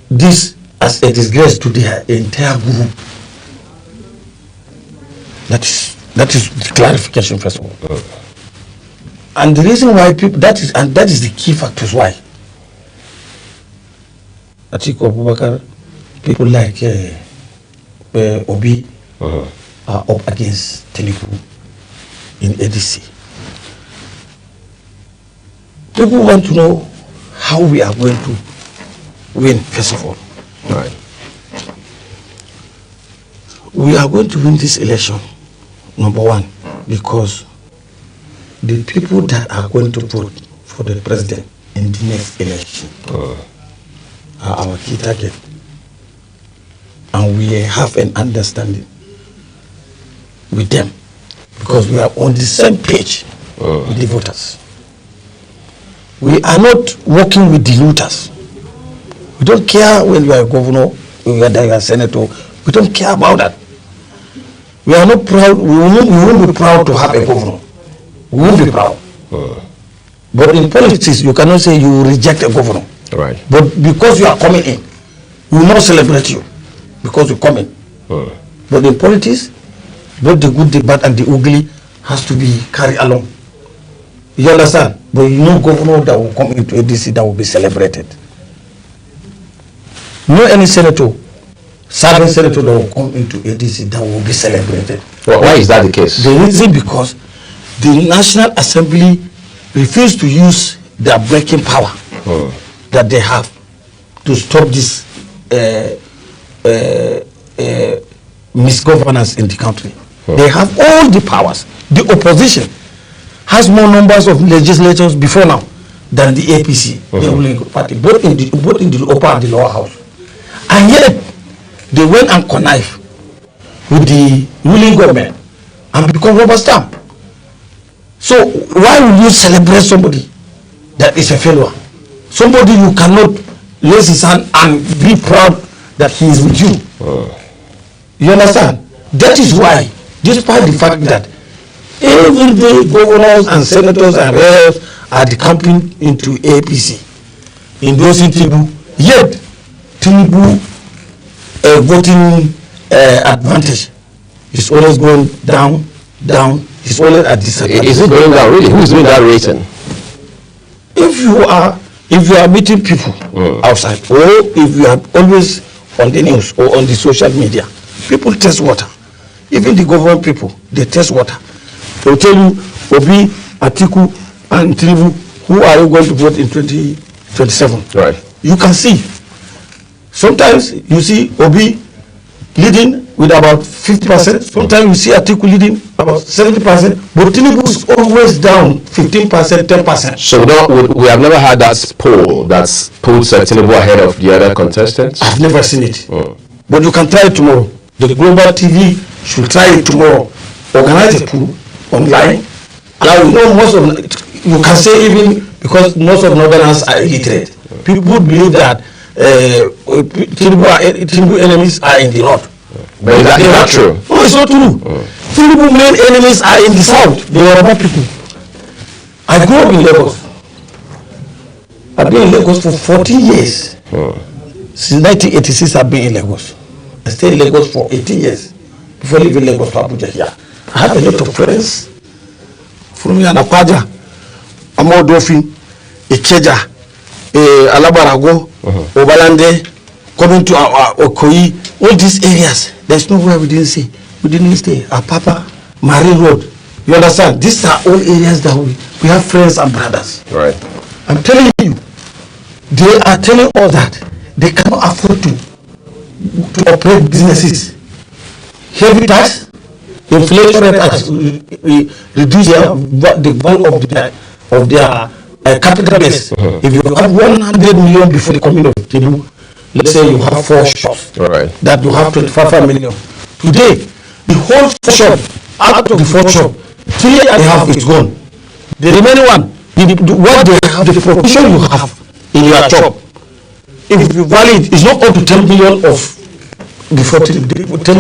this as a disgrace to their entire group. That is the clarification, first of all. And the reason why people, that is the key factors why Atiku Abubakar, people like Obi are up against Tinubu in ADC. People want to know how we are going to win, first of all.
Right.
We are going to win this election, number one, because the people that are going to vote for the president in the next election are our key target. And we have an understanding with them because we are on the same page with the voters. We are not working with the looters. We don't care when you are a governor, whether you are a senator. We don't care about that. We are not proud. We won't be proud to have a governor. We won't be proud. But in politics, you cannot say you reject a governor.
Right.
But because you are coming in, we will not celebrate you because you come in. But in politics, both the good, the bad, and the ugly has to be carried along. You understand? But you know governor that will come into ADC that will be celebrated. No any senator, serving senator that will come into ADC that will be celebrated.
Well, why is that the case?
The reason because the National Assembly refused to use their breaking power that they have to stop this misgovernance in the country. They have all the powers. The opposition has more numbers of legislators before now than the APC, the ruling party, both in the upper and the lower house. And yet, they went and connived with the ruling government and become rubber stamp. So why will you celebrate somebody that is a failure? Somebody you cannot raise his hand and be proud that he is with you. You understand? That is why, despite the fact that every day governors and senators and reps are decamping into APC, endorsing Tinubu, yet Tinubu voting advantage is always going down. It's always at disadvantage.
Is it going down really? Who is doing that rating?
If you are meeting people outside, or if you are always on the news or on the social media, people test water. Even the government people, they test water. They will tell you, Obi, Atiku, and Tinubu, who are you going to vote in 2027?
Right.
You can see. Sometimes you see Obi leading with about 50%. Sometimes you see Atiku leading about 70%. But Tinubu is always down 15%, 10%.
So we have never had that poll that's puts Tinubu ahead of the other contestants?
I've never seen it. But you can try it tomorrow. The Global TV should try it tomorrow. Organize a poll online. Now you know you can say even because most of Northerners are illiterate. People believe that Tinubu enemies are in the north.
But is that not true?
No, it's not true. Tinubu main enemies are in the south. They are about people. I grew up in Lagos. I've been in Lagos for 14 years. Since 1986, I've been in Lagos. I stayed in Lagos for 18 years before leaving Lagos to Abuja here. I have a lot of friends from Yanakwaja, Amodofin, Ikeja, Alabarago, Obalande, coming to Okoyi, all these areas. There's nowhere we didn't see. We didn't stay. Apapa, Marine Road. You understand? These are all areas that we have friends and brothers.
Right.
I'm telling you, they are telling us that they cannot afford to operate businesses. Heavy tax, inflation tax, reduce the value of their capital base. If you have 100 million before the coming of Tinubu, let's say you have 4 shops, that you have 25 million. Today, the whole shop, out of the 4 shops, 3.5 is gone. The remaining one, what they have, the proportion you have in your shop, if you value it, it's not up to 10 million of before 10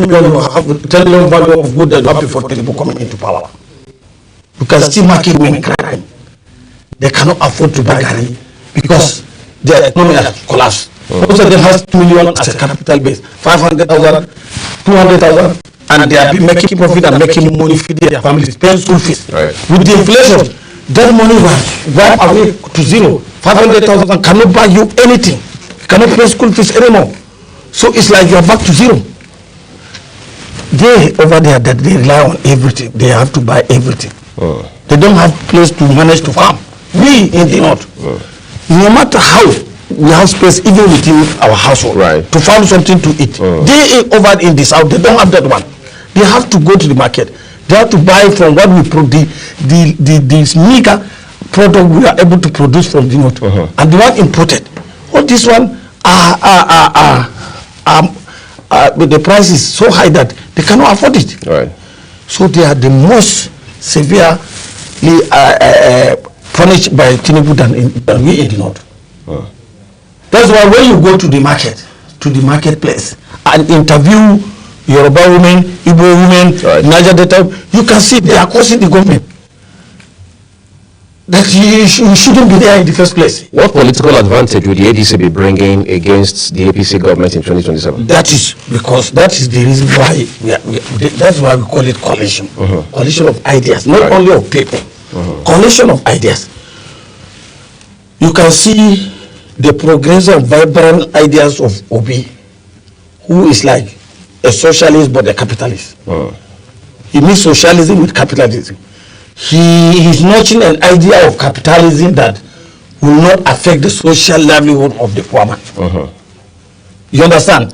million you have 10 million value of good that you have before Tinubu coming into power. You can still market women crime. They cannot afford to buy Gary because their economy has collapsed. Most of them has 2 million as a capital base, 500,000, 200,000, and they are making profit and making money feeding their families, paying school fees. With the inflation, that money was wiped away to zero. 500,000 cannot buy you anything. You cannot pay school fees anymore. So it's like you're back to zero. They over there that they rely on everything. They have to buy everything. They don't have place to manage to farm. We in the north, no matter how we have space even within our household to farm something to eat. They over in the south, they don't have that one. They have to go to the market. They have to buy from what we produce, the meager product we are able to produce from the north, and the one imported. All this one but the price is so high that they cannot afford it. So they are the most severely punished by Tinubu than we in the north. That's why when you go to the marketplace, and interview Yoruba women, Igbo women, Niger Delta, you can see they are causing the government. That you shouldn't be there in the first place.
What political advantage would the ADC be bringing against the APC government in 2027?
That is because that is the reason why that's why we call it coalition. Coalition of ideas, not only of people. Coalition of ideas. You can see the progressive, vibrant ideas of Obi, who is like a socialist but a capitalist. He mixes socialism with capitalism. He is nurturing an idea of capitalism that will not affect the social livelihood of the poor man. You understand?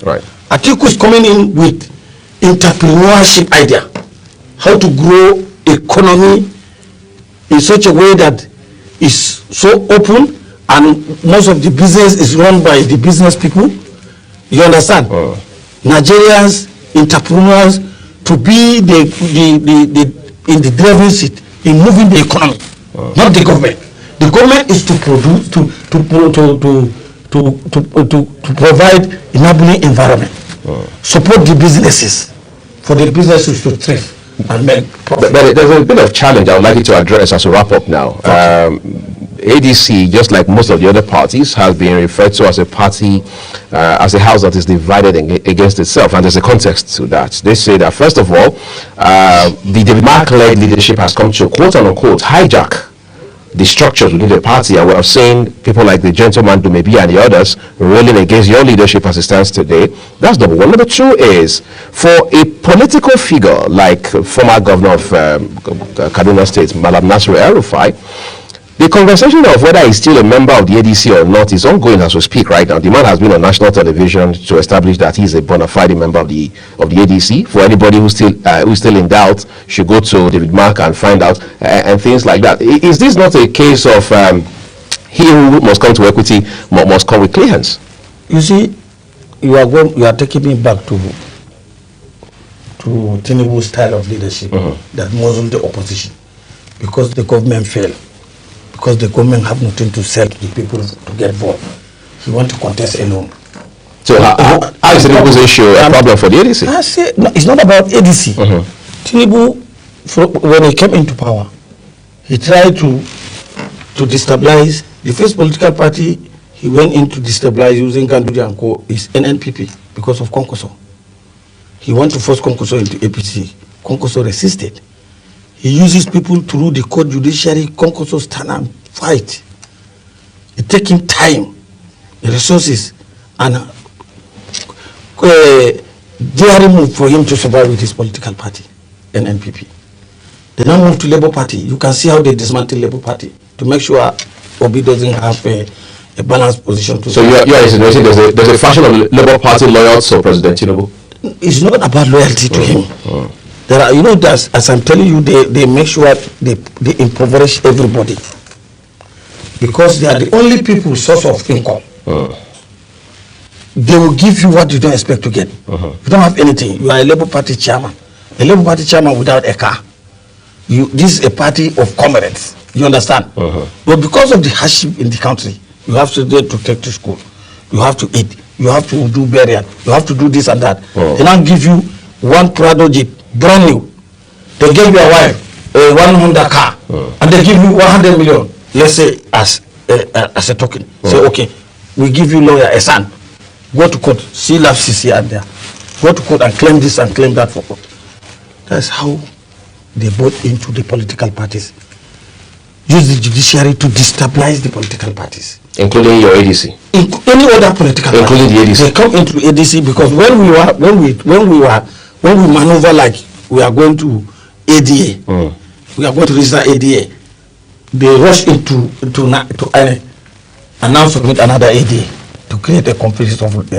Atiku is coming in with entrepreneurship idea, how to grow economy in such a way that is so open and most of the business is run by the business people. You understand? Nigerians, entrepreneurs, to be in the driving seat in moving the economy, not the government. The government is to produce, to provide enabling environment, support the businesses, for the businesses to thrive and make profit.
But there's a bit of challenge I would like you to address as we wrap up now. ADC, just like most of the other parties, has been referred to as a party, as a house that is divided against itself, and there's a context to that. They say that, first of all, the David Mark-led leadership has come to, quote-unquote, hijack the structures within the party, and we are seeing people like the gentleman Dumebi and the others railing against your leadership as it stands today. That's number one. Number two is, for a political figure like former governor of Kaduna State, Malam Nasir El-Rufai, the conversation of whether he's still a member of the ADC or not is ongoing as we speak right now. The man has been on national television to establish that he's a bona fide member of the ADC. For anybody who's still in doubt, should go to David Mark and find out and things like that. Is this not a case of he who must come to equity must come with clear hands?
You see, you are taking me back to Tinubu's style of leadership that muzzled the opposition because the government failed. Because the government have nothing to sell to the people to get vote. He want to contest alone.
So how is Tinubu's issue a problem for the ADC?
I say, no, it's not about ADC. Tinubu, when he came into power, he tried to destabilize the first political party he went in to destabilize using Ganduje and Co. is NNPP because of Konkoso. He wanted to force Konkoso into APC. Konkoso resisted. He uses people through the court judiciary. Konkoso stand and fight. It takes him time, resources, and daring move for him to survive with his political party, NNPP. They now move to Labour Party. You can see how they dismantle Labour Party to make sure Obi doesn't have a balanced position. To
so you are insinuating there's a faction of Labour Party loyal to President Tinubu?
It's not about loyalty to him. There are, as I'm telling you, they make sure they impoverish everybody because they are the only people source of income. They will give you what you don't expect to get. You don't have anything. You are a Labour Party chairman. A Labour Party chairman without a car. This is a party of comrades. You understand? But because of the hardship in the country, you have to take to school. You have to eat. You have to do burial. You have to do this and that. They now give you one Prado Jeep, brand new. They give your wife a 100 car, and they give you 100 million. Let's say as a token. Say, okay, we give you lawyer a son. Go to court. See FCC and there. Go to court and claim this and claim that for court. That's how they bought into the political parties. Use the judiciary to destabilize the political parties,
including your ADC.
Any other political party.
Including the ADC.
They come into ADC because when we maneuver like we are going to ADA, we are going to register ADA, they rush into and now submit another ADA to create a conflict of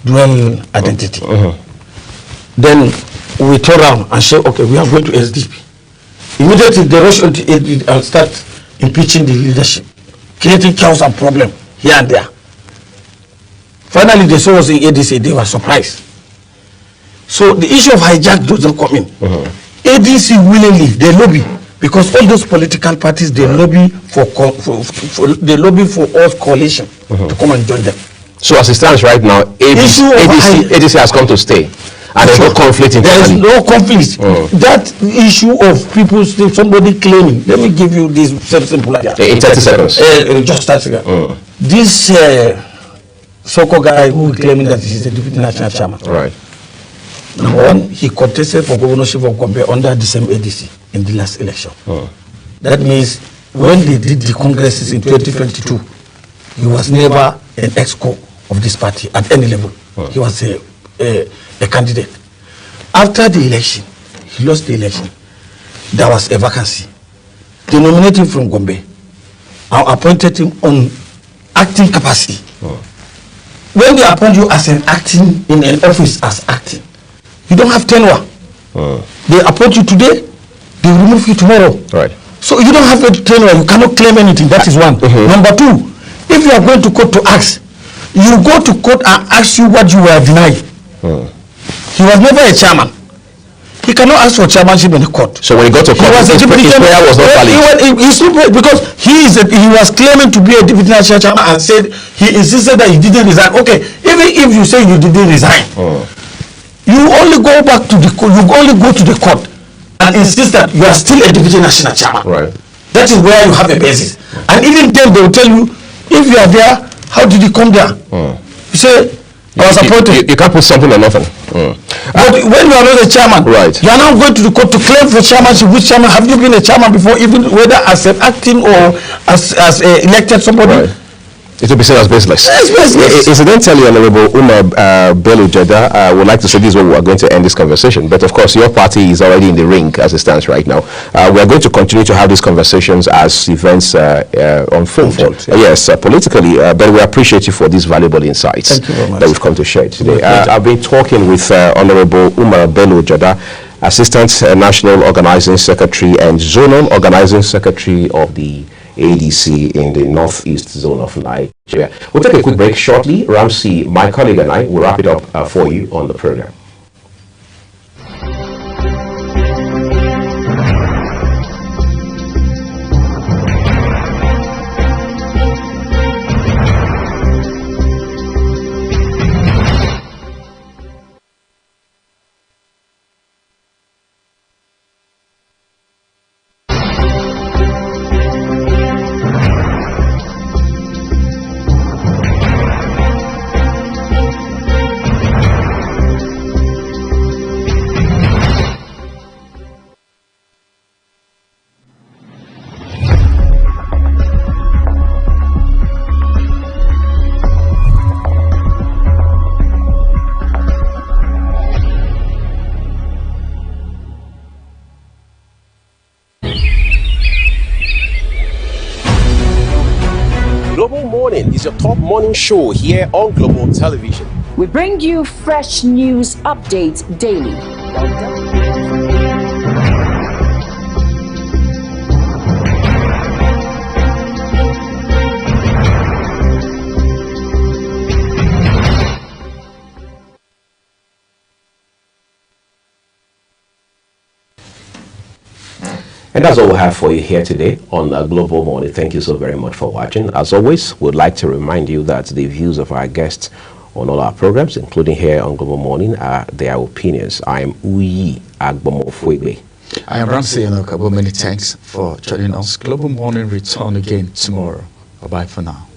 dual identity. Then we turn around and say, okay, we are going to SDP. Immediately they rush into ADA and start impeaching the leadership, creating chaos and problem here and there. Finally, they saw us in ADC, they were surprised. So the issue of hijack doesn't come in. ADC willingly, they lobby, because all those political parties, they lobby for us coalition to come and join them.
So as it stands right now, ADC has come to stay. And there's no conflict in
there is no conflict. That issue of people, somebody claiming, let me give you this very simple idea.
In 30 seconds.
Just 30 seconds. This so-called guy who is claiming that he's a deputy national chairman.
Right.
Number one, he contested for governorship of Gombe under the same ADC in the last election. That means when they did the congresses in 2022, he was never an exco of this party at any level. He was a candidate. After the election, he lost the election. There was a vacancy. They nominated him from Gombe and appointed him on acting capacity. When they appoint you as an acting in an office as acting, you don't have tenure. They appoint you today, they remove you tomorrow.
Right.
So you don't have a tenure, you cannot claim anything. That is one. Number two, if you are going to court to ask, you go to court and ask you what you were denied. He was never a chairman. he cannot ask for chairmanship in the court.
So when he got to court, his prayer was not valid.
Because he was claiming to be a deputy national chairman and said he insisted that he didn't resign. Okay, even if you say you didn't resign, you only go back to the court. You only go to the court and insist that you are still a deputy national chairman.
Right.
That is where you have a basis. And even then they will tell you, if you are there, how did you come there? You say, I was appointed.
You can't put something on nothing.
But when you are not a chairman,
right,
you are now going to the court to claim for chairmanship. Which chairman? Have you been a chairman before, even whether as an acting or as elected somebody?
Right. It will be seen as baseless.
Yes, baseless.
Incidentally, Honorable Umar Bello Jada, would like to say this is where we are going to end this conversation. But of course, your party is already in the ring as it stands right now. We are going to continue to have these conversations as events unfold. Yes, politically. But we appreciate you for these valuable insights that we've come to share today. I've been talking with Honorable Umar Bello Jada, Assistant National Organizing Secretary and Zonal Organizing Secretary of the ADC in the Northeast Zone of Nigeria. We'll take a quick break shortly. Ramsey, my colleague, and I will wrap it up for you on the program. Is your top morning show here on Global Television.
We bring you fresh news updates daily.
And that's all we have for you here today on Global Morning. Thank you so very much for watching. As always, we'd like to remind you that the views of our guests on all our programs, including here on Global Morning, are their opinions. I am Uyi Agbomofuegbe.
I am Ramsey Enoch. Many thanks for joining us. Global Morning return again tomorrow. Bye-bye for now.